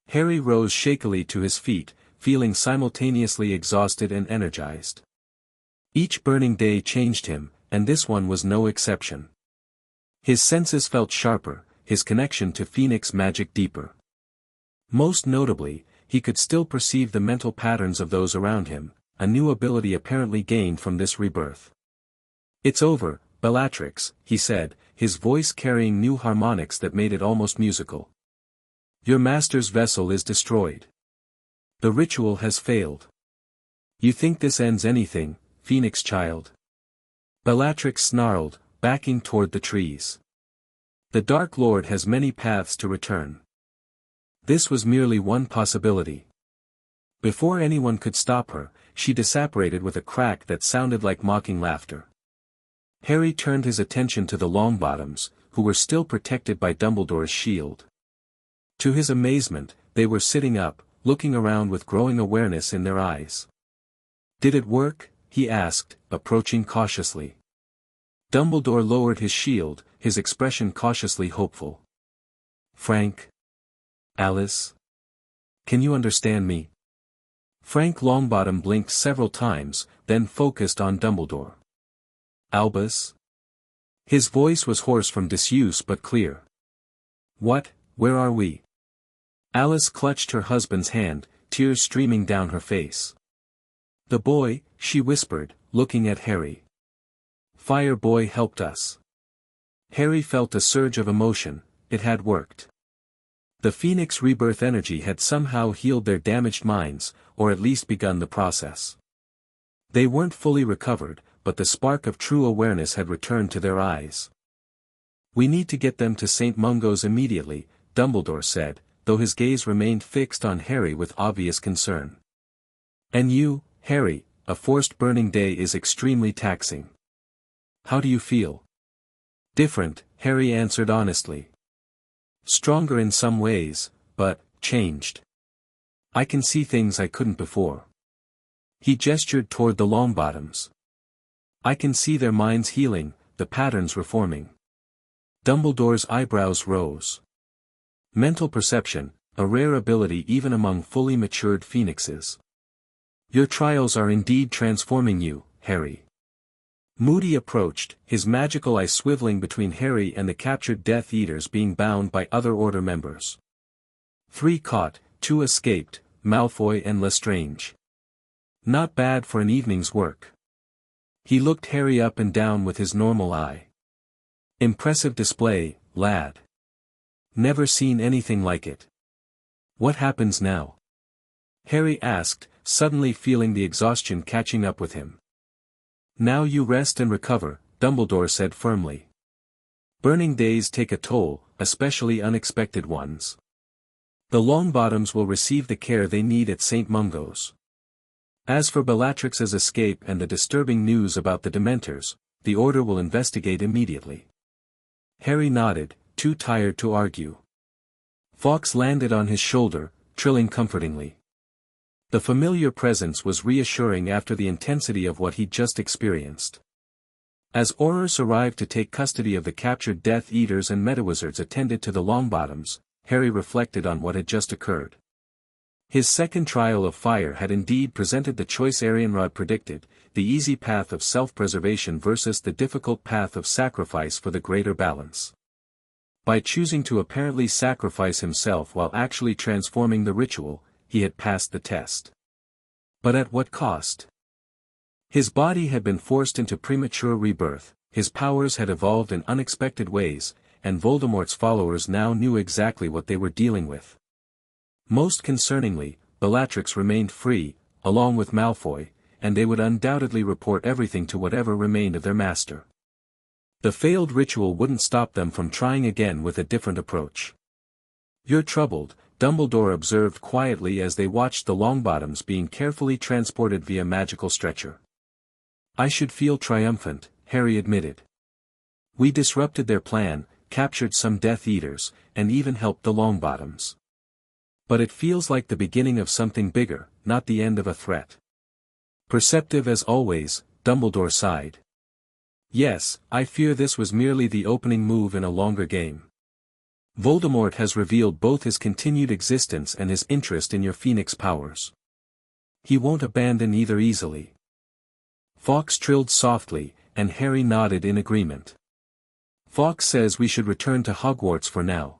Harry rose shakily to his feet, feeling simultaneously exhausted and energized. Each burning day changed him, and this one was no exception. His senses felt sharper, his connection to Phoenix magic deeper. Most notably, he could still perceive the mental patterns of those around him, a new ability apparently gained from this rebirth. "It's over, Bellatrix," he said, his voice carrying new harmonics that made it almost musical. "Your master's vessel is destroyed. The ritual has failed. You think this ends anything, Phoenix child?" Bellatrix snarled, backing toward the trees. "The Dark Lord has many paths to return. This was merely one possibility." Before anyone could stop her, she disapparated with a crack that sounded like mocking laughter. Harry turned his attention to the Longbottoms, who were still protected by Dumbledore's shield. To his amazement, they were sitting up, looking around with growing awareness in their eyes. "Did it work?" he asked, approaching cautiously. Dumbledore lowered his shield, his expression cautiously hopeful. "Frank? Alice? Can you understand me?" Frank Longbottom blinked several times, then focused on Dumbledore. "Albus?" His voice was hoarse from disuse but clear. "What, where are we?" Alice clutched her husband's hand, tears streaming down her face. "The boy," she whispered, looking at Harry. "Fire Boy helped us." Harry felt a surge of emotion, it had worked. The Phoenix rebirth energy had somehow healed their damaged minds, or at least begun the process. They weren't fully recovered, but the spark of true awareness had returned to their eyes. "We need to get them to St. Mungo's immediately," Dumbledore said, though his gaze remained fixed on Harry with obvious concern. "And you, Harry, a forced burning day is extremely taxing. How do you feel?" "Different," Harry answered honestly. Stronger in some ways, but changed. I can see things I couldn't before. He gestured toward the Longbottoms. I can see their minds healing, the patterns reforming. Dumbledore's eyebrows rose. Mental perception, a rare ability even among fully matured phoenixes. Your trials are indeed transforming you, Harry. Moody approached, his magical eye swiveling between Harry and the captured Death Eaters being bound by other Order members. 3 caught, 2 escaped, Malfoy and Lestrange. Not bad for an evening's work. He looked Harry up and down with his normal eye. Impressive display, lad. Never seen anything like it. What happens now? Harry asked, suddenly feeling the exhaustion catching up with him. Now you rest and recover, Dumbledore said firmly. Burning days take a toll, especially unexpected ones. The Longbottoms will receive the care they need at St. Mungo's. As for Bellatrix's escape and the disturbing news about the Dementors, the Order will investigate immediately. Harry nodded, too tired to argue. Fawkes landed on his shoulder, trilling comfortingly. The familiar presence was reassuring after the intensity of what he'd just experienced. As Aurors arrived to take custody of the captured Death Eaters and Metawizards attended to the Longbottoms, Harry reflected on what had just occurred. His second trial of fire had indeed presented the choice Arianrod predicted, the easy path of self-preservation versus the difficult path of sacrifice for the greater balance. By choosing to apparently sacrifice himself while actually transforming the ritual, he had passed the test. But at what cost? His body had been forced into premature rebirth, his powers had evolved in unexpected ways, and Voldemort's followers now knew exactly what they were dealing with. Most concerningly, Bellatrix remained free, along with Malfoy, and they would undoubtedly report everything to whatever remained of their master. The failed ritual wouldn't stop them from trying again with a different approach. You're troubled, Dumbledore observed quietly as they watched the Longbottoms being carefully transported via magical stretcher. I should feel triumphant, Harry admitted. We disrupted their plan, captured some Death Eaters, and even helped the Longbottoms. But it feels like the beginning of something bigger, not the end of a threat. Perceptive as always, Dumbledore sighed. Yes, I fear this was merely the opening move in a longer game. Voldemort has revealed both his continued existence and his interest in your Phoenix powers. He won't abandon either easily. Fawkes trilled softly, and Harry nodded in agreement. Fawkes says we should return to Hogwarts for now.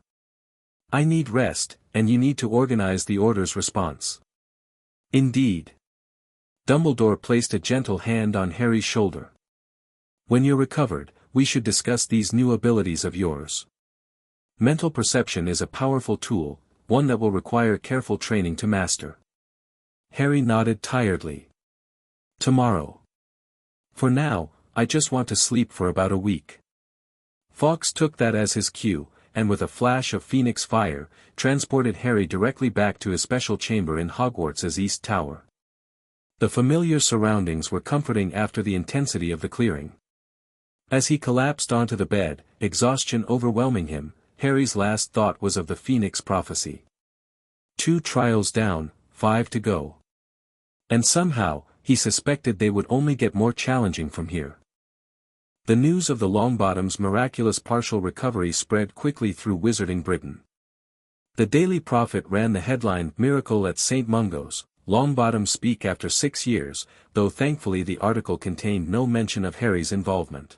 I need rest, and you need to organize the Order's response. Indeed. Dumbledore placed a gentle hand on Harry's shoulder. When you're recovered, we should discuss these new abilities of yours. Mental perception is a powerful tool, one that will require careful training to master. Harry nodded tiredly. Tomorrow. For now, I just want to sleep for about a week. Fawkes took that as his cue, and with a flash of Phoenix fire, transported Harry directly back to his special chamber in Hogwarts' East Tower. The familiar surroundings were comforting after the intensity of the clearing. As he collapsed onto the bed, exhaustion overwhelming him, Harry's last thought was of the Phoenix prophecy. 2 trials down, 5 to go. And somehow, he suspected they would only get more challenging from here. The news of the Longbottoms' miraculous partial recovery spread quickly through Wizarding Britain. The Daily Prophet ran the headline "Miracle at St. Mungo's, Longbottoms speak after 6 years," though thankfully the article contained no mention of Harry's involvement.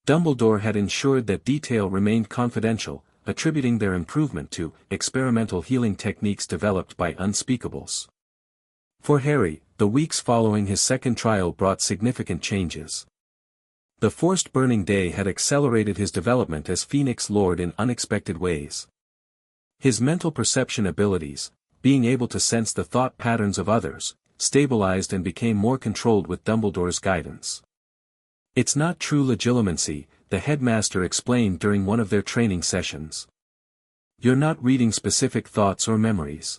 Dumbledore had ensured that detail remained confidential, attributing their improvement to experimental healing techniques developed by unspeakables. For Harry, the weeks following his second trial brought significant changes. The forced burning day had accelerated his development as Phoenix Lord in unexpected ways. His mental perception abilities, being able to sense the thought patterns of others, stabilized and became more controlled with Dumbledore's guidance. It's not true legilimency, the headmaster explained during one of their training sessions. You're not reading specific thoughts or memories.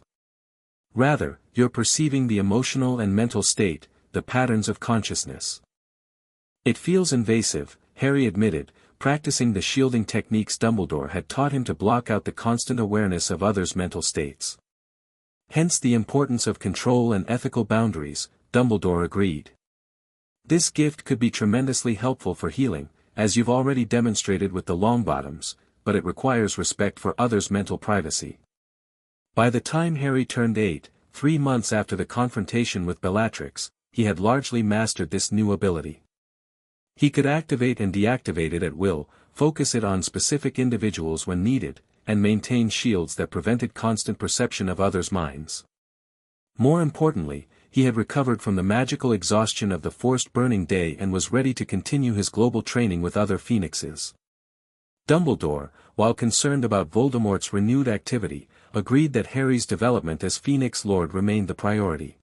Rather, you're perceiving the emotional and mental state, the patterns of consciousness. It feels invasive, Harry admitted, practicing the shielding techniques Dumbledore had taught him to block out the constant awareness of others' mental states. Hence the importance of control and ethical boundaries, Dumbledore agreed. This gift could be tremendously helpful for healing, as you've already demonstrated with the Longbottoms, but it requires respect for others' mental privacy. By the time Harry turned 8, 3 months after the confrontation with Bellatrix, he had largely mastered this new ability. He could activate and deactivate it at will, focus it on specific individuals when needed, and maintain shields that prevented constant perception of others' minds. More importantly, he had recovered from the magical exhaustion of the forced burning day and was ready to continue his global training with other phoenixes. Dumbledore, while concerned about Voldemort's renewed activity, agreed that Harry's development as Phoenix Lord remained the priority.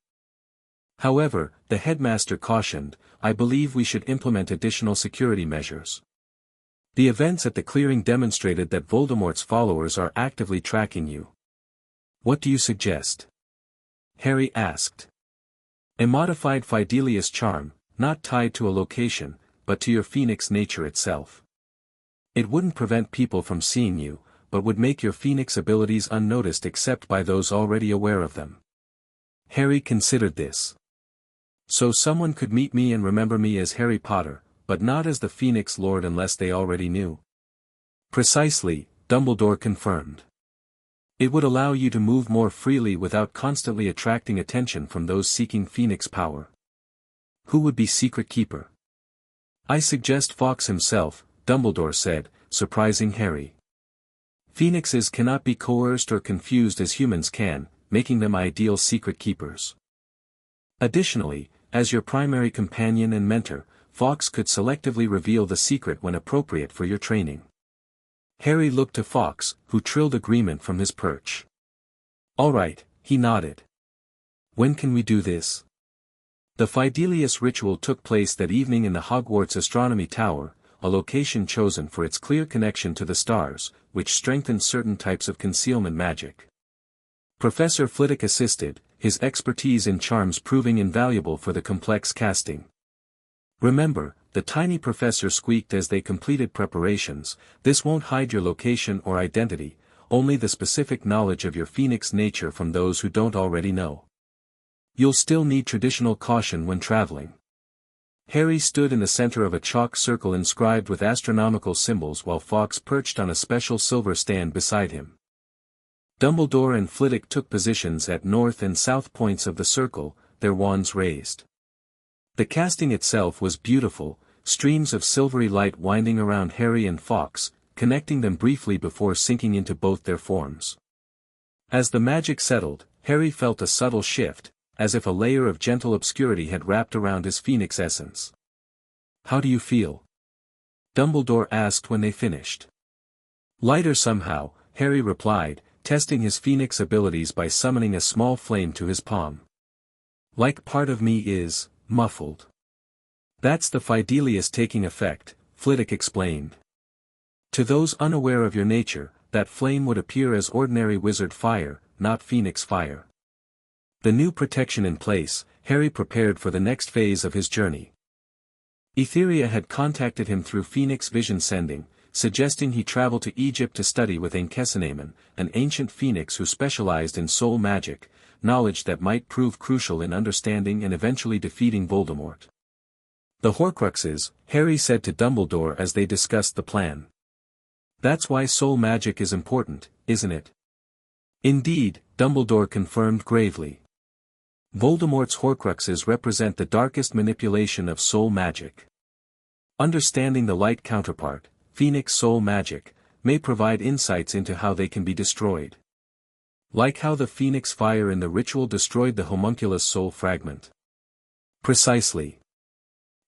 However, the headmaster cautioned, "I believe we should implement additional security measures. The events at the clearing demonstrated that Voldemort's followers are actively tracking you. What do you suggest?" Harry asked. "A modified Fidelius charm, not tied to a location, but to your Phoenix nature itself. It wouldn't prevent people from seeing you, but would make your Phoenix abilities unnoticed except by those already aware of them." Harry considered this. "So someone could meet me and remember me as Harry Potter, but not as the Phoenix Lord unless they already knew?" "Precisely," Dumbledore confirmed. "It would allow you to move more freely without constantly attracting attention from those seeking Phoenix power." "Who would be secret keeper?" "I suggest Fawkes himself," Dumbledore said, surprising Harry. "Phoenixes cannot be coerced or confused as humans can, making them ideal secret keepers. Additionally, as your primary companion and mentor, Fawkes could selectively reveal the secret when appropriate for your training." Harry looked to Fawkes, who trilled agreement from his perch. "All right," he nodded. "When can we do this?" The Fidelius ritual took place that evening in the Hogwarts Astronomy Tower, a location chosen for its clear connection to the stars, which strengthened certain types of concealment magic. Professor Flitwick assisted, his expertise in charms proving invaluable for the complex casting. "Remember," the tiny professor squeaked as they completed preparations, "this won't hide your location or identity, only the specific knowledge of your Phoenix nature from those who don't already know. You'll still need traditional caution when traveling." Harry stood in the center of a chalk circle inscribed with astronomical symbols while Fawkes perched on a special silver stand beside him. Dumbledore and Flitwick took positions at north and south points of the circle, their wands raised. The casting itself was beautiful, streams of silvery light winding around Harry and Fawkes, connecting them briefly before sinking into both their forms. As the magic settled, Harry felt a subtle shift, as if a layer of gentle obscurity had wrapped around his Phoenix essence. "How do you feel?" Dumbledore asked when they finished. "Lighter somehow," Harry replied, testing his Phoenix abilities by summoning a small flame to his palm. "Like part of me is muffled." "That's the Fidelius taking effect," Flitwick explained. "To those unaware of your nature, that flame would appear as ordinary wizard fire, not Phoenix fire." The new protection in place, Harry prepared for the next phase of his journey. Etheria had contacted him through Phoenix Vision Sending, suggesting he travel to Egypt to study with Infiltration, an ancient phoenix who specialized in soul magic, knowledge that might prove crucial in understanding and eventually defeating Voldemort. "The Horcruxes," Harry said to Dumbledore as they discussed the plan. "That's why soul magic is important, isn't it?" "Indeed," Dumbledore confirmed gravely. "Voldemort's Horcruxes represent the darkest manipulation of soul magic. Understanding the light counterpart, Phoenix soul magic, may provide insights into how they can be destroyed. Like how the Phoenix fire in the ritual destroyed the homunculus soul fragment." "Precisely.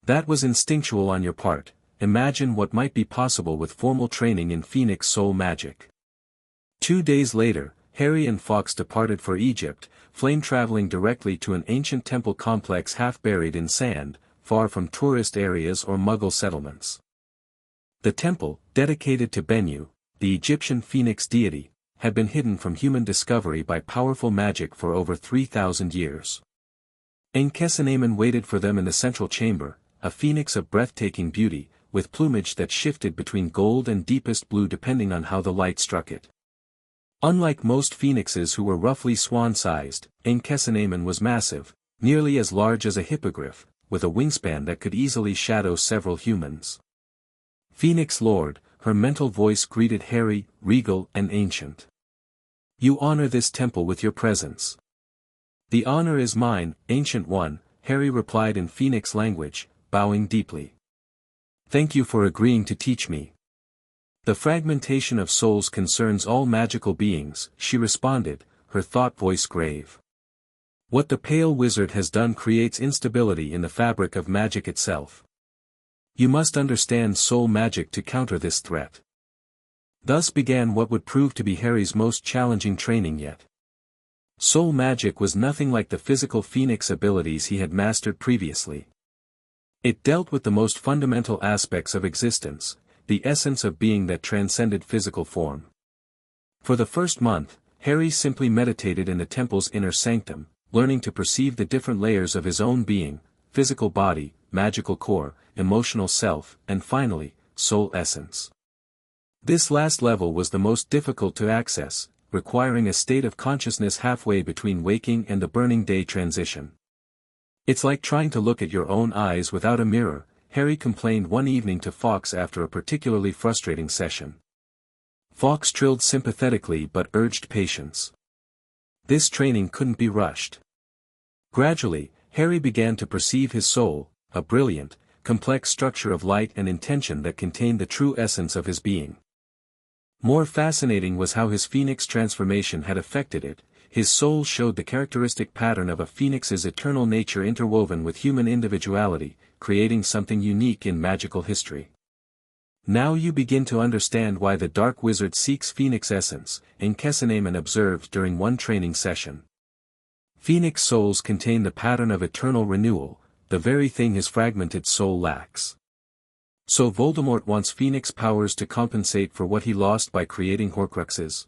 That was instinctual on your part. Imagine what might be possible with formal training in Phoenix soul magic." 2 days later, Harry and Fawkes departed for Egypt, flame-traveling directly to an ancient temple complex half buried in sand, far from tourist areas or Muggle settlements. The temple, dedicated to Bennu, the Egyptian phoenix deity, had been hidden from human discovery by powerful magic for over 3,000 years. Infiltration waited for them in the central chamber, a phoenix of breathtaking beauty, with plumage that shifted between gold and deepest blue depending on how the light struck it. Unlike most phoenixes who were roughly swan-sized, Ankhesenamen was massive, nearly as large as a hippogriff, with a wingspan that could easily shadow several humans. Phoenix Lord, her mental voice greeted Harry, regal and ancient. You honor this temple with your presence. The honor is mine, Ancient One, Harry replied in Phoenix language, bowing deeply. Thank you for agreeing to teach me. The fragmentation of souls concerns all magical beings, she responded, her thought voice grave. What the pale wizard has done creates instability in the fabric of magic itself. You must understand soul magic to counter this threat. Thus began what would prove to be Harry's most challenging training yet. Soul magic was nothing like the physical phoenix abilities he had mastered previously. It dealt with the most fundamental aspects of existence, the essence of being that transcended physical form. For the first month, Harry simply meditated in the temple's inner sanctum, learning to perceive the different layers of his own being, physical body, magical core, emotional self, and finally, soul essence. This last level was the most difficult to access, requiring a state of consciousness halfway between waking and the burning day transition. It's like trying to look at your own eyes without a mirror, Harry complained one evening to Fawkes after a particularly frustrating session. Fawkes trilled sympathetically but urged patience. This training couldn't be rushed. Gradually, Harry began to perceive his soul, a brilliant, complex structure of light and intention that contained the true essence of his being. More fascinating was how his phoenix transformation had affected it. His soul showed the characteristic pattern of a phoenix's eternal nature interwoven with human individuality, creating something unique in magical history. Now you begin to understand why the Dark Wizard seeks phoenix essence, Ankhesenamen observed during one training session. Phoenix souls contain the pattern of eternal renewal, the very thing his fragmented soul lacks. So Voldemort wants phoenix powers to compensate for what he lost by creating Horcruxes?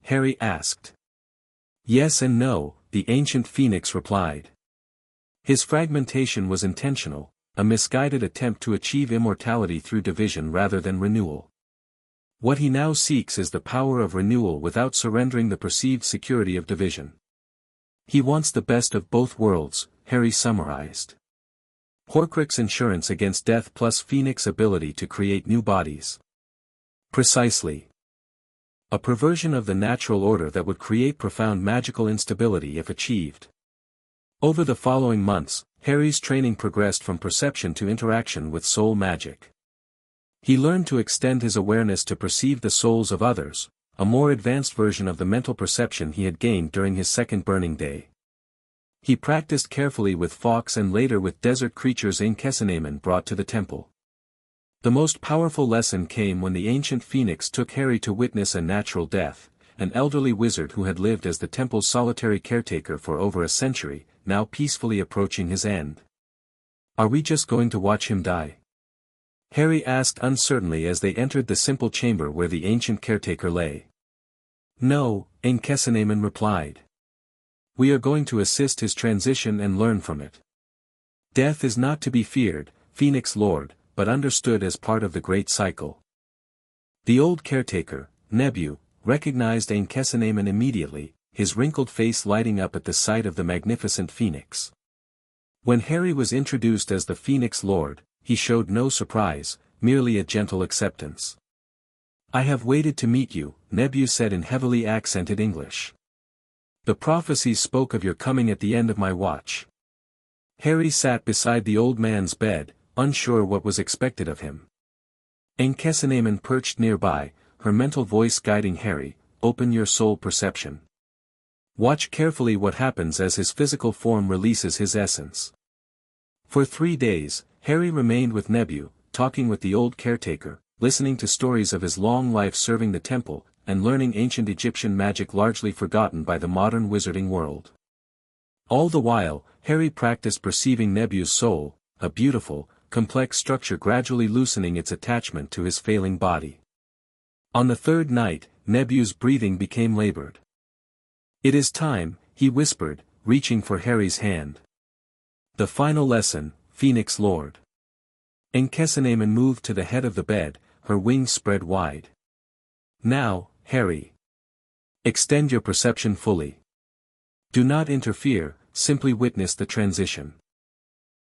Harry asked. Yes and no, the ancient phoenix replied. His fragmentation was intentional, a misguided attempt to achieve immortality through division rather than renewal. What he now seeks is the power of renewal without surrendering the perceived security of division. He wants the best of both worlds, Harry summarized. Horcrux insurance against death plus Phoenix ability to create new bodies. Precisely. A perversion of the natural order that would create profound magical instability if achieved. Over the following months, Harry's training progressed from perception to interaction with soul magic. He learned to extend his awareness to perceive the souls of others, a more advanced version of the mental perception he had gained during his second burning day. He practiced carefully with Fawkes and later with desert creatures Ankhesenamen brought to the temple. The most powerful lesson came when the ancient phoenix took Harry to witness a natural death, an elderly wizard who had lived as the temple's solitary caretaker for over a century, now peacefully approaching his end. Are we just going to watch him die? Harry asked uncertainly as they entered the simple chamber where the ancient caretaker lay. No, Ankhesenamen replied. We are going to assist his transition and learn from it. Death is not to be feared, Phoenix Lord, but understood as part of the great cycle. The old caretaker, Nebu, recognized Ankhesenamen immediately, his wrinkled face lighting up at the sight of the magnificent phoenix. When Harry was introduced as the Phoenix Lord, he showed no surprise, merely a gentle acceptance. I have waited to meet you, Nebu said in heavily accented English. The prophecies spoke of your coming at the end of my watch. Harry sat beside the old man's bed, unsure what was expected of him. Ankhesenamen perched nearby, her mental voice guiding Harry, open your soul perception. Watch carefully what happens as his physical form releases his essence. For 3 days, Harry remained with Nebu, talking with the old caretaker, listening to stories of his long life serving the temple, and learning ancient Egyptian magic largely forgotten by the modern wizarding world. All the while, Harry practiced perceiving Nebu's soul, a beautiful, complex structure gradually loosening its attachment to his failing body. On the third night, Nebu's breathing became labored. It is time, he whispered, reaching for Harry's hand. The final lesson, Phoenix Lord. Enkesenamen moved to the head of the bed, her wings spread wide. Now, Harry. Extend your perception fully. Do not interfere, simply witness the transition.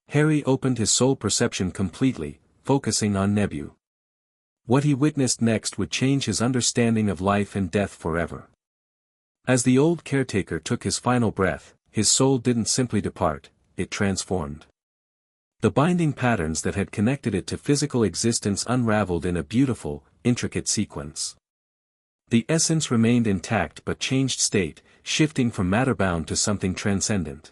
Harry opened his soul perception completely, focusing on Nebu. What he witnessed next would change his understanding of life and death forever. As the old caretaker took his final breath, his soul didn't simply depart, it transformed. The binding patterns that had connected it to physical existence unraveled in a beautiful, intricate sequence. The essence remained intact but changed state, shifting from matter-bound to something transcendent.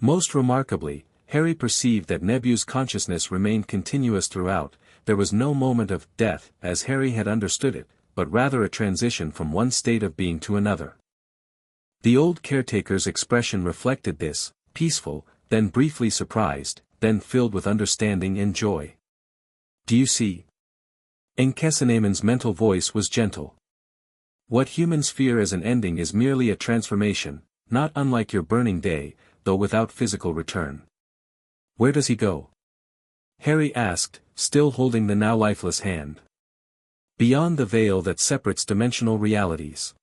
Most remarkably, Harry perceived that Nebu's consciousness remained continuous throughout. There was no moment of death, as Harry had understood it, but rather a transition from one state of being to another. The old caretaker's expression reflected this, peaceful, then briefly surprised, then filled with understanding and joy. Do you see? Enkesenamen's mental voice was gentle. What humans fear as an ending is merely a transformation, not unlike your burning day, though without physical return. Where does he go? Harry asked, still holding the now lifeless hand. Beyond the veil that separates dimensional realities.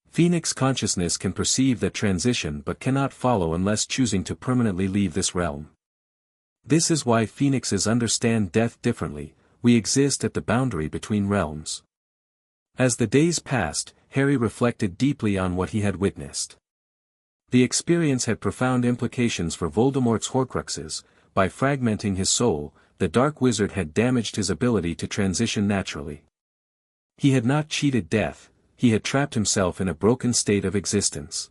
Phoenix consciousness can perceive that transition but cannot follow unless choosing to permanently leave this realm. This is why phoenixes understand death differently. We exist at the boundary between realms. As the days passed, Harry reflected deeply on what he had witnessed. The experience had profound implications for Voldemort's Horcruxes. By fragmenting his soul, the Dark Wizard had damaged his ability to transition naturally. He had not cheated death, he had trapped himself in a broken state of existence.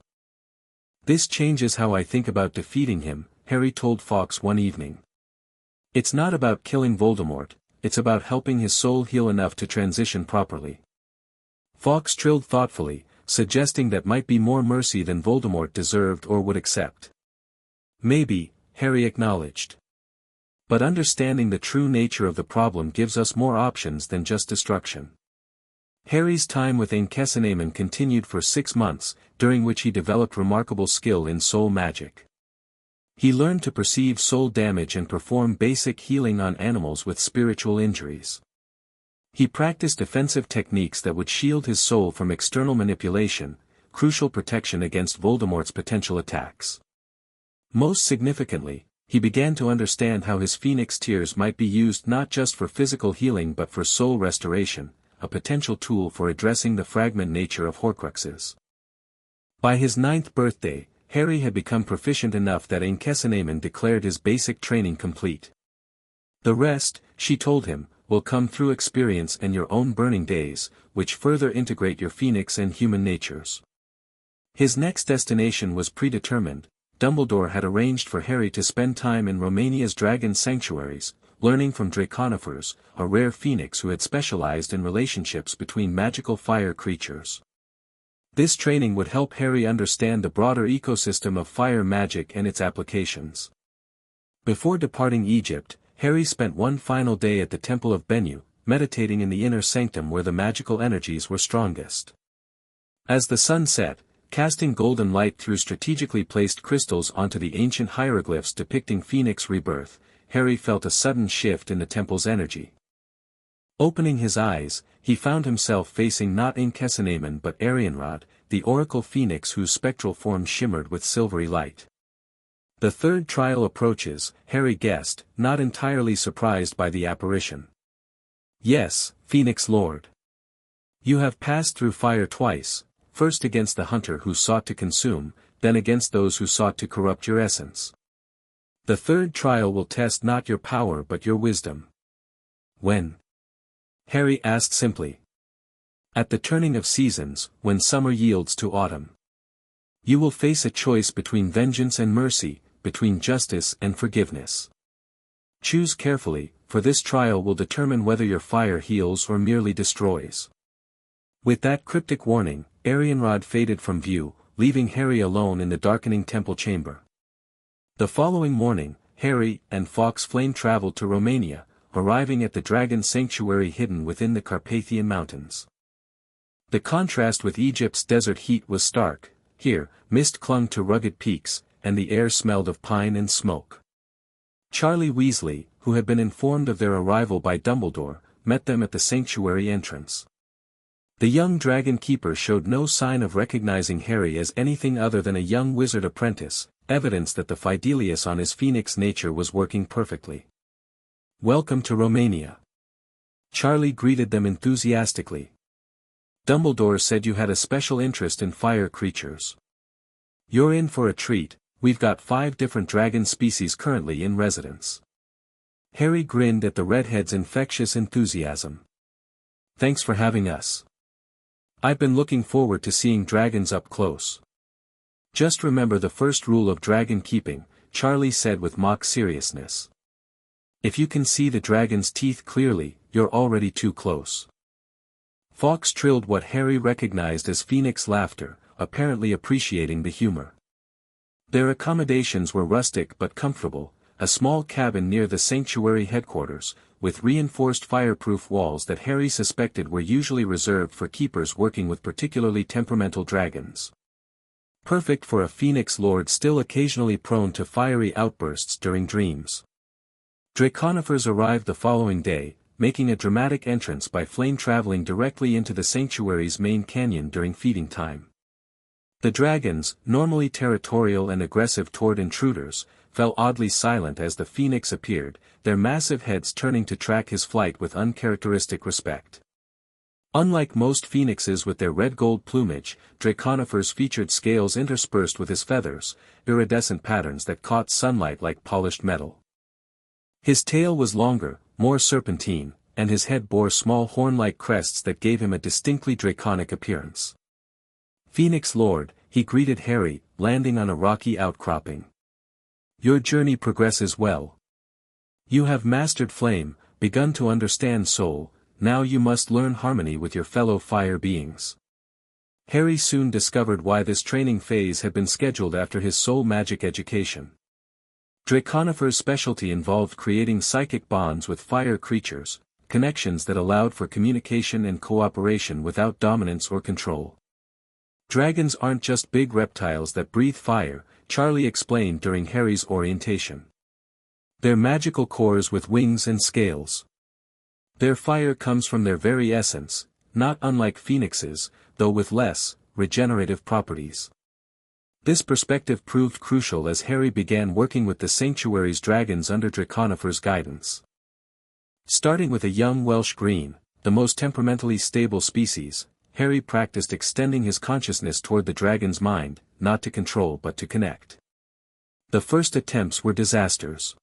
This changes how I think about defeating him, Harry told Fawkes one evening. It's not about killing Voldemort, it's about helping his soul heal enough to transition properly. Fawkes trilled thoughtfully, suggesting that might be more mercy than Voldemort deserved or would accept. Maybe, Harry acknowledged. But understanding the true nature of the problem gives us more options than just destruction. Harry's time with Enkesenamen continued for 6 months, during which he developed remarkable skill in soul magic. He learned to perceive soul damage and perform basic healing on animals with spiritual injuries. He practiced defensive techniques that would shield his soul from external manipulation, crucial protection against Voldemort's potential attacks. Most significantly, he began to understand how his phoenix tears might be used not just for physical healing but for soul restoration, a potential tool for addressing the fragment nature of Horcruxes. By his 9th birthday, Harry had become proficient enough that Enkesenamen declared his basic training complete. The rest, she told him, will come through experience and your own burning days, which further integrate your phoenix and human natures. His next destination was predetermined. Dumbledore had arranged for Harry to spend time in Romania's dragon sanctuaries, learning from Draconifers, a rare phoenix who had specialized in relationships between magical fire creatures. This training would help Harry understand the broader ecosystem of fire magic and its applications. Before departing Egypt, Harry spent one final day at the Temple of Bennu, meditating in the inner sanctum where the magical energies were strongest. As the sun set, casting golden light through strategically placed crystals onto the ancient hieroglyphs depicting Phoenix rebirth, Harry felt a sudden shift in the temple's energy. Opening his eyes, he found himself facing not Enkesenamen but Arianrhod, the oracle phoenix whose spectral form shimmered with silvery light. The third trial approaches, Harry guessed, not entirely surprised by the apparition. Yes, Phoenix Lord. You have passed through fire twice, first against the hunter who sought to consume, then against those who sought to corrupt your essence. The third trial will test not your power but your wisdom. When? Harry asked simply. At the turning of seasons, when summer yields to autumn. You will face a choice between vengeance and mercy, between justice and forgiveness. Choose carefully, for this trial will determine whether your fire heals or merely destroys. With that cryptic warning, Arianrhod faded from view, leaving Harry alone in the darkening temple chamber. The following morning, Harry and Fawkes flame-traveled to Romania, arriving at the dragon sanctuary hidden within the Carpathian Mountains. The contrast with Egypt's desert heat was stark. Here, mist clung to rugged peaks, and the air smelled of pine and smoke. Charlie Weasley, who had been informed of their arrival by Dumbledore, met them at the sanctuary entrance. The young dragon keeper showed no sign of recognizing Harry as anything other than a young wizard apprentice, evidence that the Fidelius on his phoenix nature was working perfectly. "Welcome to Romania." Charlie greeted them enthusiastically. "Dumbledore said you had a special interest in fire creatures. You're in for a treat. We've got 5 different dragon species currently in residence." Harry grinned at the redhead's infectious enthusiasm. "Thanks for having us. I've been looking forward to seeing dragons up close." "Just remember the first rule of dragon keeping," Charlie said with mock seriousness. "If you can see the dragon's teeth clearly, you're already too close." Fawkes trilled what Harry recognized as phoenix laughter, apparently appreciating the humor. Their accommodations were rustic but comfortable, a small cabin near the sanctuary headquarters, with reinforced fireproof walls that Harry suspected were usually reserved for keepers working with particularly temperamental dragons. Perfect for a Phoenix Lord still occasionally prone to fiery outbursts during dreams. Draconifers arrived the following day, making a dramatic entrance by flame traveling directly into the sanctuary's main canyon during feeding time. The dragons, normally territorial and aggressive toward intruders, fell oddly silent as the phoenix appeared, their massive heads turning to track his flight with uncharacteristic respect. Unlike most phoenixes with their red-gold plumage, Draconifers featured scales interspersed with his feathers, iridescent patterns that caught sunlight like polished metal. His tail was longer, more serpentine, and his head bore small horn-like crests that gave him a distinctly draconic appearance. "Phoenix Lord," he greeted Harry, landing on a rocky outcropping. "Your journey progresses well. You have mastered flame, begun to understand soul, now you must learn harmony with your fellow fire beings." Harry soon discovered why this training phase had been scheduled after his soul magic education. Draconifer's specialty involved creating psychic bonds with fire creatures, connections that allowed for communication and cooperation without dominance or control. "Dragons aren't just big reptiles that breathe fire," Charlie explained during Harry's orientation. "They're magical cores with wings and scales. Their fire comes from their very essence, not unlike phoenixes, though with less, regenerative properties." This perspective proved crucial as Harry began working with the sanctuary's dragons under Draconifer's guidance. Starting with a young Welsh Green, the most temperamentally stable species, Harry practiced extending his consciousness toward the dragon's mind, not to control but to connect. The first attempts were disasters.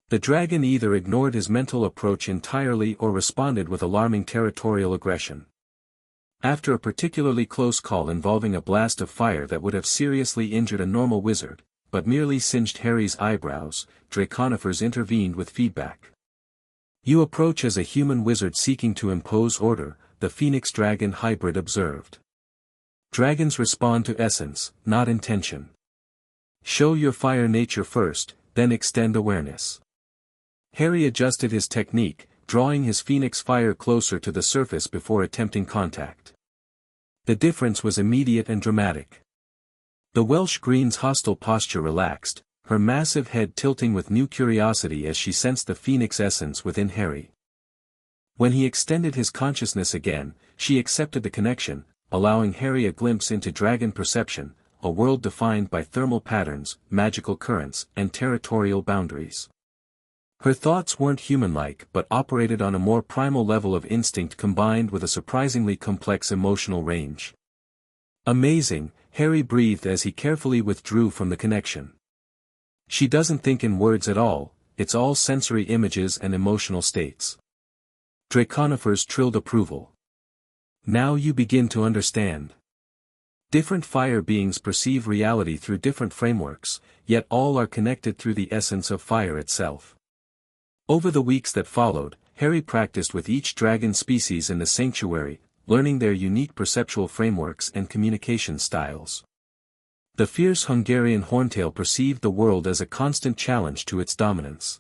The dragon either ignored his mental approach entirely or responded with alarming territorial aggression. After a particularly close call involving a blast of fire that would have seriously injured a normal wizard, but merely singed Harry's eyebrows, Draconifers intervened with feedback. "You approach as a human wizard seeking to impose order," the Phoenix Dragon hybrid observed. "Dragons respond to essence, not intention. Show your fire nature first, then extend awareness." Harry adjusted his technique, drawing his phoenix fire closer to the surface before attempting contact. The difference was immediate and dramatic. The Welsh Green's hostile posture relaxed, her massive head tilting with new curiosity as she sensed the phoenix essence within Harry. When he extended his consciousness again, she accepted the connection, allowing Harry a glimpse into dragon perception, a world defined by thermal patterns, magical currents, and territorial boundaries. Her thoughts weren't human-like but operated on a more primal level of instinct combined with a surprisingly complex emotional range. "Amazing," Harry breathed as he carefully withdrew from the connection. "She doesn't think in words at all, it's all sensory images and emotional states." Draconifers trilled approval. "Now you begin to understand. Different fire beings perceive reality through different frameworks, yet all are connected through the essence of fire itself." Over the weeks that followed, Harry practiced with each dragon species in the sanctuary, learning their unique perceptual frameworks and communication styles. The fierce Hungarian horntail perceived the world as a constant challenge to its dominance.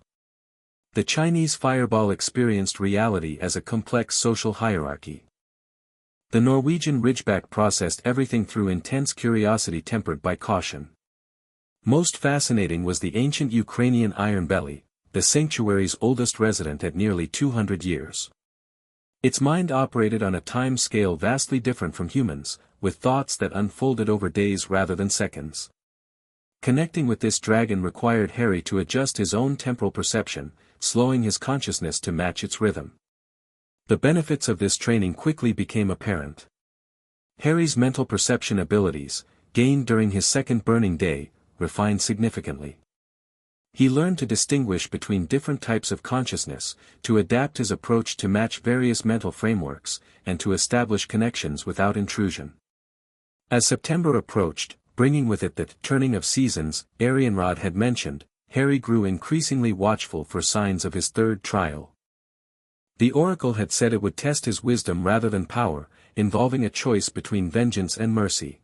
The Chinese fireball experienced reality as a complex social hierarchy. The Norwegian ridgeback processed everything through intense curiosity tempered by caution. Most fascinating was the ancient Ukrainian iron belly, the sanctuary's oldest resident at nearly 200 years. Its mind operated on a time scale vastly different from humans, with thoughts that unfolded over days rather than seconds. Connecting with this dragon required Harry to adjust his own temporal perception, slowing his consciousness to match its rhythm. The benefits of this training quickly became apparent. Harry's mental perception abilities, gained during his second burning day, refined significantly. He learned to distinguish between different types of consciousness, to adapt his approach to match various mental frameworks, and to establish connections without intrusion. As September approached, bringing with it the turning of seasons Arianrod had mentioned, Harry grew increasingly watchful for signs of his third trial. The oracle had said it would test his wisdom rather than power, involving a choice between vengeance and mercy.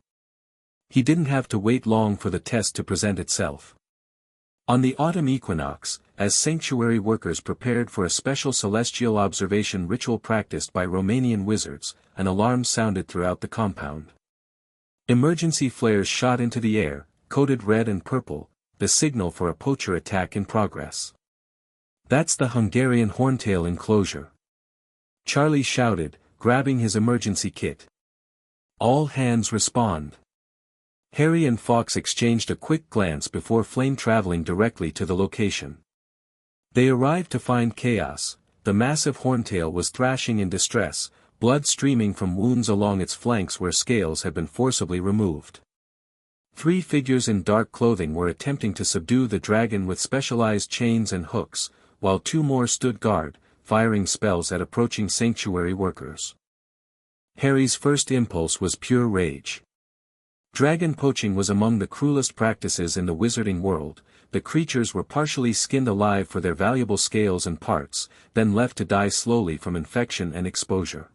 He didn't have to wait long for the test to present itself. On the autumn equinox, as sanctuary workers prepared for a special celestial observation ritual practiced by Romanian wizards, an alarm sounded throughout the compound. Emergency flares shot into the air, coated red and purple, the signal for a poacher attack in progress. "That's the Hungarian horntail enclosure," Charlie shouted, grabbing his emergency kit. "All hands respond." Harry and Fawkes exchanged a quick glance before flame-traveling directly to the location. They arrived to find chaos. The massive horntail was thrashing in distress, blood streaming from wounds along its flanks where scales had been forcibly removed. 3 figures in dark clothing were attempting to subdue the dragon with specialized chains and hooks, while 2 more stood guard, firing spells at approaching sanctuary workers. Harry's first impulse was pure rage. Dragon poaching was among the cruelest practices in the wizarding world. The creatures were partially skinned alive for their valuable scales and parts, then left to die slowly from infection and exposure.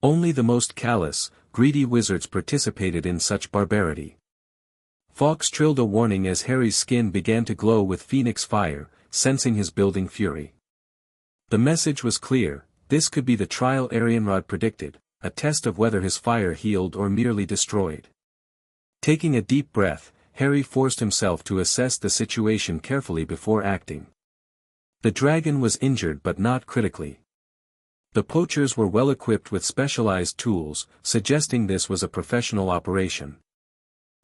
Only the most callous, greedy wizards participated in such barbarity. Fawkes trilled a warning as Harry's skin began to glow with phoenix fire, sensing his building fury. The message was clear: this could be the trial Arianrod predicted, a test of whether his fire healed or merely destroyed. Taking a deep breath, Harry forced himself to assess the situation carefully before acting. The dragon was injured but not critically. The poachers were well equipped with specialized tools, suggesting this was a professional operation.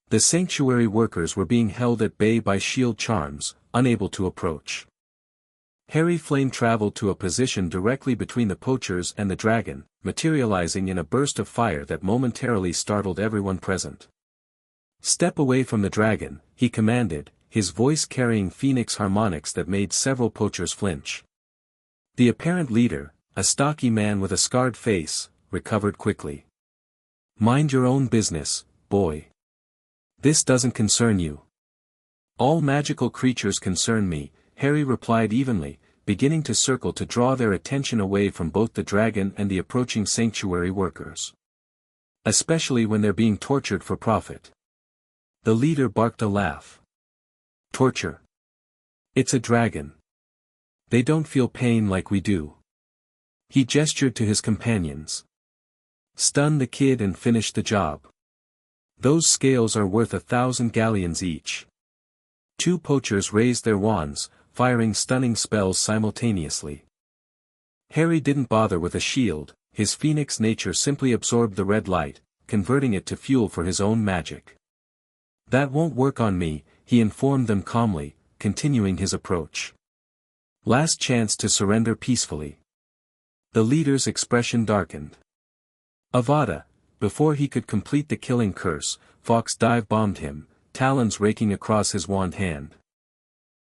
The sanctuary workers were being held at bay by shield charms, unable to approach. Harry flame-traveled to a position directly between the poachers and the dragon, materializing in a burst of fire that momentarily startled everyone present. "Step away from the dragon," he commanded, his voice carrying phoenix harmonics that made several poachers flinch. The apparent leader, a stocky man with a scarred face, recovered quickly. "Mind your own business, boy. This doesn't concern you." "All magical creatures concern me," Harry replied evenly, beginning to circle to draw their attention away from both the dragon and the approaching sanctuary workers. "Especially when they're being tortured for profit." The leader barked a laugh. "Torture? It's a dragon. They don't feel pain like we do." He gestured to his companions. "Stun the kid and finish the job. Those scales are worth 1,000 galleons each." 2 poachers raised their wands, firing stunning spells simultaneously. Harry didn't bother with a shield, his phoenix nature simply absorbed the red light, converting it to fuel for his own magic. "That won't work on me," he informed them calmly, continuing his approach. "Last chance to surrender peacefully." The leader's expression darkened. Avada! Before he could complete the killing curse, Fawkes dive-bombed him, talons raking across his wand hand.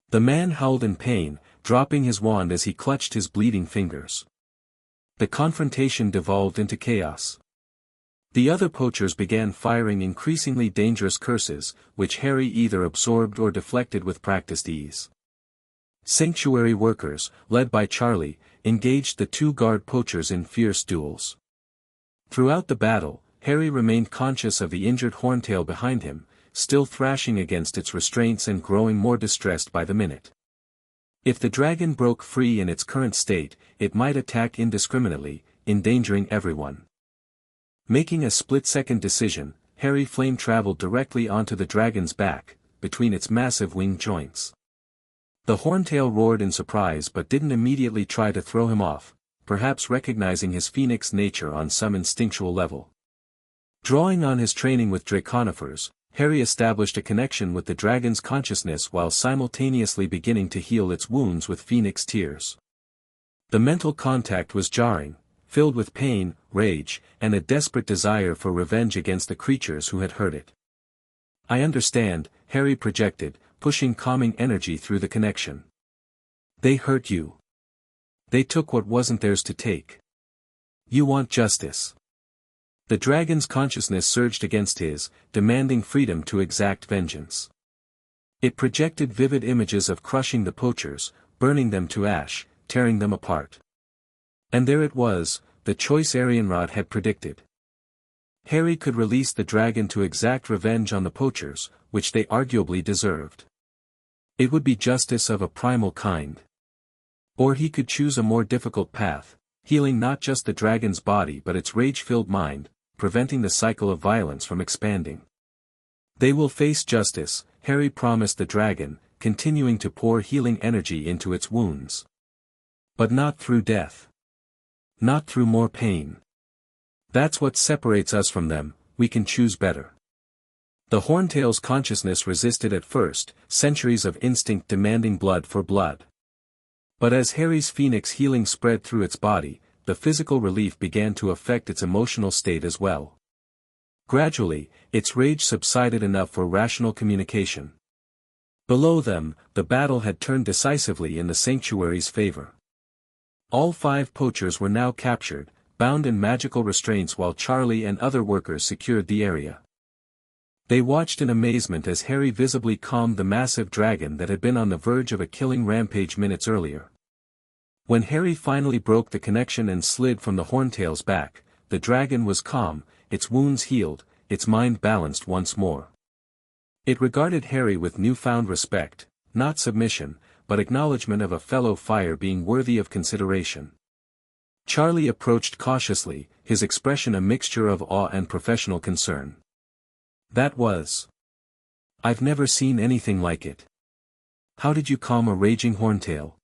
The man howled in pain, dropping his wand as he clutched his bleeding fingers. The confrontation devolved into chaos. The other poachers began firing increasingly dangerous curses, which Harry either absorbed or deflected with practiced ease. Sanctuary workers, led by Charlie, engaged the 2 guard poachers in fierce duels. Throughout the battle, Harry remained conscious of the injured horntail behind him, still thrashing against its restraints and growing more distressed by the minute. If the dragon broke free in its current state, it might attack indiscriminately, endangering everyone. Making a split-second decision, Harry flame-traveled directly onto the dragon's back, between its massive wing joints. The horntail roared in surprise but didn't immediately try to throw him off, perhaps recognizing his phoenix nature on some instinctual level. Drawing on his training with draconifers, Harry established a connection with the dragon's consciousness while simultaneously beginning to heal its wounds with phoenix tears. The mental contact was jarring, filled with pain, rage, and a desperate desire for revenge against the creatures who had hurt it. "I understand," Harry projected, pushing calming energy through the connection. "They hurt you. They took what wasn't theirs to take. You want justice." The dragon's consciousness surged against his, demanding freedom to exact vengeance. It projected vivid images of crushing the poachers, burning them to ash, tearing them apart. And there it was, the choice Arianrod had predicted. Harry could release the dragon to exact revenge on the poachers, which they arguably deserved. It would be justice of a primal kind. Or he could choose a more difficult path, healing not just the dragon's body but its rage-filled mind, preventing the cycle of violence from expanding. "They will face justice," Harry promised the dragon, continuing to pour healing energy into its wounds. "But not through death. Not through more pain. That's what separates us from them, we can choose better." The horntail's consciousness resisted at first, centuries of instinct demanding blood for blood. But as Harry's phoenix healing spread through its body, the physical relief began to affect its emotional state as well. Gradually, its rage subsided enough for rational communication. Below them, the battle had turned decisively in the sanctuary's favor. All 5 poachers were now captured, bound in magical restraints while Charlie and other workers secured the area. They watched in amazement as Harry visibly calmed the massive dragon that had been on the verge of a killing rampage minutes earlier. When Harry finally broke the connection and slid from the horntail's back, the dragon was calm, its wounds healed, its mind balanced once more. It regarded Harry with newfound respect, not submission, but acknowledgement of a fellow fire being worthy of consideration. Charlie approached cautiously, his expression a mixture of awe and professional concern. "That was... I've never seen anything like it. How did you calm a raging horntail?"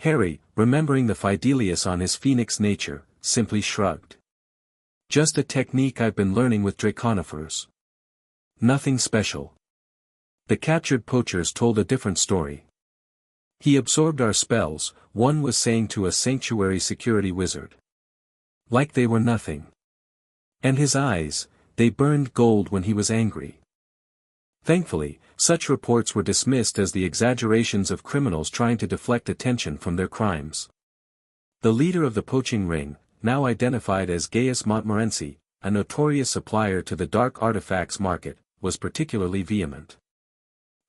Harry, remembering the fidelius on his phoenix nature, simply shrugged. "Just a technique I've been learning with draconifers. Nothing special." The captured poachers told a different story. "He absorbed our spells," one was saying to a sanctuary security wizard. "Like they were nothing. And his eyes, they burned gold when he was angry." Thankfully, such reports were dismissed as the exaggerations of criminals trying to deflect attention from their crimes. The leader of the poaching ring, now identified as Gaius Montmorency, a notorious supplier to the dark artifacts market, was particularly vehement.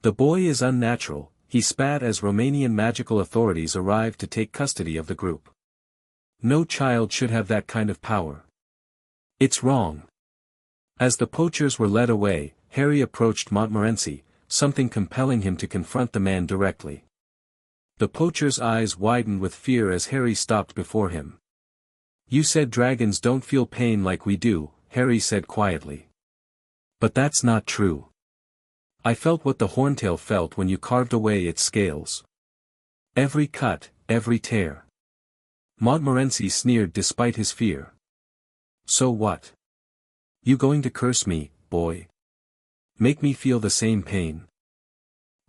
"The boy is unnatural," he spat as Romanian magical authorities arrived to take custody of the group. "No child should have that kind of power. It's wrong." As the poachers were led away, Harry approached Montmorency, something compelling him to confront the man directly. The poacher's eyes widened with fear as Harry stopped before him. "You said dragons don't feel pain like we do," Harry said quietly. "But that's not true. I felt what the horntail felt when you carved away its scales. Every cut, every tear." Montmorency sneered despite his fear. "So what? You going to curse me, boy? Make me feel the same pain?"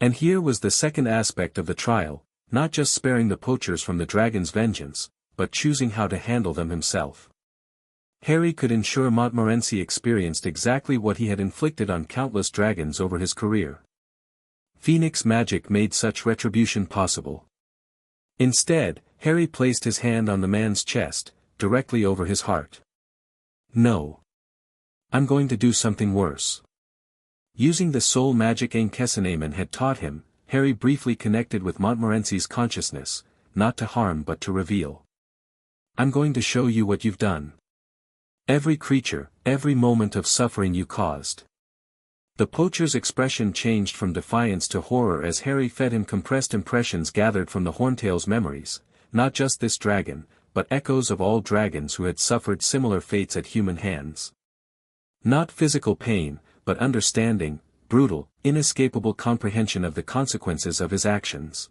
And here was the second aspect of the trial, not just sparing the poachers from the dragon's vengeance, but choosing how to handle them himself. Harry could ensure Montmorency experienced exactly what he had inflicted on countless dragons over his career. Phoenix magic made such retribution possible. Instead, Harry placed his hand on the man's chest, directly over his heart. "No. I'm going to do something worse." Using the soul magic Ankesinaman had taught him, Harry briefly connected with Montmorency's consciousness, not to harm but to reveal. "I'm going to show you what you've done. Every creature, every moment of suffering you caused." The poacher's expression changed from defiance to horror as Harry fed him compressed impressions gathered from the horntail's memories, not just this dragon, but echoes of all dragons who had suffered similar fates at human hands. Not physical pain, but understanding, brutal, inescapable comprehension of the consequences of his actions.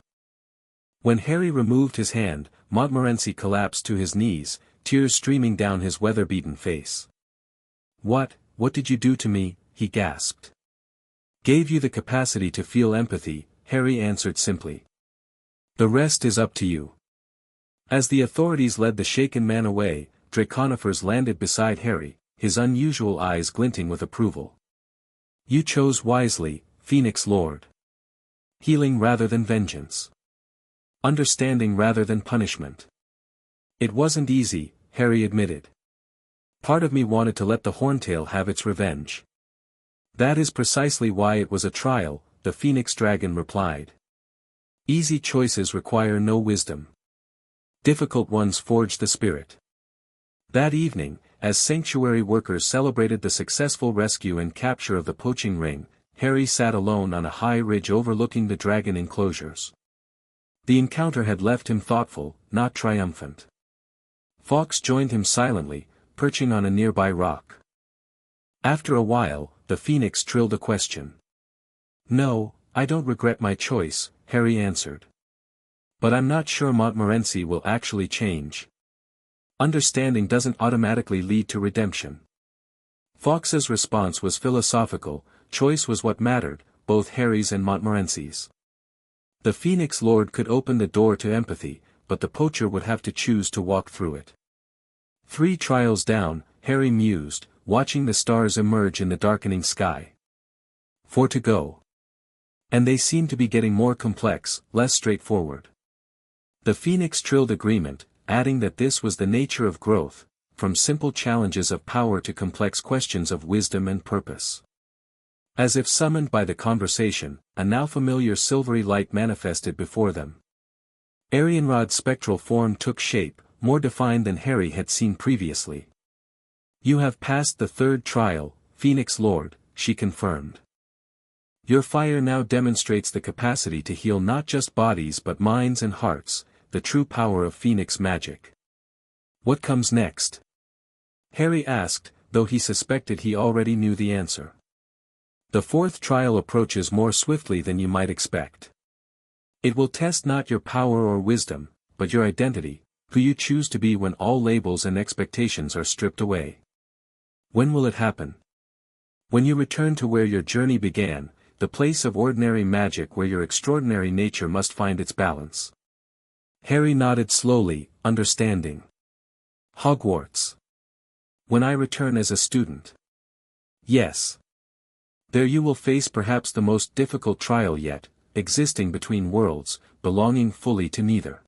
When Harry removed his hand, Montmorency collapsed to his knees, tears streaming down his weather-beaten face. What did you do to me?" he gasped. "Gave you the capacity to feel empathy," Harry answered simply. "The rest is up to you." As the authorities led the shaken man away, Draconifers landed beside Harry, his unusual eyes glinting with approval. "You chose wisely, Phoenix Lord. Healing rather than vengeance. Understanding rather than punishment." "It wasn't easy," Harry admitted. "Part of me wanted to let the Horntail have its revenge." "That is precisely why it was a trial," the Phoenix Dragon replied. "Easy choices require no wisdom. Difficult ones forge the spirit." That evening, as sanctuary workers celebrated the successful rescue and capture of the poaching ring, Harry sat alone on a high ridge overlooking the dragon enclosures. The encounter had left him thoughtful, not triumphant. Fawkes joined him silently, perching on a nearby rock. After a while, the phoenix trilled a question. "No, I don't regret my choice," Harry answered. "But I'm not sure Montmorency will actually change. Understanding doesn't automatically lead to redemption." Fawkes's response was philosophical. Choice was what mattered, both Harry's and Montmorency's. The Phoenix Lord could open the door to empathy, but the poacher would have to choose to walk through it. 3 trials down, Harry mused, watching the stars emerge in the darkening sky. 4 to go. And they seemed to be getting more complex, less straightforward. The Phoenix trilled agreement, adding that this was the nature of growth, from simple challenges of power to complex questions of wisdom and purpose. As if summoned by the conversation, a now familiar silvery light manifested before them. Arianrod's spectral form took shape, more defined than Harry had seen previously. "You have passed the 3rd trial, Phoenix Lord," she confirmed. "Your fire now demonstrates the capacity to heal not just bodies but minds and hearts, the true power of Phoenix magic." "What comes next?" Harry asked, though he suspected he already knew the answer. "The 4th trial approaches more swiftly than you might expect. It will test not your power or wisdom, but your identity, who you choose to be when all labels and expectations are stripped away." "When will it happen?" "When you return to where your journey began, the place of ordinary magic where your extraordinary nature must find its balance." Harry nodded slowly, understanding. "Hogwarts. When I return as a student." "Yes. There you will face perhaps the most difficult trial yet, existing between worlds, belonging fully to neither.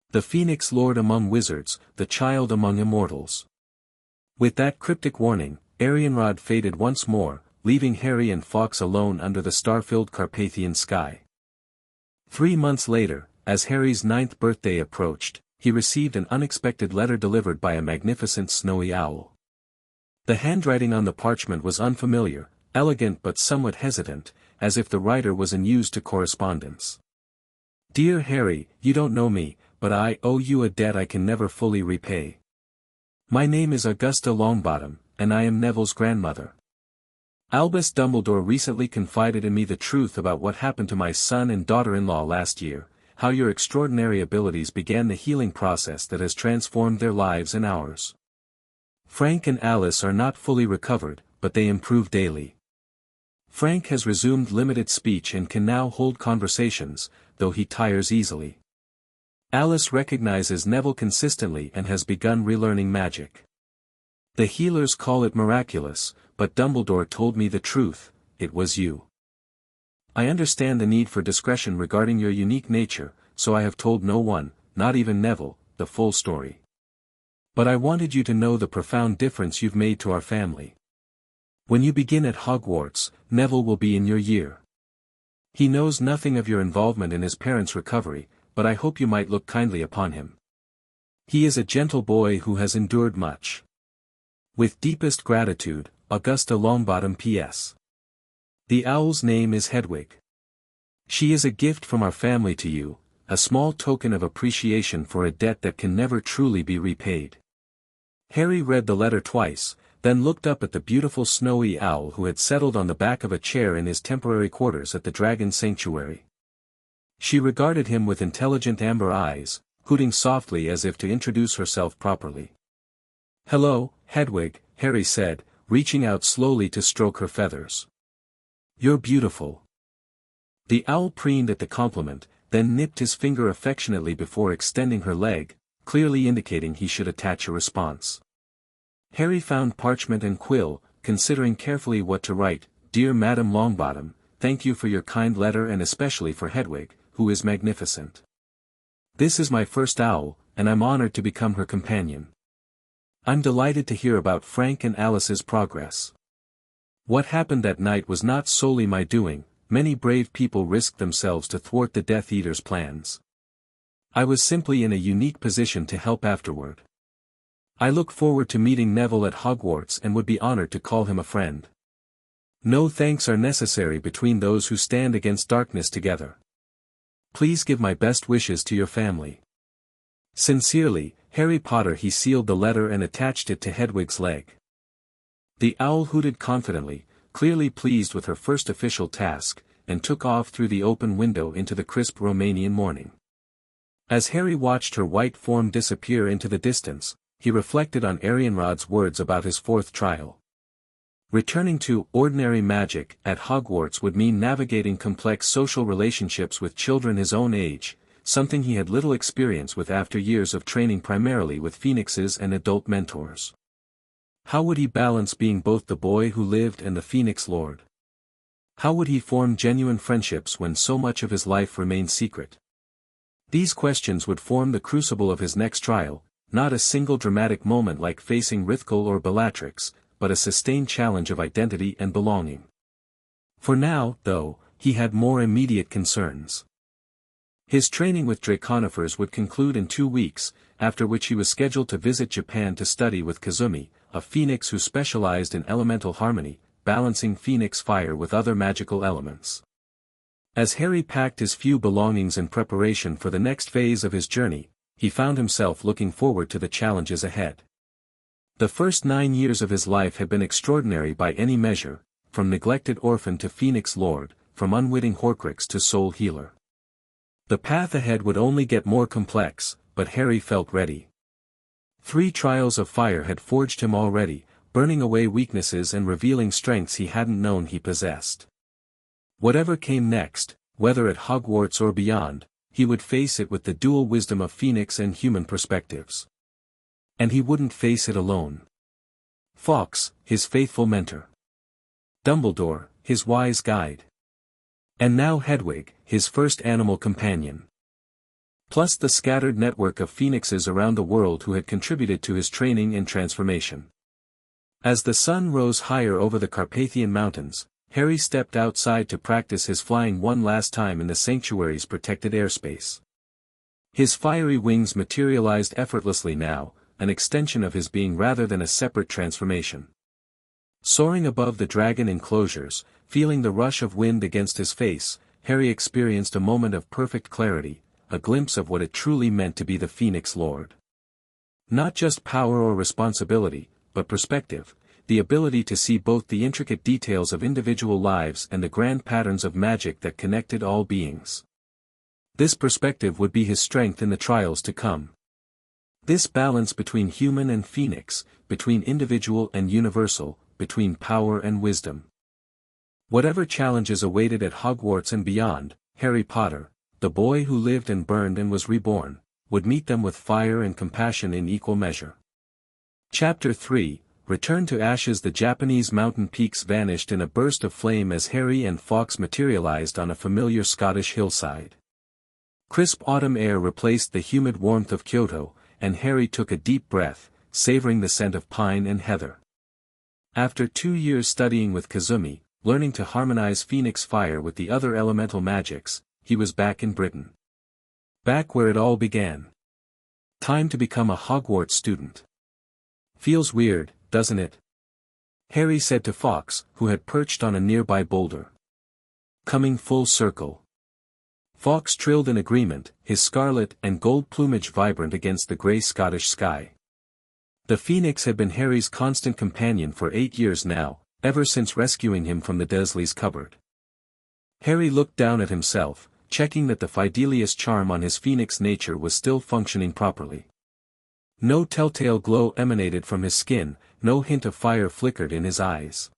The Phoenix Lord among wizards, the child among immortals." With that cryptic warning, Arianrod faded once more, leaving Harry and Fawkes alone under the star-filled Carpathian sky. 3 months later, as Harry's 9th birthday approached, he received an unexpected letter delivered by a magnificent snowy owl. The handwriting on the parchment was unfamiliar, elegant but somewhat hesitant, as if the writer was unused to correspondence. "Dear Harry, you don't know me, but I owe you a debt I can never fully repay. My name is Augusta Longbottom, and I am Neville's grandmother. Albus Dumbledore recently confided in me the truth about what happened to my son and daughter-in-law last year, how your extraordinary abilities began the healing process that has transformed their lives and ours. Frank and Alice are not fully recovered, but they improve daily. Frank has resumed limited speech and can now hold conversations, though he tires easily. Alice recognizes Neville consistently and has begun relearning magic. The healers call it miraculous, but Dumbledore told me the truth, it was you. I understand the need for discretion regarding your unique nature, so I have told no one, not even Neville, the full story. But I wanted you to know the profound difference you've made to our family. When you begin at Hogwarts, Neville will be in your year. He knows nothing of your involvement in his parents' recovery, but I hope you might look kindly upon him. He is a gentle boy who has endured much. With deepest gratitude, Augusta Longbottom P.S. The owl's name is Hedwig. She is a gift from our family to you, a small token of appreciation for a debt that can never truly be repaid." Harry read the letter twice, then looked up at the beautiful snowy owl who had settled on the back of a chair in his temporary quarters at the dragon sanctuary. She regarded him with intelligent amber eyes, hooting softly as if to introduce herself properly. "Hello, Hedwig," Harry said, reaching out slowly to stroke her feathers. "You're beautiful." The owl preened at the compliment, then nipped his finger affectionately before extending her leg, clearly indicating he should attach a response. Harry found parchment and quill, considering carefully what to write. "Dear Madam Longbottom, thank you for your kind letter and especially for Hedwig, who is magnificent. This is my first owl, and I'm honored to become her companion. I'm delighted to hear about Frank and Alice's progress. What happened that night was not solely my doing, many brave people risked themselves to thwart the Death Eater's plans. I was simply in a unique position to help afterward. I look forward to meeting Neville at Hogwarts and would be honored to call him a friend. No thanks are necessary between those who stand against darkness together. Please give my best wishes to your family. Sincerely, Harry Potter." He sealed the letter and attached it to Hedwig's leg. The owl hooted confidently, clearly pleased with her first official task, and took off through the open window into the crisp Romanian morning. As Harry watched her white form disappear into the distance, he reflected on Arianrod's words about his fourth trial. Returning to ordinary magic at Hogwarts would mean navigating complex social relationships with children his own age, something he had little experience with after years of training primarily with phoenixes and adult mentors. How would he balance being both the boy who lived and the Phoenix Lord? How would he form genuine friendships when so much of his life remained secret? These questions would form the crucible of his next trial, not a single dramatic moment like facing Rithkal or Bellatrix, but a sustained challenge of identity and belonging. For now, though, he had more immediate concerns. His training with Draconifers would conclude in 2 weeks, after which he was scheduled to visit Japan to study with Kazumi, a phoenix who specialized in elemental harmony, balancing phoenix fire with other magical elements. As Harry packed his few belongings in preparation for the next phase of his journey, he found himself looking forward to the challenges ahead. The first 9 years of his life had been extraordinary by any measure, from neglected orphan to Phoenix Lord, from unwitting Horcrux to soul healer. The path ahead would only get more complex, but Harry felt ready. 3 trials of fire had forged him already, burning away weaknesses and revealing strengths he hadn't known he possessed. Whatever came next, whether at Hogwarts or beyond, he would face it with the dual wisdom of Phoenix and human perspectives. And he wouldn't face it alone. Fawkes, his faithful mentor. Dumbledore, his wise guide. And now Hedwig, his first animal companion. Plus the scattered network of phoenixes around the world who had contributed to his training and transformation. As the sun rose higher over the Carpathian Mountains, Harry stepped outside to practice his flying one last time in the sanctuary's protected airspace. His fiery wings materialized effortlessly now, an extension of his being rather than a separate transformation. Soaring above the dragon enclosures, feeling the rush of wind against his face, Harry experienced a moment of perfect clarity, a glimpse of what it truly meant to be the Phoenix Lord. Not just power or responsibility, but perspective, the ability to see both the intricate details of individual lives and the grand patterns of magic that connected all beings. This perspective would be his strength in the trials to come. This balance between human and phoenix, between individual and universal, between power and wisdom. Whatever challenges awaited at Hogwarts and beyond, Harry Potter, the boy who lived and burned and was reborn, would meet them with fire and compassion in equal measure. Chapter 3, Return to Ashes. The Japanese mountain peaks vanished in a burst of flame as Harry and Fawkes materialized on a familiar Scottish hillside. Crisp autumn air replaced the humid warmth of Kyoto, and Harry took a deep breath, savoring the scent of pine and heather. After 2 years studying with Kazumi, learning to harmonize phoenix fire with the other elemental magics, he was back in Britain. Back where it all began. Time to become a Hogwarts student. Feels weird, doesn't it? Harry said to Fawkes, who had perched on a nearby boulder. Coming full circle. Fawkes trilled in agreement, his scarlet and gold plumage vibrant against the grey Scottish sky. The Phoenix had been Harry's constant companion for 8 years now, ever since rescuing him from the Dursley's cupboard. Harry looked down at himself, checking that the Fidelius charm on his Phoenix nature was still functioning properly. No telltale glow emanated from his skin, no hint of fire flickered in his eyes.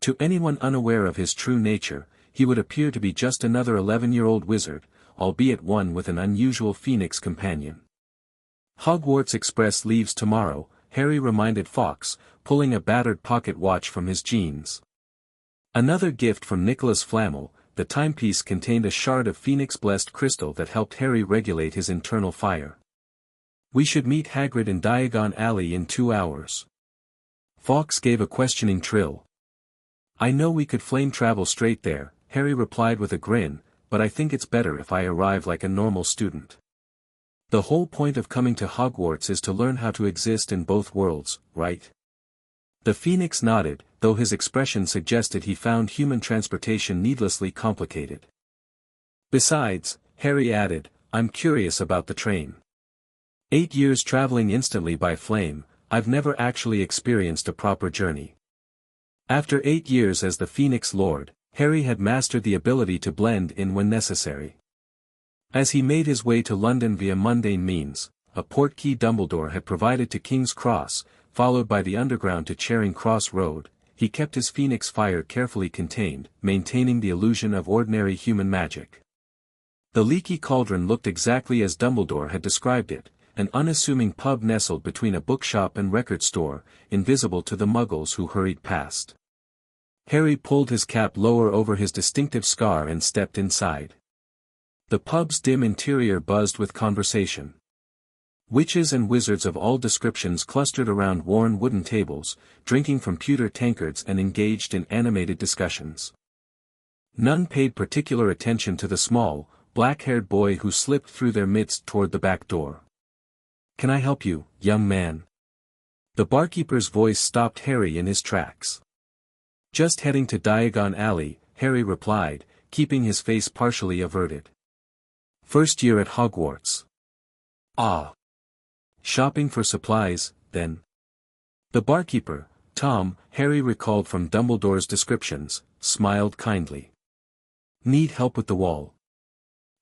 To anyone unaware of his true nature, he would appear to be just another 11-year-old wizard, albeit one with an unusual Phoenix companion. Hogwarts Express leaves tomorrow, Harry reminded Fawkes, pulling a battered pocket watch from his jeans. Another gift from Nicholas Flamel, the timepiece contained a shard of Phoenix-blessed crystal that helped Harry regulate his internal fire. We should meet Hagrid in Diagon Alley in 2 hours. Fawkes gave a questioning trill. I know we could flame travel straight there, Harry replied with a grin, but I think it's better if I arrive like a normal student. The whole point of coming to Hogwarts is to learn how to exist in both worlds, right? The Phoenix nodded, though his expression suggested he found human transportation needlessly complicated. Besides, Harry added, I'm curious about the train. 8 years traveling instantly by flame, I've never actually experienced a proper journey. After 8 years as the Phoenix Lord, Harry had mastered the ability to blend in when necessary. As he made his way to London via mundane means, a portkey Dumbledore had provided to King's Cross, followed by the Underground to Charing Cross Road, he kept his Phoenix fire carefully contained, maintaining the illusion of ordinary human magic. The leaky cauldron looked exactly as Dumbledore had described it, an unassuming pub nestled between a bookshop and record store, invisible to the muggles who hurried past. Harry pulled his cap lower over his distinctive scar and stepped inside. The pub's dim interior buzzed with conversation. Witches and wizards of all descriptions clustered around worn wooden tables, drinking from pewter tankards and engaged in animated discussions. None paid particular attention to the small, black-haired boy who slipped through their midst toward the back door. Can I help you, young man? The barkeeper's voice stopped Harry in his tracks. Just heading to Diagon Alley, Harry replied, keeping his face partially averted. First year at Hogwarts. Ah. Shopping for supplies, then. The barkeeper, Tom, Harry recalled from Dumbledore's descriptions, smiled kindly. Need help with the wall?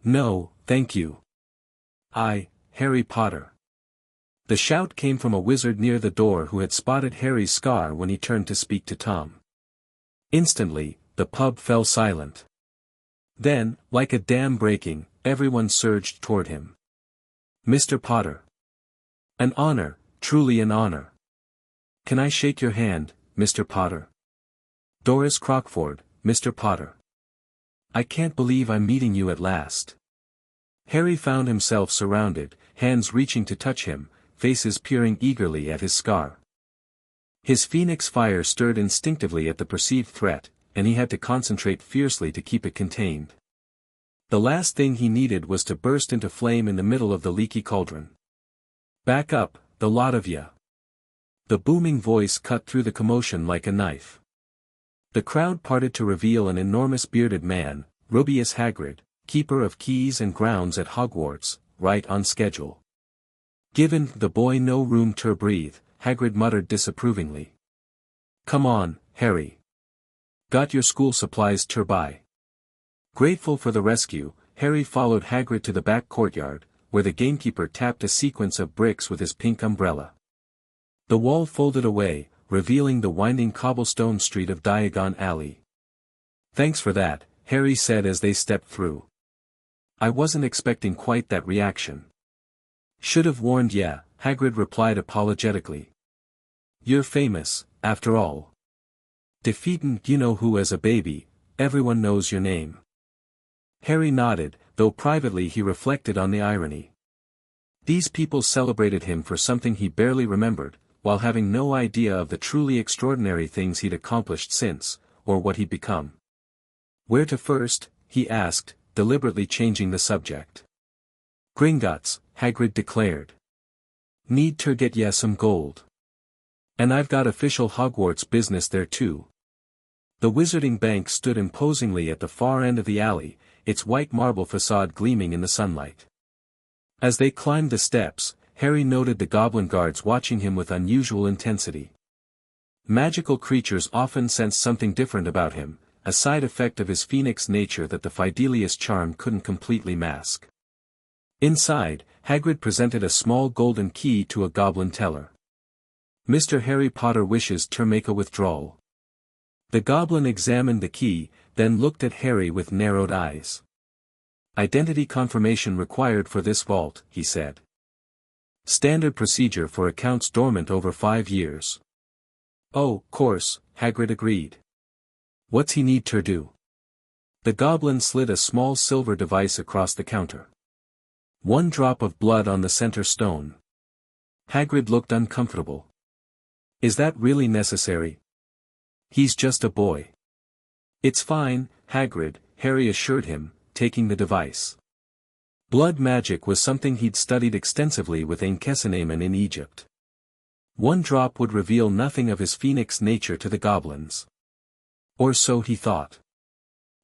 No, thank you. Harry Potter. The shout came from a wizard near the door who had spotted Harry's scar when he turned to speak to Tom. Instantly, the pub fell silent. Then, like a dam breaking, everyone surged toward him. Mr. Potter. An honor, truly an honor. Can I shake your hand, Mr. Potter? Doris Crockford, Mr. Potter. I can't believe I'm meeting you at last. Harry found himself surrounded, hands reaching to touch him, faces peering eagerly at his scar. His Phoenix fire stirred instinctively at the perceived threat, and he had to concentrate fiercely to keep it contained. The last thing he needed was to burst into flame in the middle of the leaky cauldron. Back up, the lot of ya. The booming voice cut through the commotion like a knife. The crowd parted to reveal an enormous bearded man, Rubeus Hagrid, keeper of keys and grounds at Hogwarts, right on schedule. Given the boy no room to breathe, Hagrid muttered disapprovingly. Come on, Harry. Got your school supplies to buy. Grateful for the rescue, Harry followed Hagrid to the back courtyard, where the gamekeeper tapped a sequence of bricks with his pink umbrella. The wall folded away, revealing the winding cobblestone street of Diagon Alley. Thanks for that, Harry said as they stepped through. I wasn't expecting quite that reaction. Should have warned ya, Hagrid replied apologetically. You're famous, after all. Defeatin' you-know-who as a baby, everyone knows your name. Harry nodded, though privately he reflected on the irony. These people celebrated him for something he barely remembered, while having no idea of the truly extraordinary things he'd accomplished since, or what he'd become. Where to first, he asked, deliberately changing the subject. Gringotts, Hagrid declared. Need to get ya some gold. And I've got official Hogwarts business there too. The Wizarding Bank stood imposingly at the far end of the alley, its white marble facade gleaming in the sunlight. As they climbed the steps, Harry noted the goblin guards watching him with unusual intensity. Magical creatures often sensed something different about him, a side effect of his phoenix nature that the Fidelius charm couldn't completely mask. Inside, Hagrid presented a small golden key to a goblin teller. Mr. Harry Potter wishes to make a withdrawal. The goblin examined the key, then looked at Harry with narrowed eyes. Identity confirmation required for this vault, he said. Standard procedure for accounts dormant over 5 years. Oh, course, Hagrid agreed. What's he need to do? The goblin slid a small silver device across the counter. 1 drop of blood on the center stone. Hagrid looked uncomfortable. Is that really necessary? He's just a boy. It's fine, Hagrid, Harry assured him, taking the device. Blood magic was something he'd studied extensively with Ankhesenamen in Egypt. 1 drop would reveal nothing of his phoenix nature to the goblins. Or so he thought.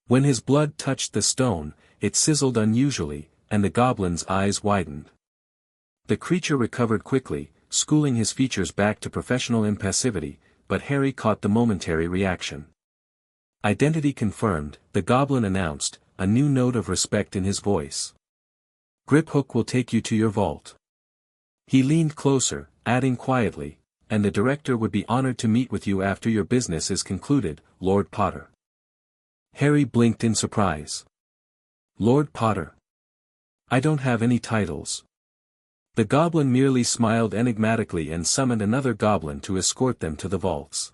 When his blood touched the stone, it sizzled unusually, and the goblin's eyes widened. The creature recovered quickly, schooling his features back to professional impassivity, but Harry caught the momentary reaction. Identity confirmed, the goblin announced, a new note of respect in his voice. Griphook will take you to your vault. He leaned closer, adding quietly, and the director would be honored to meet with you after your business is concluded, Lord Potter. Harry blinked in surprise. Lord Potter. I don't have any titles. The goblin merely smiled enigmatically and summoned another goblin to escort them to the vaults.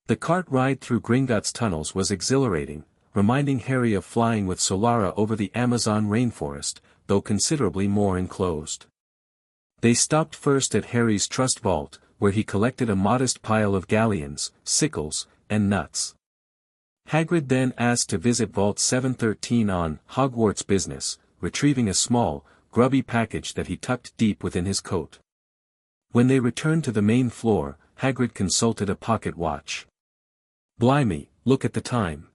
The cart ride through Gringotts tunnels was exhilarating, reminding Harry of flying with Solara over the Amazon rainforest, though considerably more enclosed. They stopped first at Harry's trust vault, where he collected a modest pile of galleons, sickles, and nuts. Hagrid then asked to visit Vault 713 on Hogwarts business, retrieving a small, grubby package that he tucked deep within his coat. When they returned to the main floor, Hagrid consulted a pocket watch. Blimey, look at the time.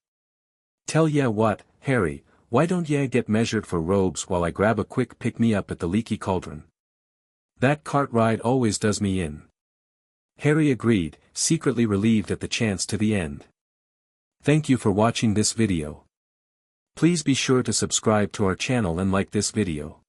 Tell ya what, Harry, why don't ya get measured for robes while I grab a quick pick-me-up at the Leaky Cauldron? That cart ride always does me in. Harry agreed, secretly relieved at the chance to the end. Thank you for watching this video. Please be sure to subscribe to our channel and like this video.